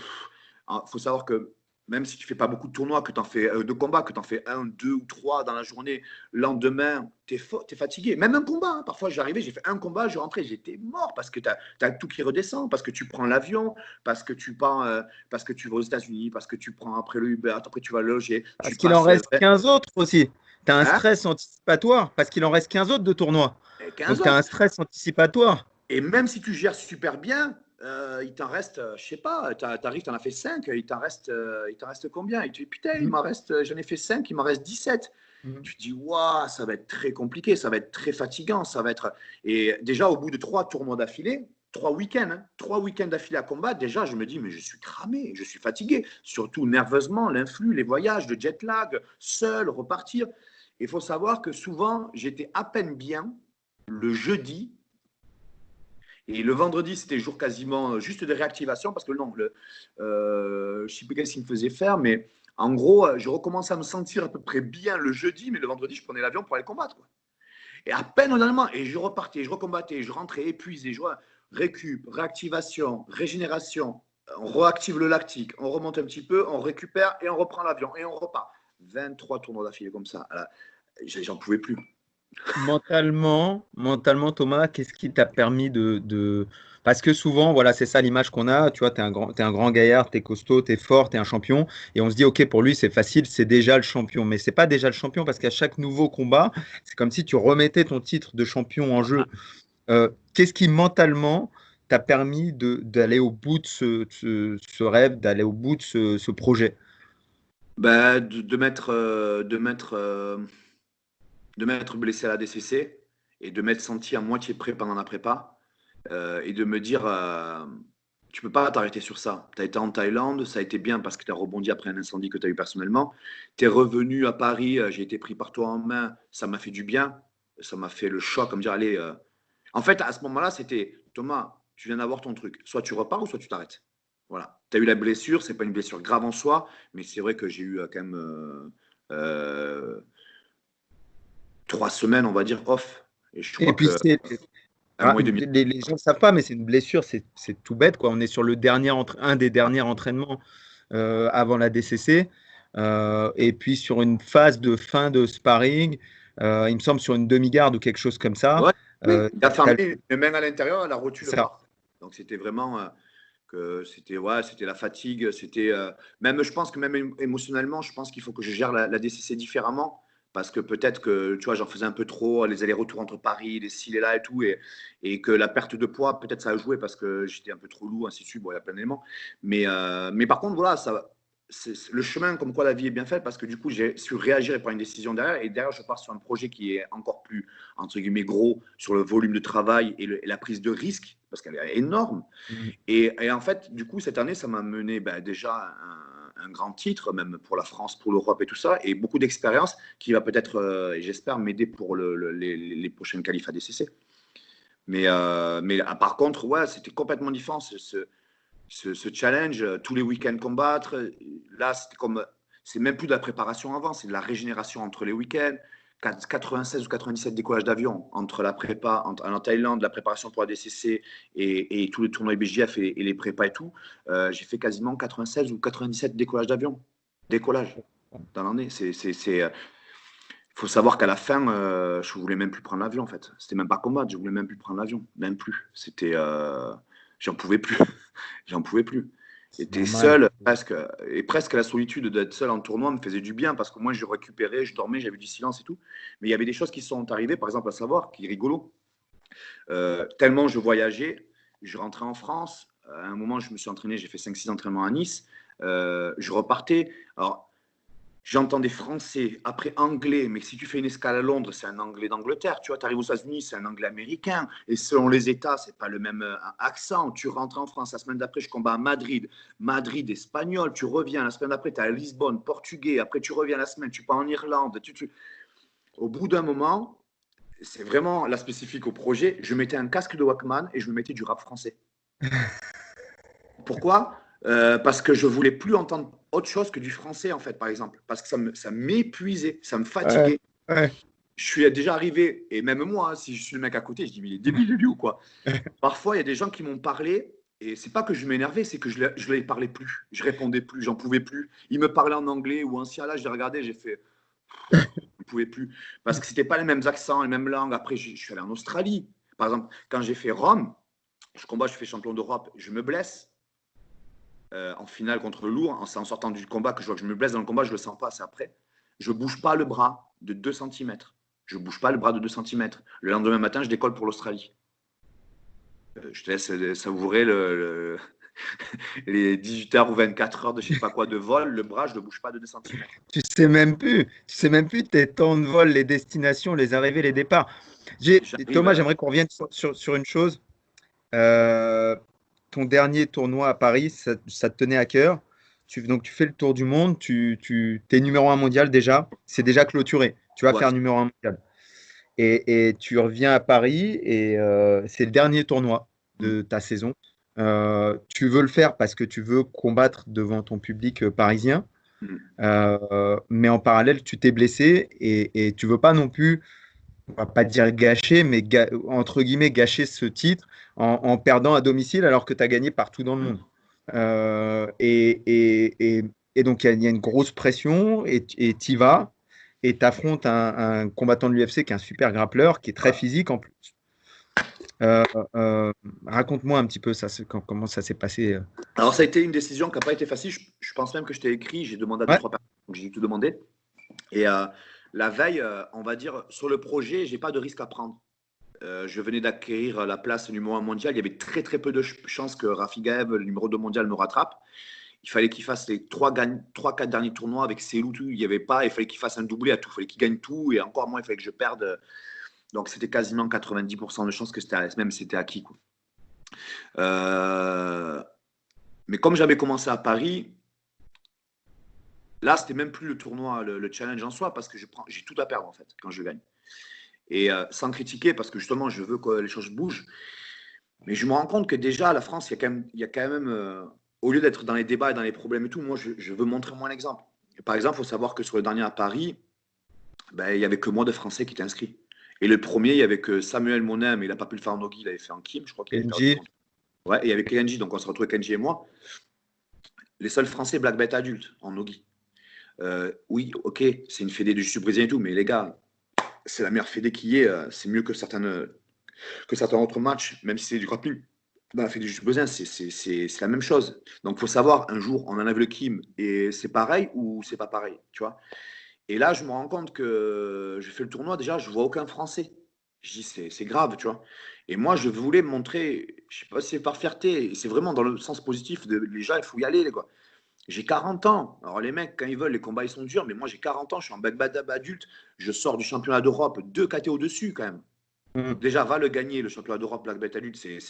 Il faut savoir que même si tu ne fais pas beaucoup de tournois, que tu en fais de combats, que tu en fais 1, 2 ou 3 dans la journée, le lendemain, tu es fatigué. Même un combat, hein. Parfois j'arrivais, j'ai fait un combat, je rentrais, j'étais mort parce que tu as tout qui redescend, parce que tu prends l'avion, parce que tu pars, parce que tu vas aux États-Unis, parce que tu prends après le Uber, après tu vas loger, tu Parce qu'il en passes reste 15 autres aussi. Tu as un hein, stress anticipatoire parce qu'il en reste 15 autres de tournois. 15 Donc, tu as un autres. stress anticipatoire. Et même si tu gères super bien, il t'en reste, je sais pas, t'arrives, t'en as fait 5, il t'en reste combien? Et tu dis, putain, Mhm. j'en ai fait 5, il m'en reste 17. Mhm. Tu te dis, waouh, ça va être très compliqué, ça va être très fatigant, ça va être. Et déjà, au bout de 3 tournois d'affilée, 3 week-ends, hein, 3 week-ends d'affilée à combattre, déjà, je me dis, mais je suis cramé, je suis fatigué, surtout nerveusement, l'influx, les voyages, le jet lag, seul, repartir. Il faut savoir que souvent, j'étais à peine bien le jeudi et le vendredi, c'était jour quasiment juste de réactivation parce que non, je ne sais plus qu'est-ce qu'il me faisait faire, mais en gros, je recommençais à me sentir à peu près bien le jeudi, mais le vendredi, je prenais l'avion pour aller combattre. Quoi. Et à peine honnêtement, et je repartais, je recombattais, je rentrais épuisé, je récup, réactivation, régénération, on réactive le lactique, on remonte un petit peu, on récupère et on reprend l'avion et on repart. 23 tournois d'affilée comme ça. Alors, j'en pouvais plus. Mentalement, Thomas, qu'est-ce qui t'a permis Parce que souvent, voilà, c'est ça l'image qu'on a. Tu vois, t'es un grand gaillard, t'es costaud, t'es fort, t'es un champion. Et on se dit, OK, pour lui, c'est facile, c'est déjà le champion. Mais c'est pas déjà le champion parce qu'à chaque nouveau combat, c'est comme si tu remettais ton titre de champion en jeu. Qu'est-ce qui mentalement t'a permis d'aller au bout de ce rêve, d'aller au bout de ce projet? Ben, de m'être blessé à la DCC et de m'être senti à moitié prêt pendant la prépa et de me dire tu peux pas t'arrêter sur ça. Tu as été en Thaïlande, ça a été bien parce que tu as rebondi après un incendie que tu as eu personnellement. Tu es revenu à Paris, j'ai été pris par toi en main, ça m'a fait du bien, ça m'a fait le choc, comme dire allez. En fait, à ce moment-là, c'était Thomas, tu viens d'avoir ton truc. Soit tu repars ou soit tu t'arrêtes. Voilà. Tu as eu la blessure, c'est pas une blessure grave en soi, mais c'est vrai que j'ai eu quand même 3 semaines, on va dire, off. Et je Et crois puis, que un ah, mois et demi. les gens ne savent pas, mais c'est une blessure, c'est tout bête, quoi. On est sur un des derniers entraînements avant la DCC, et puis sur une phase de fin de sparring, il me semble sur une demi-garde ou quelque chose comme ça. Ouais, oui, il a T'as fermé une main à l'intérieur, elle a reçu le ça. part. Donc c'était vraiment que c'était ouais, c'était la fatigue, c'était même je pense que même émotionnellement, je pense qu'il faut que je gère la DCC différemment parce que peut-être que tu vois, j'en faisais un peu trop les allers-retours entre Paris, les ci, les là et tout et que la perte de poids peut-être ça a joué parce que j'étais un peu trop lourd ainsi de suite, bon, il y a plein d'éléments. Mais par contre voilà, ça c'est le chemin comme quoi la vie est bien faite parce que du coup j'ai su réagir et prendre une décision derrière et derrière je pars sur un projet qui est encore plus entre guillemets gros sur le volume de travail et la prise de risque parce qu'elle est énorme Mm. et en fait, du coup, cette année, ça m'a mené déjà un grand titre, même pour la France, pour l'Europe et tout ça, et beaucoup d'expérience qui va peut-être, j'espère, m'aider pour les prochaines qualifs ADCC. Mais par contre, ouais, c'était complètement différent ce challenge, tous les week-ends combattre. Là, c'est même plus de la préparation avant, c'est de la régénération entre les week-ends. 96 ou 97 décollages d'avion entre la prépa en Thaïlande, la préparation pour la DCC et tous les tournois IBJF et les prépas et tout. J'ai fait quasiment 96 ou 97 décollages d'avion. Décollage dans l'année. faut savoir qu'à la fin, je voulais même plus prendre l'avion en fait. C'était même pas combattre, je voulais même plus prendre l'avion, même plus. C'était, j'en pouvais plus, j'en pouvais plus. C'est J'étais normal. seul, presque, et presque la solitude d'être seul en tournoi me faisait du bien parce que moi je récupérais, je dormais, j'avais du silence et tout. Mais il y avait des choses qui sont arrivées, par exemple à savoir, qui est rigolo. Tellement je voyageais, je rentrais en France. À un moment, je me suis entraîné, j'ai fait 5-6 entraînements à Nice. Je repartais. Alors, j'entendais français, après anglais, mais si tu fais une escale à Londres, c'est un anglais d'Angleterre. Tu vois, tu arrives aux États-Unis, c'est un anglais américain. Et selon les États, c'est pas le même accent. Tu rentres en France, la semaine d'après, je combats à Madrid. Madrid, espagnol. Tu reviens, la semaine d'après, tu es à Lisbonne, portugais. Après, tu reviens la semaine, tu pars en Irlande. Au bout d'un moment, c'est vraiment la spécifique au projet. Je mettais un casque de Walkman et je me mettais du rap français. Pourquoi? Parce que je voulais plus entendre autre chose que du français, en fait, par exemple. Parce que ça m'épuisait, ça me Ouais, fatiguait. ouais. Je suis déjà arrivé, et même moi, hein, si je suis le mec à côté, je dis, mais il est débile, lui, ou quoi? Parfois, il y a des gens qui m'ont parlé, et c'est pas que je m'énervais, c'est que je ne les parlais plus. Je répondais plus, j'en pouvais plus. Ils me parlaient en anglais ou en siala, je les regardais, j'ai fait, je ne pouvais plus. Parce que c'était pas les mêmes accents, les mêmes langues. Après, je suis allé en Australie. Par exemple, quand j'ai fait Rome, je combat, je fais champion d'Europe, je me blesse. En finale contre le lourd, en sortant du combat, que je vois que je me blesse dans le combat, je le sens pas, c'est après. Je bouge pas le bras de 2 cm. Je bouge pas le bras de 2 cm. Le lendemain matin, je décolle pour l'Australie. Je te laisse savourer les 18 heures ou 24 heures de je sais pas quoi de vol. Le bras, je ne le bouge pas de 2 cm. Tu sais même plus tes temps de vol, les destinations, les arrivées, les départs. J'arrive. Thomas, j'aimerais qu'on revienne sur une chose. Euh, Ton dernier tournoi à Paris, ça te tenait à cœur. Donc, tu fais le tour du monde, tu es numéro un mondial déjà. C'est déjà clôturé. Tu vas Ouais, faire numéro un mondial. Et tu reviens à Paris et c'est le dernier tournoi de ta saison. Tu veux le faire parce que tu veux combattre devant ton public parisien. Mais en parallèle, tu t'es blessé et tu veux pas non plus, on va pas dire gâcher, mais entre guillemets gâcher ce titre en perdant à domicile alors que tu as gagné partout dans le monde. Euh, et, et donc il y a une grosse pression et tu y vas et tu affrontes un combattant de l'UFC qui est un super grappleur, qui est très physique en plus. Euh, euh, Raconte-moi un petit peu ça, comment ça s'est passé. Alors, ça a été une décision qui n'a pas été facile. Je pense même que je t'ai écrit, j'ai demandé à deux, Ouais, trois personnes, donc j'ai tout demandé. Et la veille, on va dire, sur le projet, j'ai pas de risque à prendre. Je venais d'acquérir la place numéro 1 mondial. Il y avait très très peu de chances que Rafi Gaev, le numéro 2 mondial, me rattrape. Il fallait qu'il fasse les 3-4 derniers tournois avec Selou. Il n'y avait pas. Il fallait qu'il fasse un doublé à tout. Il fallait qu'il gagne tout. Et encore moins, il fallait que je perde. Donc c'était quasiment 90% de chances que c'était acquis, quoi. Euh, mais comme j'avais commencé à Paris, là, c'était même plus le tournoi, le challenge en soi, parce que j'ai tout à perdre en fait quand je gagne. Et sans critiquer, parce que justement, je veux que les choses bougent. Mais je me rends compte que déjà, la France, il y a quand même au lieu d'être dans les débats et dans les problèmes et tout, moi, je veux montrer mon exemple. Et par exemple, il faut savoir que sur le dernier à Paris, ben, il n'y avait que moi de Français qui étaient inscrits. Et le premier, il y avait que Samuel Monin, mais il n'a pas pu le faire en Nogi, il avait fait en Kim, je crois qu'il avait perdu NJ. contre. Ouais, et il y avait Kenji, donc on se retrouvait Kenji et moi, les seuls Français Black Belt adultes en Nogi. Oui, ok, c'est une fédé du jiu brésilien et tout, mais les gars, c'est la meilleure fédé qui est, c'est mieux que certains autres matchs, même si c'est du grappling. Dans la fédé du jiu brésilien, c'est la même chose. Donc, il faut savoir, un jour, on enlève le Kim et c'est pareil ou c'est pas pareil, tu vois. Et là, je me rends compte que je fais le tournoi, déjà, je vois aucun Français. Je dis, c'est grave, tu vois. Et moi, je voulais me montrer, je sais pas si c'est par fierté, c'est vraiment dans le sens positif de les gens, il faut y aller, les gars. J'ai 40 ans. Alors, les mecs, quand ils veulent, les combats, ils sont durs, mais moi, j'ai 40 ans, je suis en backbadab adulte, je sors du championnat d'Europe, 2 KT au-dessus, quand même. Mm. Donc, déjà, va le gagner, le championnat d'Europe Black Belt adulte, c'est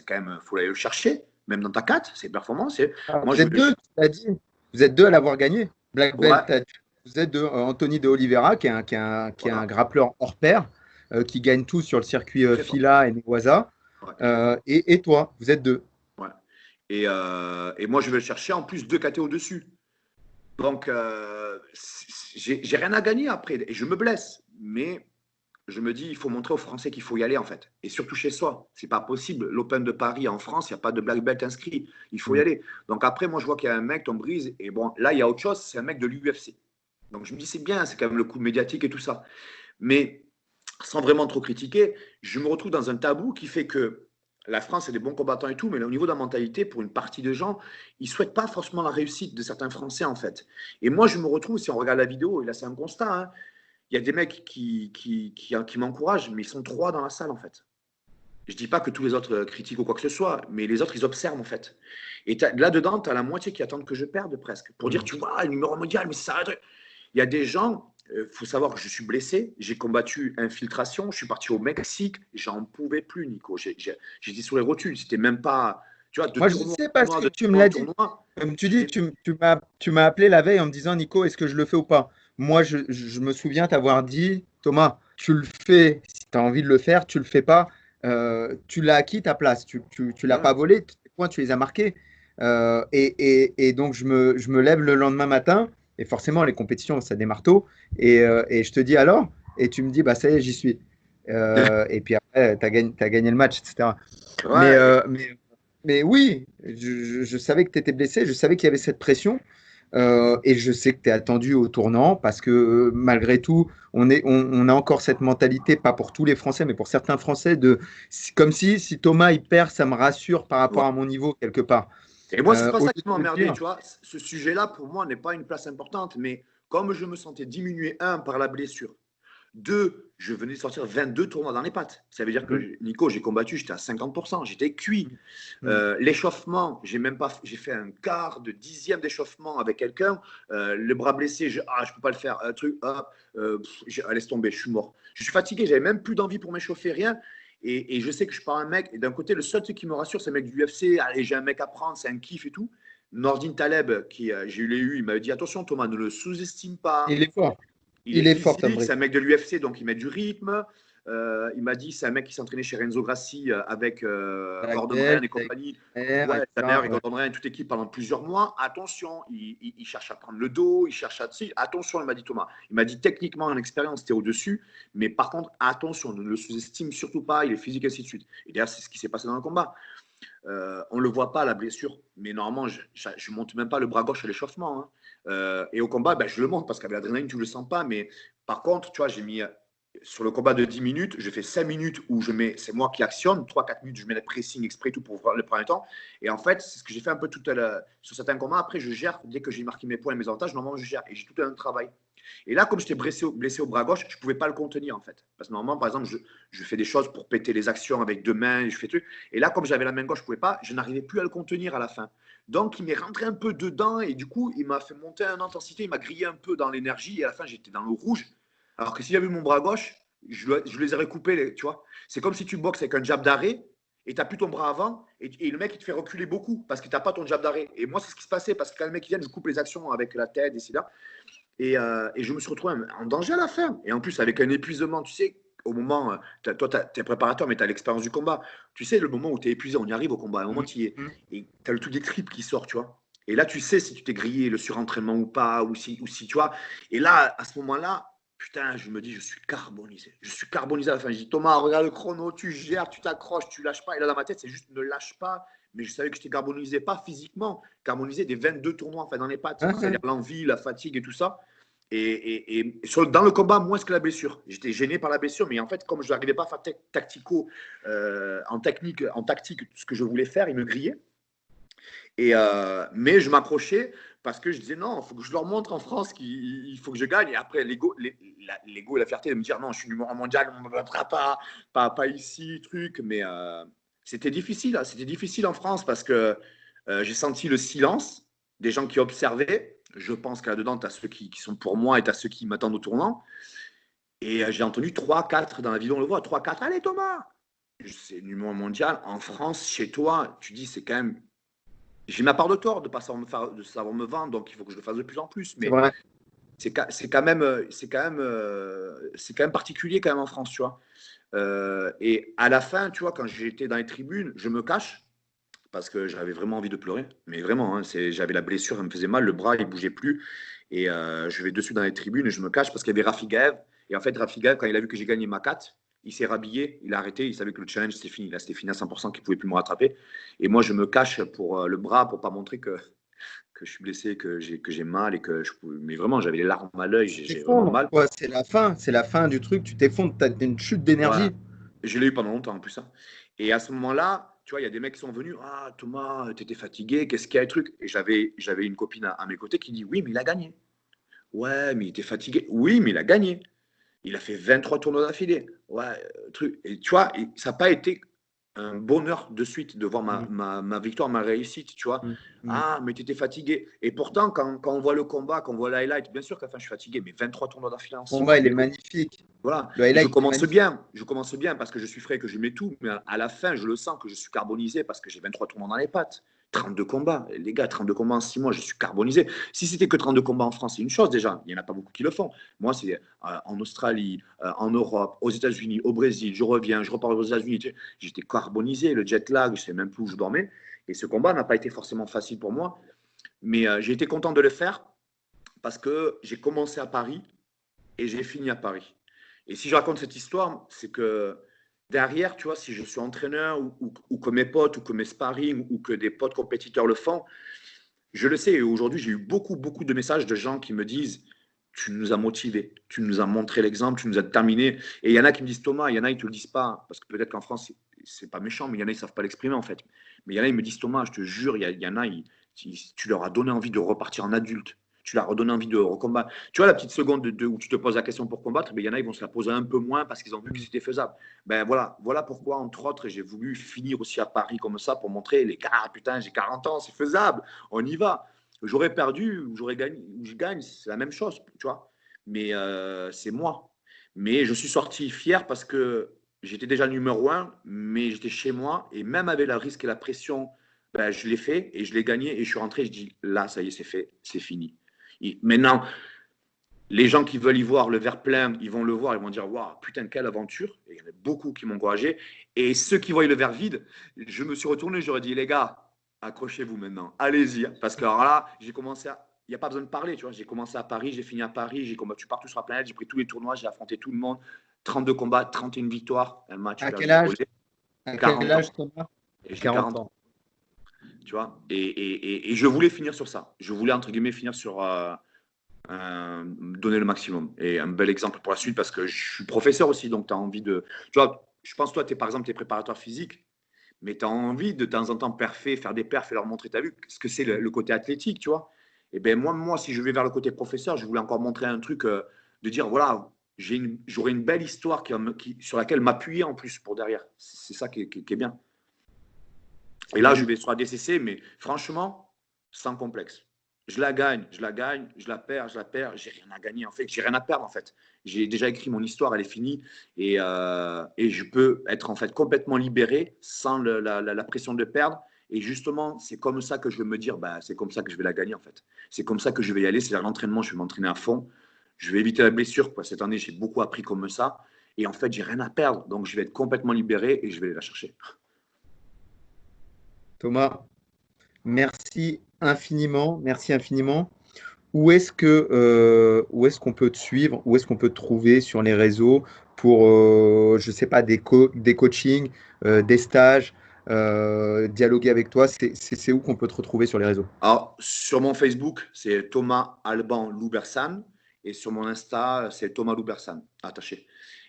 quand même, il faut aller le chercher, même dans ta 4, c'est performance. Ah, Moi, vous je veux êtes le. deux, tu l'as dit. Vous êtes deux à l'avoir gagné. Black Ouais, Belt, vous êtes deux. Anthony de Oliveira, qui est un voilà, grappleur hors pair, qui gagne tout sur le circuit très fort. Fila et Newaza. Ouais, très fort. Et toi, vous êtes deux. Ouais. Et moi, je vais le chercher en plus 2 KT au-dessus. Donc, j'ai rien à gagner après. Et je me blesse. Mais je me dis, il faut montrer aux Français qu'il faut y aller, en fait. Et surtout chez soi. C'est pas possible. L'Open de Paris en France, il n'y a pas de black belt inscrit. Il faut y Mm. aller. Donc après, moi, je vois qu'il y a un mec, Tom Breeze. Et bon, là, il y a autre chose. C'est un mec de l'UFC. Donc je me dis, c'est bien, c'est quand même le coup médiatique et tout ça. Mais sans vraiment trop critiquer, je me retrouve dans un tabou qui fait que la France est des bons combattants et tout, mais au niveau de la mentalité, pour une partie de gens, ils ne souhaitent pas forcément la réussite de certains Français, en fait. Et moi, je me retrouve, si on regarde la vidéo, et là c'est un constat, hein, il y a des mecs qui m'encouragent, mais ils sont trois dans la salle, en fait. Je ne dis pas que tous les autres critiquent ou quoi que ce soit, mais les autres, ils observent, en fait. Et là-dedans, tu as la moitié qui attendent que je perde presque, pour dire, tu vois, le numéro mondial, mais ça arrête. Il y a des gens, il faut savoir que je suis blessé, j'ai combattu infiltration, je suis parti au Mexique, j'en pouvais plus, Nico. J'étais sur les rotules, c'était même pas, tu vois, de Moi, je tournoi sais en parce tournoi, que de tu me tournoi en l'as dit. tournoi. Comme tu dis, J'étais. tu m'as appelé la veille en me disant, Nico, est-ce que je le fais ou pas? Moi, je me souviens t'avoir dit, Thomas, tu le fais si tu as envie de le faire, tu le fais pas. Tu l'as acquis ta place, tu l'as Ouais. pas volé, tes points, tu les as marqués. Et donc, je me lève le lendemain matin, et forcément, les compétitions, ça démarre tôt. Et je te dis alors, et tu me dis, bah ça y est, j'y suis. Et puis après, t'as gagné le match, etc. Mais, Ouais, euh, mais, mais oui, je savais que tu étais blessé, je savais qu'il y avait cette pression. Et je sais que tu es attendu au tournant parce que malgré tout, on a encore cette mentalité, pas pour tous les Français, mais pour certains Français, comme si Thomas il perd, ça me rassure par rapport ouais. à mon niveau quelque part. Et moi, c'est pas Au ça lieu qui de m'a me emmerdé, dire, tu vois. Ce sujet-là, pour moi, n'est pas une place importante, mais comme je me sentais diminué, un, par la blessure, deux, je venais de sortir 22 tournois dans les pattes. Ça veut dire que, mm, Nico, j'ai combattu, j'étais à 50%, j'étais cuit. mm, mm, L'échauffement, j'ai même pas, j'ai fait un quart de dixième d'échauffement avec quelqu'un. Le bras blessé, je peux pas le faire. Un truc, laisse tomber, je suis mort. Je suis fatigué, j'avais même plus d'envie pour m'échauffer, rien. Et je sais que je suis pas un mec. Et d'un côté, le seul truc qui me rassure, c'est le mec du UFC. Allez, j'ai un mec à prendre, c'est un kiff et tout. Nordin Taleb, qui j'ai eu les eu, il m'avait dit attention Thomas, ne le sous-estime pas. il est fort, Il est il est fort, Tom physique, c'est Brady. un mec de l'UFC, donc il met du rythme. Il m'a dit c'est un mec qui s'entraînait chez Renzo Grassi avec Gordon Ryan Dagel, et compagnie. Taylor, Ouais, sa mère etc. et Ouais. Gordon Ryan, toute équipe pendant plusieurs mois. Attention, il cherche à prendre le dos, il cherche à. Si, attention, il m'a dit Thomas. Il m'a dit techniquement, en expérience, c'était au-dessus. Mais par contre, attention, ne le sous-estime surtout pas, il est physique, ainsi de suite. Et d'ailleurs, c'est ce qui s'est passé dans le combat. On ne le voit pas, la blessure, mais normalement, je ne monte même pas le bras gauche à l'échauffement, hein. Et au combat, ben, je le monte parce qu'avec l'adrénaline, tu ne le sens pas. Mais par contre, tu vois, j'ai mis sur le combat de 10 minutes, je fais 5 minutes où c'est moi qui actionne, 3-4 minutes, je mets le pressing exprès tout pour le premier temps. Et en fait, c'est ce que j'ai fait un peu tout sur certains combats. Après, je gère, dès que j'ai marqué mes points et mes avantages, normalement, je gère. Et j'ai tout un travail. Et là, comme j'étais blessé au bras gauche, je ne pouvais pas le contenir en fait. Parce que normalement, par exemple, je fais des choses pour péter les actions avec deux mains, je fais trucs. Et là, comme j'avais la main gauche, je ne pouvais pas, je n'arrivais plus à le contenir à la fin. Donc, il m'est rentré un peu dedans et du coup, il m'a fait monter en intensité, il m'a grillé un peu dans l'énergie et à la fin, j'étais dans le rouge. Alors que si j'avais mon bras gauche, je les aurais coupés, tu vois. C'est comme si tu boxes avec un jab d'arrêt et tu n'as plus ton bras avant et le mec, il te fait reculer beaucoup parce que tu n'as pas ton jab d'arrêt. Et moi, c'est ce qui se passait parce que quand le mec vient, je coupe les actions avec la tête et c'est là. Et je me suis retrouvé en danger à la fin. Et en plus, avec un épuisement, tu sais, au moment, toi, tu es préparateur, mais tu as l'expérience du combat. Tu sais, le moment où tu es épuisé, on y arrive au combat. À un moment, Mm, tu y es. mm. Et tu as le truc des tripes qui sort, tu vois. Et là, tu sais si tu t'es grillé le surentraînement ou pas, ou si, tu vois. Et là, à ce moment-là, putain, je me dis, je suis carbonisé. Je suis carbonisé à la fin. Je dis, Thomas, regarde le chrono, tu gères, tu t'accroches, tu lâches pas. Et là, dans ma tête, c'est juste ne lâche pas. Mais je savais que je t'ai carbonisé, pas physiquement, carbonisé des 22 tournois, enfin, dans les pattes. Ouais, C'est-à-dire ouais. l'envie, la fatigue et tout ça. Dans le combat, moins que la blessure. J'étais gêné par la blessure, mais en fait, comme je n'arrivais pas à faire en tactique, ce que je voulais faire, il me grillait. Mais je m'accrochais parce que je disais non, il faut que je leur montre en France qu'il faut que je gagne. Et après, l'ego et la fierté de me dire non, je suis numéro 1 mondial, on ne me battra pas ici, truc. Mais c'était difficile, hein. C'était difficile en France parce que j'ai senti le silence des gens qui observaient. Je pense que là-dedans, tu as ceux qui sont pour moi et tu as ceux qui m'attendent au tournant. Et j'ai entendu 3-4 dans la vidéo, on le voit, 3-4, allez Thomas, c'est numéro mondial. En France, chez toi, tu dis, c'est quand même. J'ai ma part de tort de pas savoir me vendre, donc il faut que je le fasse de plus en plus. C'est Mais vrai. c'est quand même particulier quand même en France, tu vois. Et à la fin, tu vois, quand j'étais dans les tribunes, je me cache parce que j'avais vraiment envie de pleurer. Mais vraiment, hein, j'avais la blessure, elle me faisait mal, le bras, il bougeait plus. Et je vais dessus dans les tribunes et je me cache parce qu'il y avait Rafi Gaev. Et en fait, Rafi Gaev, quand il a vu que j'ai gagné ma 4, il s'est rhabillé, il a arrêté, il savait que le challenge c'était fini. Là, c'était fini à 100%, qu'il ne pouvait plus me rattraper. Et moi, je me cache pour le bras pour pas montrer que que je suis blessé, que j'ai mal et mais vraiment, j'avais les larmes à l'œil, j'ai vraiment T'effondres, mal. quoi. C'est la fin du truc. Tu t'effondres, tu as une chute d'énergie. Voilà. Je l'ai eu pendant longtemps en plus, hein. Et à ce moment-là, tu vois, il y a des mecs qui sont venus. Ah, Thomas, tu étais fatigué, qu'est-ce qu'il y a, le truc? Et j'avais une copine à mes côtés qui dit oui, mais il a gagné. Ouais, mais il était fatigué. Oui, mais il a gagné. Il a fait 23 tournois d'affilée. Ouais, truc. Et tu vois, ça n'a pas été un bonheur de suite de voir Mm, ma victoire, ma réussite, tu vois. mm, mm. Ah, mais tu étais fatigué. Et pourtant, quand on voit le combat, quand on voit l'highlight, bien sûr qu'à la fin, je suis fatigué, mais 23 tournois d'affilée en Le 6 mois. combat, il est magnifique. Voilà, Le et highlight, il est magnifique. je commence bien parce que je suis frais, que je mets tout, mais à la fin, je le sens que je suis carbonisé parce que j'ai 23 tournois dans les pattes. 32 combats, les gars, 32 combats en 6 mois, je suis carbonisé. Si c'était que 32 combats en France, c'est une chose déjà, il n'y en a pas beaucoup qui le font. Moi, c'est en Australie, en Europe, aux États-Unis, au Brésil, je reviens, je repars aux États-Unis, j'étais carbonisé, le jet lag, je ne sais même plus où je dormais. Et ce combat n'a pas été forcément facile pour moi, mais j'ai été content de le faire parce que j'ai commencé à Paris et j'ai fini à Paris. Et si je raconte cette histoire, c'est que derrière, tu vois, si je suis entraîneur ou que mes potes ou que mes sparring ou que des potes compétiteurs le font, je le sais. Et aujourd'hui, j'ai eu beaucoup, beaucoup de messages de gens qui me disent tu nous as motivés, tu nous as montré l'exemple, tu nous as déterminés. Et il y en a qui me disent Thomas, il y en a, ils ne te le disent pas, parce que peut-être qu'en France, c'est pas méchant, mais il y en a, ils ne savent pas l'exprimer en fait. Mais il y en a, ils me disent Thomas, je te jure, il y en a, tu leur as donné envie de repartir en adulte. Tu leur as donné envie de recombattre. Tu vois, la petite seconde où tu te poses la question pour combattre, ben, il y en a, ils vont se la poser un peu moins parce qu'ils ont vu que Mm. c'était faisable. Ben voilà pourquoi, entre autres, j'ai voulu finir aussi à Paris comme ça pour montrer les gars, putain, j'ai 40 ans, c'est faisable, on y va. J'aurais perdu ou j'aurais gagné, ou je gagne, c'est la même chose, tu vois. Mais c'est moi. Mais je suis sorti fier parce que j'étais déjà numéro un, mais j'étais chez moi et même avec le risque et la pression, ben, je l'ai fait et je l'ai gagné et je suis rentré. Je dis là, ça y est, c'est fait, c'est fini. Et maintenant, les gens qui veulent y voir le verre plein, ils vont le voir, ils vont dire waouh, putain, quelle aventure. Et il y en a beaucoup qui m'ont encouragé. Et ceux qui voient le verre vide, je me suis retourné, j'aurais dit les gars, accrochez-vous maintenant, allez-y. Parce que alors là, j'ai commencé à. Il n'y a pas besoin de parler, tu vois. J'ai commencé à Paris, j'ai fini à Paris, j'ai combattu partout sur la planète, j'ai pris tous les tournois, j'ai affronté tout le monde. 32 combats, 31 victoires, un match À quel perdu âge? volé, À quel 40 âge, ans. Thomas? Et j'ai 40 40 ans. ans, tu vois. Et je voulais finir sur ça. Je voulais, entre guillemets, finir sur donner le maximum. Et un bel exemple pour la suite parce que je suis professeur aussi, donc tu as envie de. Tu vois, je pense, toi, par exemple, tu es préparateur physique, mais tu as envie de temps en temps faire des perfs et leur montrer, tu as vu ce que c'est le côté athlétique, tu vois. Et bien, moi, si je vais vers le côté professeur, je voulais encore montrer un truc de dire voilà, j'aurai une belle histoire sur laquelle m'appuyer en plus pour derrière. C'est ça qui est bien. Et C'est là, je vais magnifique. sur ADCC, mais franchement, sans complexe. Je la gagne, je la perds, j'ai rien à gagner en fait, j'ai rien à perdre en fait. J'ai déjà écrit mon histoire, elle est finie et je peux être en fait complètement libéré sans la pression de perdre. Et justement, c'est comme ça que je vais me dire, bah, c'est comme ça que je vais la gagner en fait. C'est comme ça que je vais y aller, c'est-à-dire l'entraînement, je vais m'entraîner à fond. Je vais éviter la blessure, quoi. Cette année, j'ai beaucoup appris comme ça. Et en fait, j'ai rien à perdre, donc je vais être complètement libéré et je vais aller la chercher. Thomas, merci infiniment. Merci infiniment. Où est-ce qu'on peut te suivre? Où est-ce qu'on peut te trouver sur les réseaux pour, je sais pas, des coachings, des stages, dialoguer avec toi? C'est où qu'on peut te retrouver sur les réseaux? Alors, sur mon Facebook, c'est Thomas Alban Loubersan. Et sur mon Insta, c'est Thomas Loubersan, attaché.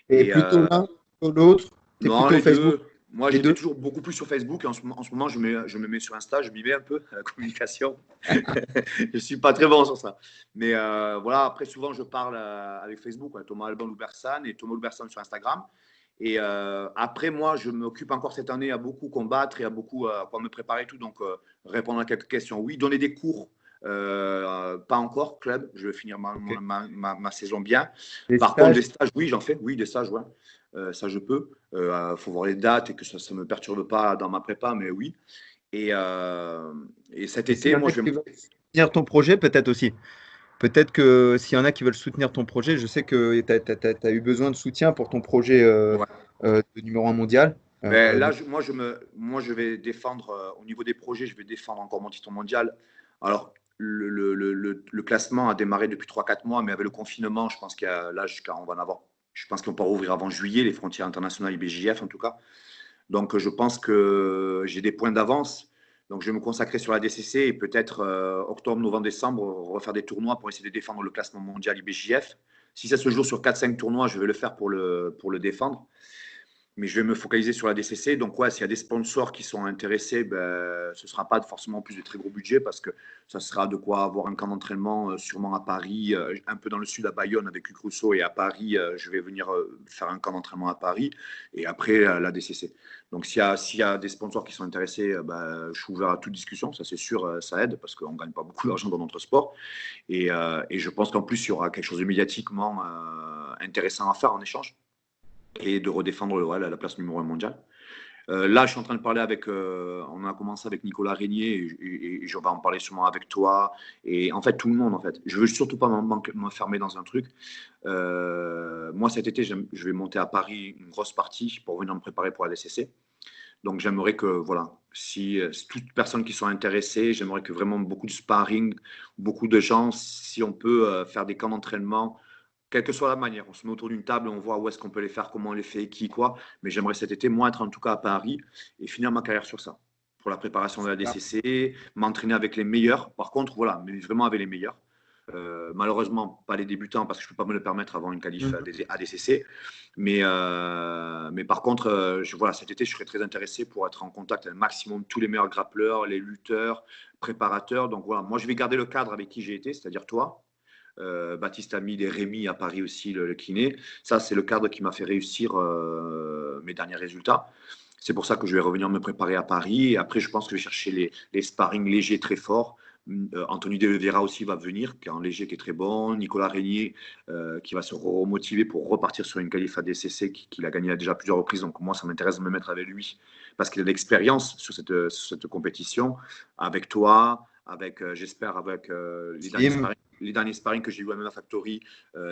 Et Et plutôt l'un, plutôt l'autre? T'es non, plutôt les Facebook? deux. Moi, Les j'étais deux? toujours beaucoup plus sur Facebook. Et en ce moment, je me mets sur Insta, je m'y mets un peu à la communication. Je ne suis pas très bon sur ça. Mais voilà, après, souvent, je parle avec Facebook, ouais, Thomas Alban Loubersan et Thomas Loubersan sur Instagram. Et après, moi, je m'occupe encore cette année à beaucoup combattre et à beaucoup pour me préparer et tout. Donc, répondre à quelques questions. Oui, donner des cours. Pas encore, club. Je vais finir Ok. ma saison bien. Des Par contre, des stages? stages, oui, j'en fais. Oui, des stages, ouais. Ça, je peux. Faut voir les dates et que ça ne me perturbe pas dans ma prépa, mais oui. Et, euh, et cet Et s'il y été, en moi, a je vais. qui veulent soutenir ton projet, peut-être aussi. Peut-être que s'il y en a qui veulent soutenir ton projet, je sais que tu as eu besoin de soutien pour ton projet Ouais. de numéro un mondial. Ben, là, Donc, moi, je vais défendre, au niveau des projets, je vais défendre encore mon titre mondial. Alors, le classement a démarré depuis 3 4 mois, mais avec le confinement, je pense là, on va en avoir. Je pense qu'on va rouvrir avant juillet, les frontières internationales IBJF en tout cas. Donc, je pense que j'ai des points d'avance. Donc, je vais me consacrer sur la DCC et peut-être octobre, novembre, décembre, refaire des tournois pour essayer de défendre le classement mondial IBJF. Si ça se joue sur 4-5 tournois, je vais le faire pour le défendre. Mais je vais me focaliser sur la DCC. Donc, ouais, s'il y a des sponsors qui sont intéressés, ben, ce ne sera pas forcément plus de très gros budget parce que ça sera de quoi avoir un camp d'entraînement sûrement à Paris, un peu dans le sud à Bayonne avec Luc Rousseau et à Paris, je vais venir faire un camp d'entraînement à Paris et après la DCC. Donc, s'il y a des sponsors qui sont intéressés, ben, je suis ouvert à toute discussion. Ça, c'est sûr, ça aide parce qu'on ne gagne pas beaucoup d'argent dans notre sport. Et je pense qu'en plus, il y aura quelque chose de médiatiquement intéressant à faire en échange et de redéfendre la place numéro 1 mondiale. Là, je suis en train de parler avec, on a commencé avec Nicolas Régnier et je vais en parler sûrement avec toi et en fait tout le monde en fait. Je veux surtout pas m'enfermer dans un truc. Moi cet été, je vais monter à Paris une grosse partie pour venir me préparer pour la DCC. Donc j'aimerais que voilà, si toutes personnes qui sont intéressées, j'aimerais que vraiment beaucoup de sparring, beaucoup de gens, si on peut faire des camps d'entraînement. Quelle que soit la manière, on se met autour d'une table, on voit où est-ce qu'on peut les faire, comment on les fait, qui, quoi. Mais j'aimerais cet été, moi, être en tout cas à Paris et finir ma carrière sur ça. Pour la préparation de la DCC, m'entraîner avec les meilleurs. Par contre, voilà, mais vraiment avec les meilleurs. Malheureusement, pas les débutants parce que je ne peux pas me le permettre avant une qualif ADCC. Mais par contre, voilà, cet été, je serais très intéressé pour être en contact avec un maximum tous les meilleurs grappleurs, les lutteurs, préparateurs. Donc voilà, moi, je vais garder le cadre avec qui j'ai été, c'est-à-dire toi. Baptiste Hamid et Rémi à Paris aussi, le kiné. Ça, c'est le cadre qui m'a fait réussir mes derniers résultats. C'est pour ça que je vais revenir me préparer à Paris. Et après, je pense que je vais chercher les sparring légers très forts. Anthony De Oliveira aussi va venir, qui est un léger qui est très bon. Nicolas Régnier, qui va se remotiver pour repartir sur une qualif ADCC qu'il a gagné déjà plusieurs reprises. Donc, moi, ça m'intéresse de me mettre avec lui parce qu'il a de l'expérience sur cette compétition. Avec toi, j'espère, avec les derniers sparring que j'ai eu à MMA Factory,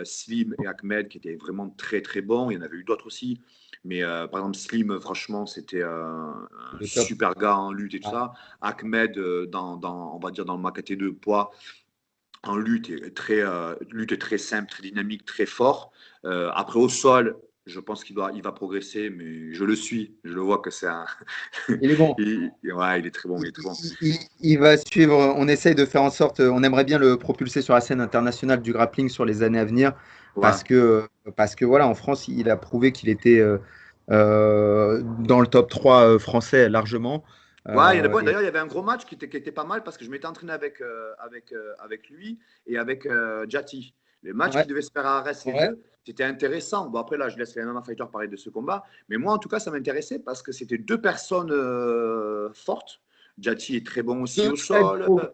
Slim et Ahmed, qui étaient vraiment très très bons. Il y en avait eu d'autres aussi. Mais par exemple, Slim, franchement, c'était un super gars en lutte et tout ça. Ahmed, on va dire dans le Makaté de poids, en lutte est très simple, très dynamique, très fort. Après, au sol, je pense qu'il va progresser, mais je le suis. Je le vois que c'est un. Il est bon. Ouais, il est très bon. Il est très bon. Il va suivre. On essaye de faire en sorte. On aimerait bien le propulser sur la scène internationale du grappling sur les années à venir, Ouais. parce que voilà, en France, il a prouvé qu'il était dans le top 3 français largement. Ouais, d'ailleurs, il y avait un gros match qui était pas mal parce que je m'étais entraîné avec lui et avec Jati. Les matchs qui devaient se faire à Arès, les deux, c'était intéressant. Bon, après, là, je laisse les MMA Fighters parler de ce combat. Mais moi, en tout cas, ça m'intéressait parce que c'était deux personnes fortes. Jati est très bon aussi au sol.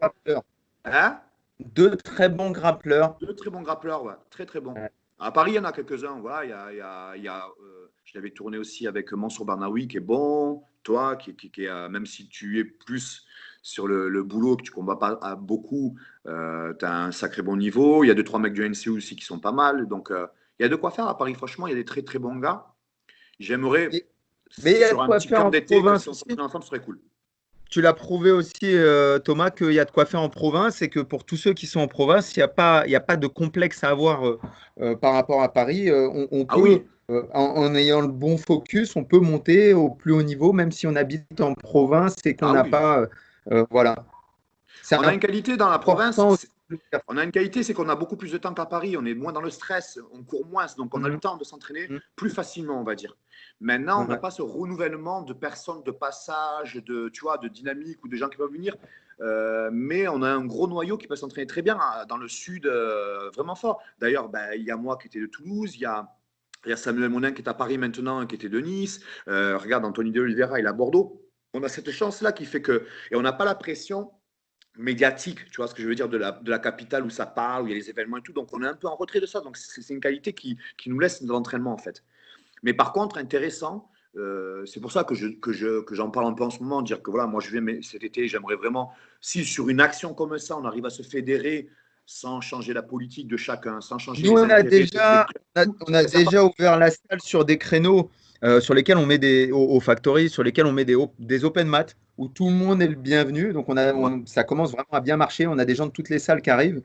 Hein? Deux très bons grappleurs. Deux très bons grappleurs, ouais. Très, très bons. Ouais. À Paris, il y en a quelques-uns. Voilà, je l'avais tourné aussi avec Mansour Barnaoui, qui est bon. Toi, qui est, même si tu es plus sur le boulot, que tu ne combats pas beaucoup, tu as un sacré bon niveau. Il y a 2-3 mecs du NCU aussi qui sont pas mal. Donc, il y a de quoi faire à Paris. Franchement, il y a des très, très bons gars. J'aimerais, sur un petit camp d'été, que si on se retrouve ensemble, ce serait cool. Tu l'as prouvé aussi, Thomas, qu'il y a de quoi faire en province et que pour tous ceux qui sont en province, il n'y a pas de complexe à avoir par rapport à Paris. On peut, en ayant le bon focus, on peut monter au plus haut niveau, même si on habite en province et qu'on n'a pas. Voilà. On a une qualité dans la province. On a une qualité, c'est qu'on a beaucoup plus de temps qu'à Paris. On est moins dans le stress, on court moins, donc on a le temps de s'entraîner plus facilement, on va dire. Maintenant, on n'a pas ce renouvellement de personnes, de passage, de dynamique ou de gens qui peuvent venir. Mais on a un gros noyau qui peut s'entraîner très bien dans le sud, vraiment fort. D'ailleurs, il y a moi qui étais de Toulouse, il y a Samuel Monin qui est à Paris maintenant, qui était de Nice. Regarde, Anthony De Oliveira, il est à Bordeaux. On a cette chance-là qui fait que… Et on n'a pas la pression médiatique, tu vois ce que je veux dire, de la capitale où ça parle, où il y a les événements et tout. Donc, on est un peu en retrait de ça. Donc, c'est une qualité qui nous laisse de l'entraînement, en fait. Mais par contre, intéressant, c'est pour ça que j'en parle un peu en ce moment, dire que voilà, moi, je viens cet été, j'aimerais vraiment, si sur une action comme ça, on arrive à se fédérer sans changer la politique de chacun, sans changer Nous, on a déjà ouvert la salle sur des créneaux sur lesquels on met au Factory, sur lesquels on met des open mat où tout le monde est le bienvenu. Donc, ça commence vraiment à bien marcher. On a des gens de toutes les salles qui arrivent.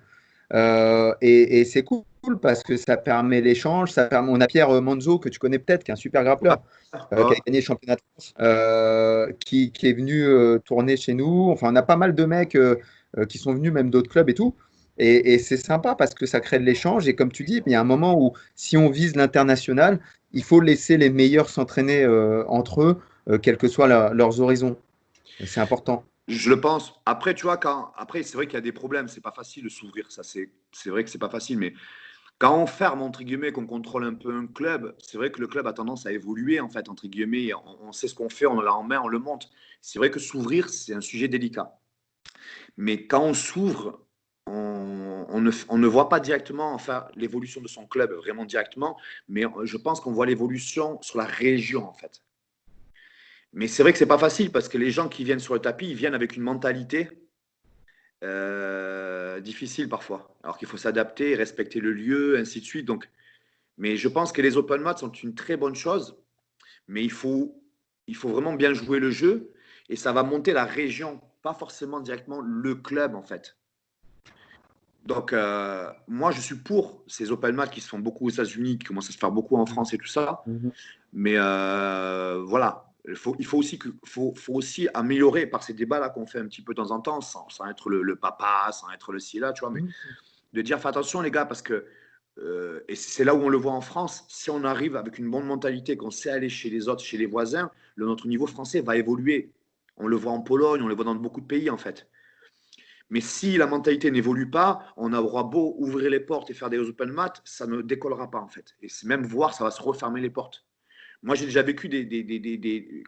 Et c'est cool parce que ça permet l'échange. On a Pierre Manzo, que tu connais peut-être, qui est un super Ouais, grappleur, qui a ouais. gagné le championnat de France, qui est venu tourner chez nous. Enfin, on a pas mal de mecs qui sont venus, même d'autres clubs et tout. Et c'est sympa parce que ça crée de l'échange. Et comme tu dis, il y a un moment où, si on vise l'international, il faut laisser les meilleurs s'entraîner entre eux, quels que soient leurs horizons. C'est important. Je le pense. Après, tu vois, après, c'est vrai qu'il y a des problèmes. C'est pas facile de s'ouvrir. Ça, c'est vrai que c'est pas facile. Mais quand on ferme, entre guillemets, qu'on contrôle un peu un club, c'est vrai que le club a tendance à évoluer, en fait, entre guillemets. On sait ce qu'on fait, on l'a en main, on le monte. C'est vrai que s'ouvrir, c'est un sujet délicat. Mais quand on s'ouvre, on ne voit pas directement enfin, l'évolution de son club, vraiment directement. Mais je pense qu'on voit l'évolution sur la région, en fait. Mais c'est vrai que c'est pas facile parce que les gens qui viennent sur le tapis, ils viennent avec une mentalité difficile parfois. Alors qu'il faut s'adapter, respecter le lieu, ainsi de suite. Donc, mais je pense que les open mats sont une très bonne chose, mais il faut vraiment bien jouer le jeu et ça va monter la région, pas forcément directement le club en fait. Donc, moi, je suis pour ces open mats qui se font beaucoup aux États-Unis, qui commencent à se faire beaucoup en France et tout ça. Mhm. Mais voilà, il faut aussi, faut aussi améliorer par ces débats-là qu'on fait un petit peu de temps en temps, sans être le papa, sans être le ci là, tu vois, mais Mhm. de dire fais attention les gars, parce que, et c'est là où on le voit en France, si on arrive avec une bonne mentalité, qu'on sait aller chez les autres, chez les voisins, notre niveau français va évoluer. On le voit en Pologne, on le voit dans beaucoup de pays en fait. Mais si la mentalité n'évolue pas, on aura beau ouvrir les portes et faire des open mat, ça ne décollera pas en fait. Et même voir, ça va se refermer les portes. Moi, j'ai déjà vécu,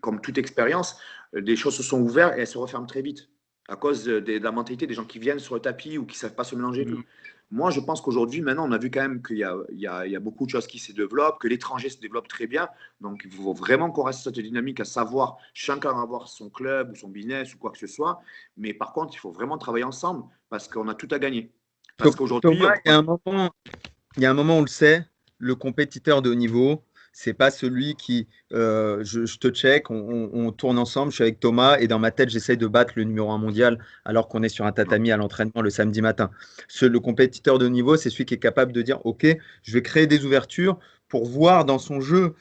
comme toute expérience, des choses se sont ouvertes et elles se referment très vite à cause de la mentalité des gens qui viennent sur le tapis ou qui ne savent pas se mélanger et tout. Mhm. Moi, je pense qu'aujourd'hui, maintenant, on a vu quand même qu'il y a beaucoup de choses qui se développent, que l'étranger se développe très bien. Donc, il faut vraiment qu'on reste sur cette dynamique, à savoir chacun avoir son club ou son business ou quoi que ce soit. Mais par contre, il faut vraiment travailler ensemble parce qu'on a tout à gagner. Parce qu'aujourd'hui, Thomas, il y a un moment, on le sait, le compétiteur de haut niveau, c'est pas celui qui, je te check, on tourne ensemble, je suis avec Thomas, et dans ma tête, j'essaye de battre le numéro 1 mondial alors qu'on est sur un tatami à l'entraînement le samedi matin. Le compétiteur de haut niveau, c'est celui qui est capable de dire, OK, je vais créer des ouvertures pour voir dans son jeu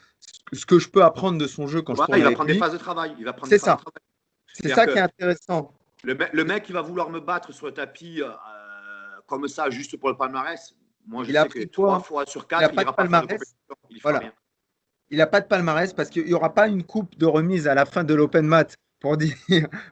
ce que je peux apprendre de son jeu quand je voilà, tourne il va avec prendre des lui. phases de travail. Il va prendre des C'est phases de ça. travail. C'est C'est-à-dire ça qui est que intéressant. le mec qui va vouloir me battre sur le tapis comme ça, juste pour le palmarès, moi je Il a sais que appris trois quoi? fois sur Il n'a quatre, il pas de n'ira pas faire de palmarès. compétition, il ne fera Voilà. rien. Il n'a pas de palmarès parce qu'il n'y aura pas une coupe de remise à la fin de l'Open Mat pour dire.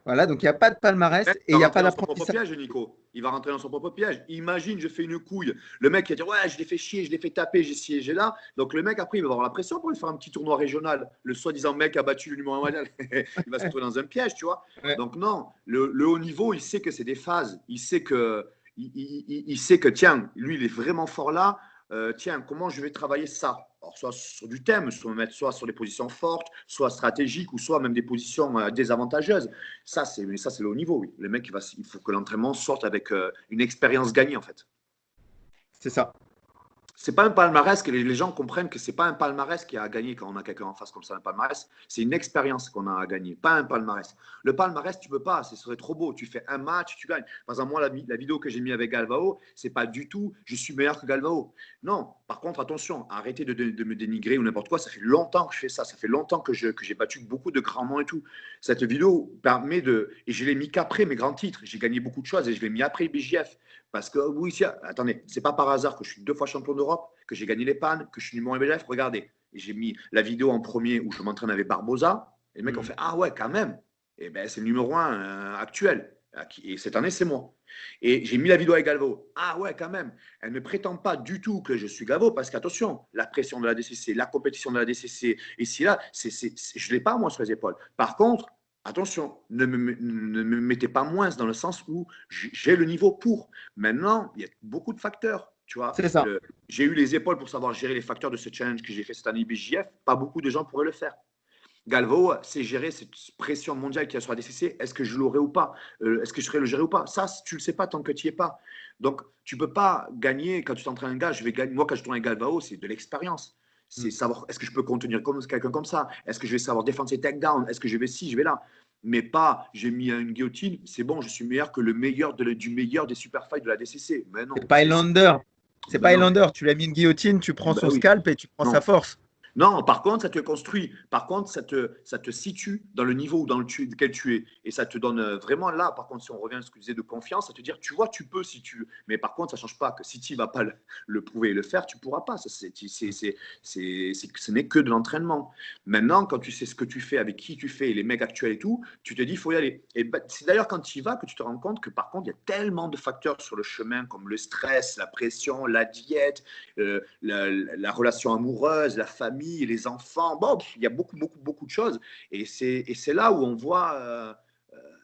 Voilà, donc il n'y a pas de palmarès Il et il va n'y a rentrer pas dans son propre d'apprentissage. piège, Nico. Il va rentrer dans son propre piège. Imagine, je fais une couille. Le mec qui va dire ouais, je l'ai fait chier, je l'ai fait taper, j'ai ci et j'ai là. Donc le mec après, il va avoir la pression pour lui faire un petit tournoi régional. Le soi-disant mec a battu le numéro 1 mondial. Il va se retrouver dans un piège, tu vois. Ouais, Donc non, le haut niveau, il sait que c'est des phases. Il sait que tiens, lui, il est vraiment fort là. Tiens, comment je vais travailler ça? Alors, soit sur du thème, soit sur des positions fortes, soit stratégiques, ou soit même des positions désavantageuses. Ça, c'est le haut niveau, oui. Le mec, il faut que l'entraînement sorte avec une expérience gagnée, en fait. c'est ça. C'est pas un palmarès que les gens comprennent que c'est pas un palmarès qui a à gagner quand on a quelqu'un en face comme ça. Un palmarès, c'est une expérience qu'on a à gagner, pas un palmarès. Le palmarès, tu peux pas, ce serait trop beau. Tu fais un match, tu gagnes. Par exemple, moi, la vidéo que j'ai mis avec Galvao, c'est pas du tout je suis meilleur que Galvao. Non, par contre, attention, arrêtez de me dénigrer ou n'importe quoi. Ça fait longtemps que je fais ça. Ça fait longtemps que j'ai battu beaucoup de grands noms et tout. Cette vidéo permet de. Et je l'ai mis qu'après mes grands titres. J'ai gagné beaucoup de choses et je l'ai mis après le BJF. Parce que oui, attendez, c'est pas par hasard que je suis 2 fois champion d'Europe, que j'ai gagné les pannes, que je suis numéro 1 BDF. Regardez, et j'ai mis la vidéo en premier où je m'entraîne avec Barbosa. Et les mecs ont fait ah ouais, quand même. Et ben c'est le numéro 1 actuel. Et cette année, c'est moi. Et j'ai mis la vidéo avec Galvo. Ah ouais, quand même. Elle ne prétend pas du tout que je suis Galvo parce qu'attention, la pression de la DCC, la compétition de la DCC, ici là, je ne l'ai pas moi sur les épaules. Par contre, attention, ne me mettez pas moins dans le sens où j'ai le niveau pour. Maintenant, il y a beaucoup de facteurs. Tu vois, C'est ça. j'ai eu les épaules pour savoir gérer les facteurs de ce challenge que j'ai fait cette année BJF. Pas beaucoup de gens pourraient le faire. Galvo sait gérer cette pression mondiale qu'il y a sur la DCC. Est-ce que je l'aurai ou pas? Est-ce que je serai le gérer ou pas? Ça, tu ne le sais pas tant que tu n'y es pas. Donc, tu ne peux pas gagner quand tu t'entraînes un gars. Je vais gagner. Moi, quand je tourne avec Galvao, c'est de l'expérience. C'est savoir est-ce que je peux contenir quelqu'un comme ça? Est-ce que je vais savoir défendre ses takedowns? Est-ce que je vais ci, je vais là? mais pas j'ai mis une guillotine, c'est bon, je suis meilleur que le meilleur du meilleur des super fights de la DCC. Mais non, C'est pas Highlander. C'est ben pas non, Highlander. Tu l'as mis une guillotine, tu prends ben son oui, scalp et tu prends sa non. force. Non, par contre, ça te construit. Par contre, ça te situe dans le niveau dans lequel tu es. Et ça te donne vraiment là, par contre, si on revient à ce que tu disais de confiance, ça te dire, tu vois, tu peux si tu veux. Mais par contre, ça ne change pas que si tu ne vas pas le prouver et le faire, tu ne pourras pas. Ce n'est que de l'entraînement. Maintenant, quand tu sais ce que tu fais, avec qui tu fais, et les mecs actuels et tout, tu te dis, il faut y aller. Et c'est d'ailleurs quand tu y vas que tu te rends compte que par contre, il y a tellement de facteurs sur le chemin, comme le stress, la pression, la diète, la relation amoureuse, la famille, les enfants. Bon, il y a beaucoup, beaucoup, beaucoup de choses. Et c'est là où on voit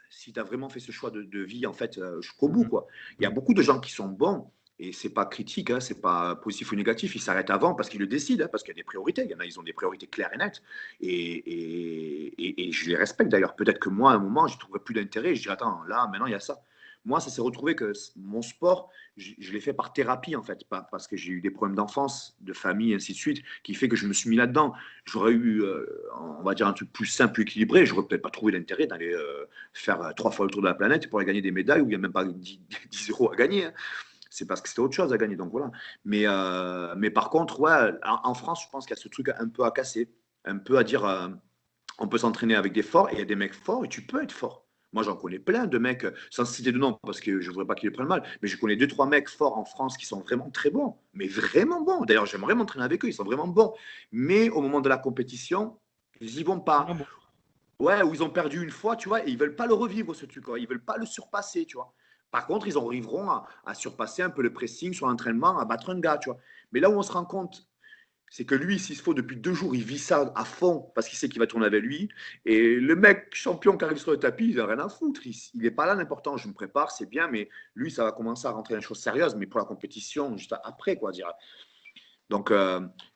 si tu as vraiment fait ce choix de vie, en fait, jusqu'au bout, quoi. Il y a beaucoup de gens qui sont bons. Et c'est pas critique, hein, c'est pas positif ou négatif. Ils s'arrêtent avant parce qu'ils le décident, hein, parce qu'il y a des priorités. Il y en a, ils ont des priorités claires et nettes. Et je les respecte d'ailleurs. Peut-être que moi, à un moment, je trouverais plus d'intérêt. Je dis attends, là, maintenant, il y a ça. Moi, ça s'est retrouvé que mon sport, je l'ai fait par thérapie, en fait, pas parce que j'ai eu des problèmes d'enfance, de famille, ainsi de suite, qui fait que je me suis mis là-dedans. J'aurais eu, on va dire, un truc plus simple, plus équilibré. J'aurais peut-être pas trouvé d'intérêt d'aller faire 3 fois le tour de la planète pour aller gagner des médailles où il n'y a même pas 10 euros à gagner, hein. C'est parce que c'était autre chose à gagner. Donc voilà. Mais par contre, ouais, en France, je pense qu'il y a ce truc un peu à casser, un peu à dire on peut s'entraîner avec des forts et il y a des mecs forts et tu peux être fort. Moi, j'en connais plein de mecs, sans citer de nom, parce que je ne voudrais pas qu'ils le prennent mal, mais je connais 2, 3 mecs forts en France qui sont vraiment très bons, mais vraiment bons. D'ailleurs, j'aimerais m'entraîner avec eux, ils sont vraiment bons. Mais au moment de la compétition, ils n'y vont pas. Ah bon. Ouais, ou ils ont perdu une fois, tu vois, et ils ne veulent pas le revivre, ce truc, quoi. Ils ne veulent pas le surpasser, tu vois. Par contre, ils arriveront à surpasser un peu le pressing sur l'entraînement, à battre un gars, tu vois. Mais là où on se rend compte c'est que lui, s'il se faut, depuis 2 jours, il vit ça à fond parce qu'il sait qu'il va tourner avec lui. Et le mec champion qui arrive sur le tapis, il n'a rien à foutre. Il n'est pas là l'important. Je me prépare, c'est bien, mais lui, ça va commencer à rentrer dans les choses sérieuses, mais pour la compétition, juste après, quoi, dire. Donc,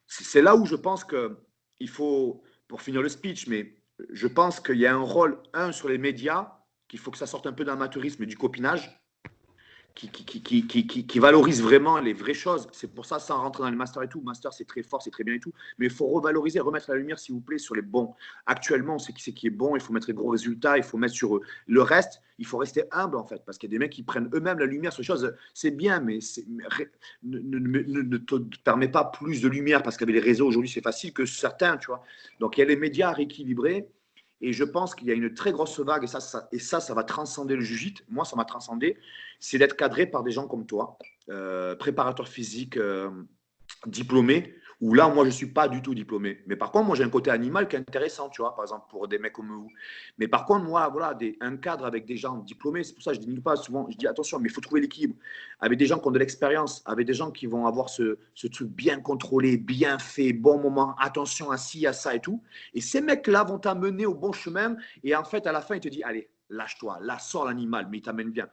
c'est là où je pense qu'il faut, pour finir le speech, mais je pense qu'il y a un rôle, sur les médias, qu'il faut que ça sorte un peu d'amateurisme et du copinage qui valorise vraiment les vraies choses. C'est pour ça, sans rentrer dans le master et tout, master c'est très fort, c'est très bien et tout, mais il faut revaloriser, remettre la lumière, s'il vous plaît, sur les bons. Actuellement, on sait qui c'est qui est bon, il faut mettre les gros résultats, il faut mettre sur eux. Le reste, il faut rester humble, en fait, parce qu'il y a des mecs qui prennent eux-mêmes la lumière sur les choses. C'est bien, mais ne te permet pas plus de lumière, parce qu'avec les réseaux, aujourd'hui, c'est facile que certains, tu vois. Donc, il y a les médias à rééquilibrer. Et je pense qu'il y a une très grosse vague, et ça va transcender le jiu-jitsu. Moi, ça m'a transcendé. C'est d'être cadré par des gens comme toi, préparateur physique diplômé, où là, moi, je ne suis pas du tout diplômé. Mais par contre, moi, j'ai un côté animal qui est intéressant, tu vois, par exemple, pour des mecs comme vous. Mais par contre, moi, voilà, un cadre avec des gens diplômés, c'est pour ça que je ne dis pas souvent, je dis attention, mais il faut trouver l'équilibre. Avec des gens qui ont de l'expérience, avec des gens qui vont avoir ce truc bien contrôlé, bien fait, bon moment, attention à ci, à ça et tout. Et ces mecs-là vont t'amener au bon chemin. Et en fait, à la fin, ils te disent, allez, lâche-toi, là, sors l'animal, mais il t'amène bien.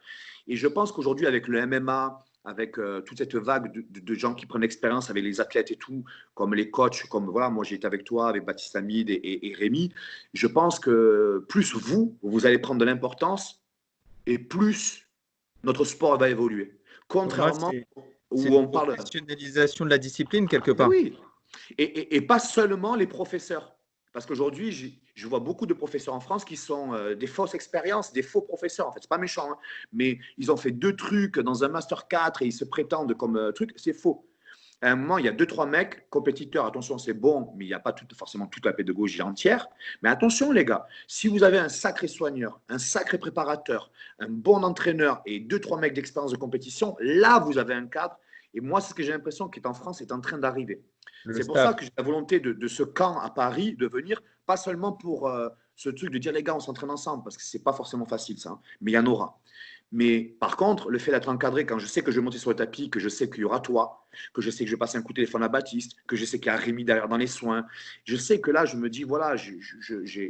Et je pense qu'aujourd'hui, avec le MMA, avec toute cette vague de gens qui prennent l'expérience avec les athlètes et tout, comme les coachs, comme voilà, moi j'ai été avec toi, avec Baptiste Hamid et Rémi, je pense que plus vous allez prendre de l'importance et plus notre sport va évoluer. Pour moi, Contrairement c'est où une on parle. professionnalisation de la discipline quelque Mais part. oui, et pas seulement les professeurs. Parce qu'aujourd'hui, je vois beaucoup de professeurs en France qui sont des fausses expériences, des faux professeurs. En fait, c'est pas méchant, hein, mais ils ont fait 2 trucs dans un Master 4 et ils se prétendent comme truc. C'est faux. À un moment, il y a 2, 3 mecs, compétiteurs, attention, c'est bon, mais il n'y a pas forcément toute la pédagogie entière. Mais attention, les gars, si vous avez un sacré soigneur, un sacré préparateur, un bon entraîneur et 2, 3 mecs d'expérience de compétition, là, vous avez un cadre. Et moi, c'est ce que j'ai l'impression qui est en France est en train d'arriver. Le C'est pour ça staff. que j'ai la volonté de ce camp à Paris de venir, pas seulement pour ce truc de dire les gars, on s'entraîne ensemble, parce que ce n'est pas forcément facile ça, hein, mais il y en aura. Mais par contre, le fait d'être encadré, quand je sais que je vais monter sur le tapis, que je sais qu'il y aura toi, que je sais que je vais passer un coup de téléphone à Baptiste, que je sais qu'il y a Rémi derrière dans les soins, je sais que là, je me dis, voilà, j'ai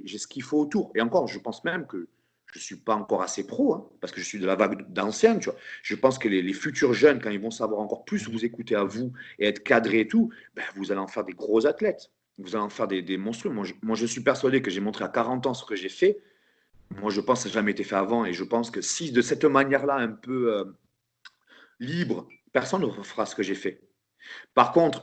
ce qu'il faut autour. Et encore, je pense même que je ne suis pas encore assez pro, hein, parce que je suis de la vague d'anciens, tu vois. Je pense que les futurs jeunes, quand ils vont savoir encore plus vous écouter à vous et être cadrés et tout, ben, vous allez en faire des gros athlètes. Vous allez en faire des monstrueux. Moi, je suis persuadé que j'ai montré à 40 ans ce que j'ai fait. Moi, je pense que ça n'a jamais été fait avant. Et je pense que si de cette manière-là, un peu libre, personne ne fera ce que j'ai fait. Par contre,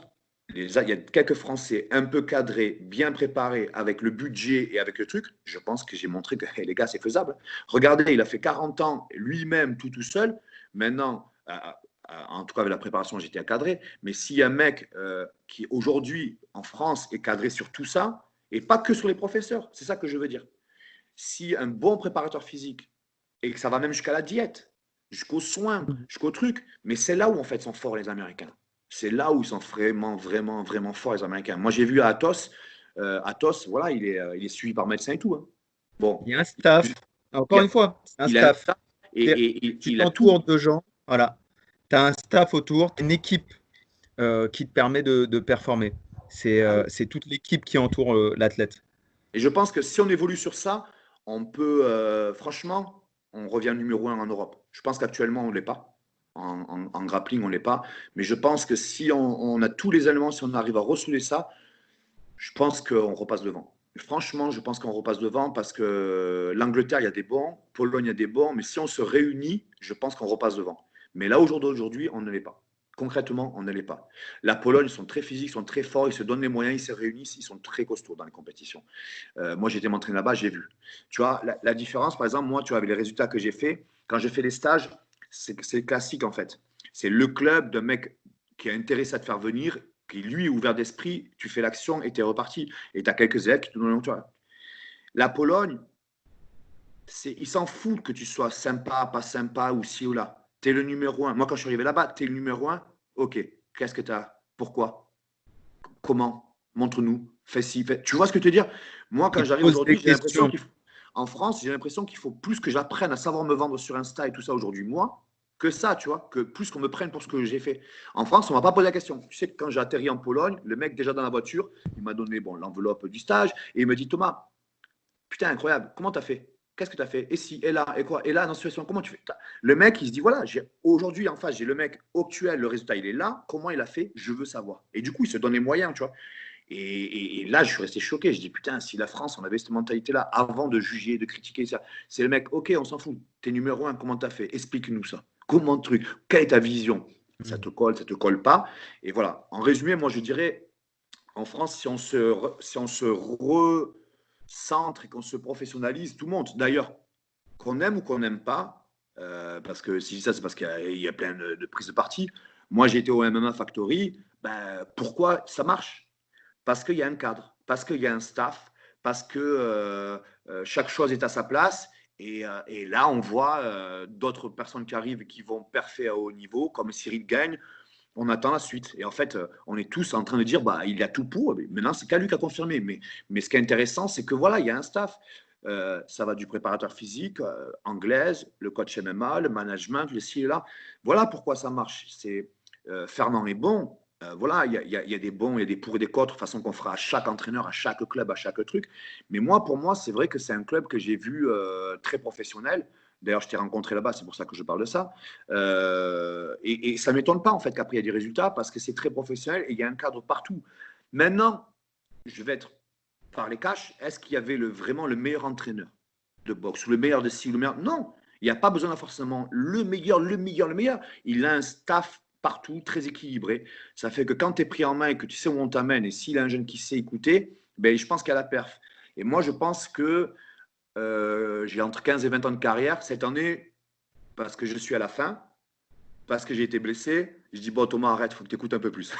il y a quelques Français un peu cadrés, bien préparés, avec le budget et avec le truc. Je pense que j'ai montré que hey, les gars, c'est faisable. Regardez, il a fait 40 ans lui-même, tout seul. Maintenant, en tout cas avec la préparation, j'étais encadré. Mais s'il y a un mec qui aujourd'hui en France est cadré sur tout ça, et pas que sur les professeurs, c'est ça que je veux dire. Si un bon préparateur physique, et que ça va même jusqu'à la diète, jusqu'aux soins, jusqu'au truc, mais c'est là où en fait sont forts les Américains. C'est là où ils sont vraiment, vraiment, vraiment forts les Américains. Moi j'ai vu à Athos, voilà, il est suivi par médecin et tout. Hein. Bon, Il y a un staff, il encore a, une fois, un il a un staff. staff et Tu il a tout. t'entoures de gens, voilà. Tu as un staff autour, une équipe qui te permet de performer. Ah oui. C'est toute l'équipe qui entoure l'athlète. Et je pense que si on évolue sur ça, on peut, franchement, on revient numéro un en Europe. Je pense qu'actuellement, on ne l'est pas. En grappling, on ne l'est pas. Mais je pense que si on a tous les éléments, si on arrive à ressouder ça, je pense qu'on repasse devant. Franchement, je pense qu'on repasse devant parce que l'Angleterre, il y a des bons, Pologne, il y a des bons, mais si on se réunit, je pense qu'on repasse devant. Mais là, aujourd'hui, on ne l'est pas. Concrètement, on ne l'est pas. La Pologne, ils sont très physiques, ils sont très forts, ils se donnent les moyens, ils se réunissent, ils sont très costauds dans les compétitions. Moi, j'ai été m'entraîner là-bas, j'ai vu. Tu vois, la différence, par exemple, moi, tu vois, avec les résultats que j'ai faits, quand j'ai fait les stages, c'est classique en fait. C'est le club d'un mec qui est intéressé à te faire venir, qui lui est ouvert d'esprit, tu fais l'action et tu es reparti. Et tu as quelques élèves qui te donnent, tu vois. La Pologne, il s'en fout que tu sois sympa, pas sympa ou ci ou là. Tu es le numéro un. Moi, quand je suis arrivé là-bas, tu es le numéro un. Ok, qu'est-ce que tu as? Pourquoi? Comment? Montre-nous. Fais ci, fais. Tu vois ce que je veux dire? Moi, quand Ils te j'arrive posent des aujourd'hui, j'ai l'impression questions. qu'en France, j'ai l'impression qu'il faut plus que j'apprenne à savoir me vendre sur Insta et tout ça aujourd'hui, moi, que ça, tu vois, que plus qu'on me prenne pour ce que j'ai fait. En France, on ne m'a pas posé la question. Tu sais que quand j'ai atterri en Pologne, le mec déjà dans la voiture, il m'a donné bon, l'enveloppe du stage et il me dit Thomas, putain, incroyable, comment tu as fait? Qu'est-ce que tu as fait? Et si, et là, et quoi? Et là, dans cette situation, comment tu fais? Le mec, il se dit voilà, aujourd'hui en face, j'ai le mec actuel, le résultat, il est là. Comment il a fait? Je veux savoir. Et du coup, il se donne les moyens, tu vois. Et là, je suis resté choqué. Je dis, putain, si la France, on avait cette mentalité-là avant de juger, de critiquer ça, c'est le mec, ok, on s'en fout. T'es numéro un, comment t'as fait? Explique-nous ça. Comment le truc? Quelle est ta vision? Ça te colle pas. Et voilà. En résumé, moi, je dirais, en France, si on se recentre et qu'on se professionnalise, tout le monde, d'ailleurs, qu'on aime ou qu'on n'aime pas, parce que si je dis ça, c'est parce qu'il y a plein de prises de parti. Moi, j'ai été au MMA Factory. Ben, pourquoi ça marche? Parce qu'il y a un cadre, parce qu'il y a un staff, parce que chaque chose est à sa place. Et là, on voit d'autres personnes qui arrivent et qui vont perfer à haut niveau, comme Cyril Gagne. On attend la suite. Et en fait, on est tous en train de dire, bah, il y a tout pour. Mais maintenant, c'est qu'à lui qui a confirmé. Mais ce qui est intéressant, c'est que voilà, il y a un staff. Ça va du préparateur physique, anglaise, le coach MMA, le management, le ci et là. Voilà pourquoi ça marche. C'est Fernand est bon. Voilà, il y a des bons, il y a des pour et des contre, de façon qu'on fera à chaque entraîneur, à chaque club, à chaque truc. Mais moi, pour moi, c'est vrai que c'est un club que j'ai vu très professionnel. D'ailleurs, je t'ai rencontré là-bas, c'est pour ça que je parle de ça. Et ça ne m'étonne pas, en fait, qu'après, il y a des résultats parce que c'est très professionnel et il y a un cadre partout. Maintenant, je vais être par les cash, est-ce qu'il y avait vraiment le meilleur entraîneur de boxe ou le meilleur de ci ou le meilleur? Non, il n'y a pas besoin de forcément le meilleur, le meilleur, le meilleur. Il a un staff partout, très équilibré. Ça fait que quand tu es pris en main et que tu sais où on t'amène, et s'il a un jeune qui sait écouter, ben, je pense qu'il y a la perf. Et moi, je pense que j'ai entre 15 et 20 ans de carrière. Cette année, parce que je suis à la fin, parce que j'ai été blessé, je dis, bon, Thomas, arrête, il faut que tu écoutes un peu plus.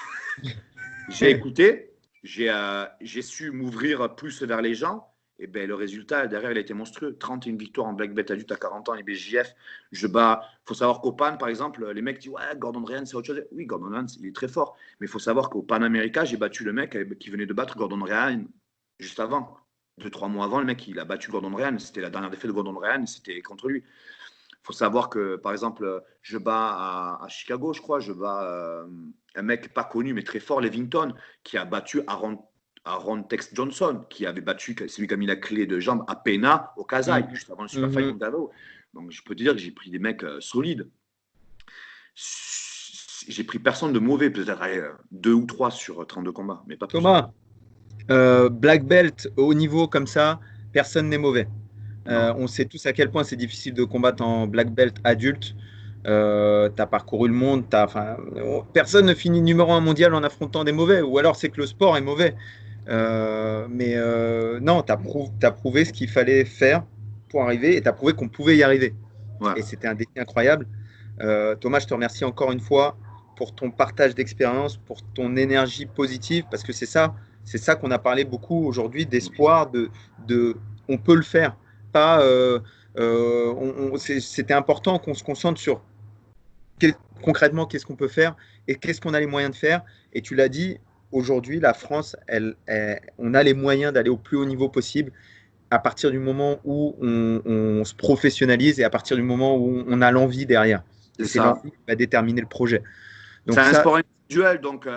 J'ai écouté, j'ai su m'ouvrir plus vers les gens. Et ben, le résultat, derrière, il a été monstrueux. 31 victoires en black belt adulte à 40 ans, IBJF. Il faut savoir qu'au PAN, par exemple, les mecs disent, ouais, Gordon Ryan, c'est autre chose. Oui, Gordon Ryan, il est très fort. Mais il faut savoir qu'au Pan America, j'ai battu le mec qui venait de battre Gordon Ryan juste avant. 2, 3 mois avant, le mec, il a battu Gordon Ryan. C'était la dernière défaite de Gordon Ryan, c'était contre lui. Il faut savoir que, par exemple, je bats à Chicago, je crois, je bats un mec pas connu, mais très fort, Levington, qui a battu Aaron Tex Johnson, qui avait battu, c'est lui qui a mis la clé de jambe à Pena au Kazaï, juste avant le super fight contre Davo. Donc, je peux te dire que j'ai pris des mecs solides. J'ai pris personne de mauvais, peut-être 2 ou 3 sur 32 combats, mais pas plus. Thomas, black belt au niveau comme ça, personne n'est mauvais. Non. On sait tous à quel point c'est difficile de combattre en black belt adulte. Tu as parcouru le monde. Personne ne finit numéro 1 mondial en affrontant des mauvais, ou alors c'est que le sport est mauvais. Non, tu as prouvé ce qu'il fallait faire pour arriver et tu as prouvé qu'on pouvait y arriver. Ouais. Et c'était un défi incroyable. Thomas, je te remercie encore une fois pour ton partage d'expérience, pour ton énergie positive, parce que c'est ça qu'on a parlé beaucoup aujourd'hui, d'espoir, on peut le faire. Pas, c'était important qu'on se concentre sur concrètement qu'est-ce qu'on peut faire et qu'est-ce qu'on a les moyens de faire. Et tu l'as dit, aujourd'hui, la France, on a les moyens d'aller au plus haut niveau possible à partir du moment où on se professionnalise et à partir du moment où on a l'envie derrière. Et C'est c'est ça. l'envie qui va déterminer le projet. C'est Donc un ça, sport individuel, donc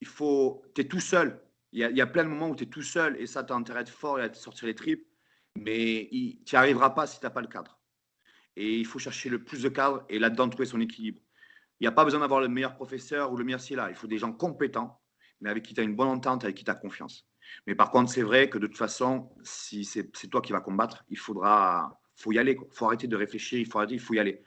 tu es tout seul. Il y a plein de moments où tu es tout seul et ça, tu as intérêt de fort et à te sortir les tripes, mais tu n'y arriveras pas si tu n'as pas le cadre. Et il faut chercher le plus de cadre et là-dedans trouver son équilibre. Il n'y a pas besoin d'avoir le meilleur professeur ou le meilleur là. Il faut des gens compétents, mais avec qui tu as une bonne entente, avec qui tu as confiance. Mais par contre, c'est vrai que de toute façon, si c'est toi qui vas combattre, faut y aller. Il faut arrêter de réfléchir, il faut y aller.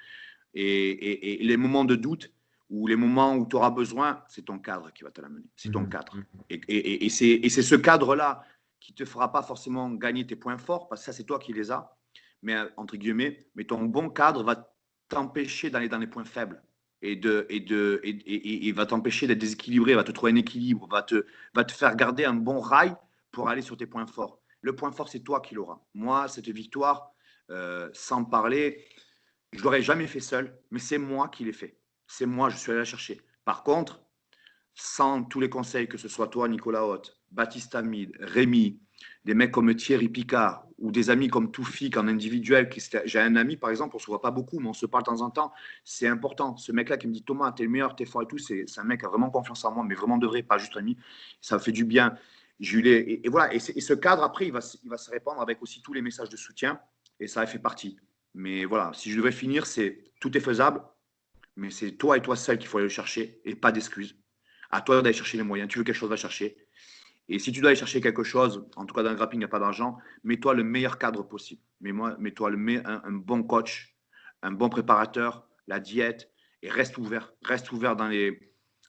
Et les moments de doute ou les moments où tu auras besoin, c'est ton cadre qui va te l'amener. C'est ton cadre. Et c'est ce cadre-là qui ne te fera pas forcément gagner tes points forts, parce que ça, c'est toi qui les as. Mais entre guillemets, mais ton bon cadre va t'empêcher d'aller dans les points faibles et va t'empêcher d'être déséquilibré, va te trouver un équilibre, va te faire garder un bon rail pour aller sur tes points forts. Le point fort, c'est toi qui l'auras. Moi, cette victoire, sans parler, je ne l'aurais jamais fait seul, mais c'est moi qui l'ai fait. C'est moi, je suis allé la chercher. Par contre, sans tous les conseils, que ce soit toi, Nicolas Haute, Baptiste Hamid, Rémi, des mecs comme Thierry Picard ou des amis comme Toufik en individuel. J'ai un ami, par exemple, on ne se voit pas beaucoup, mais on se parle de temps en temps. C'est important. Ce mec-là qui me dit Thomas, t'es le meilleur, t'es fort et tout, c'est un mec qui a vraiment confiance en moi, mais vraiment de vrai, pas juste ami. Ça me fait du bien. Et voilà. Et ce cadre, après, il va se répandre avec aussi tous les messages de soutien et ça a fait partie. Mais voilà, si je devais finir, tout est faisable, mais c'est toi et toi seul qu'il faut aller le chercher et pas d'excuses. À toi d'aller chercher les moyens. Tu veux quelque chose, va chercher. Et si tu dois aller chercher quelque chose, en tout cas dans le grappling, il n'y a pas d'argent, mets-toi le meilleur cadre possible. Mets-toi un bon coach, un bon préparateur, la diète, et reste ouvert. Reste ouvert dans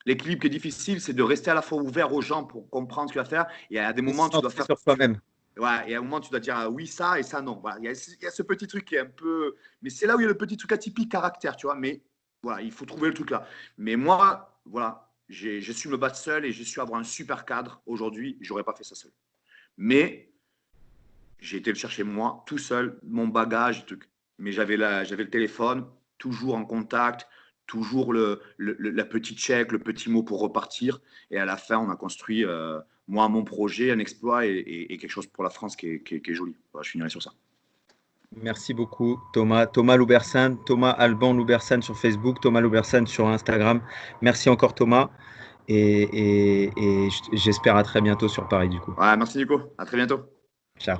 l'équilibre qui est difficile, c'est de rester à la fois ouvert aux gens pour comprendre ce qu'il va faire. Et à des et moments, se tu dois centrer faire. sur soi-même. Ouais, et à un moment, tu dois dire oui, ça et ça, non. Voilà. Il y a ce petit truc qui est un peu. Mais c'est là où il y a le petit truc atypique caractère, tu vois. Mais voilà, il faut trouver le truc là. Mais moi, voilà, je suis me battre seul et je suis avoir un super cadre. Aujourd'hui, j'aurais pas fait ça seul. Mais j'ai été le chercher moi, tout seul, mon bagage, truc. Mais j'avais le téléphone, toujours en contact, toujours la petite chèque, le petit mot pour repartir. Et à la fin, on a construit, moi, mon projet, un exploit et quelque chose pour la France qui est joli. Voilà, je finirai sur ça. Merci beaucoup, Thomas. Thomas Loubersan, Thomas Alban Loubersan sur Facebook, Thomas Loubersan sur Instagram. Merci encore, Thomas. Et j'espère à très bientôt sur Paris, du coup. Ouais, merci Nico, à très bientôt. Ciao.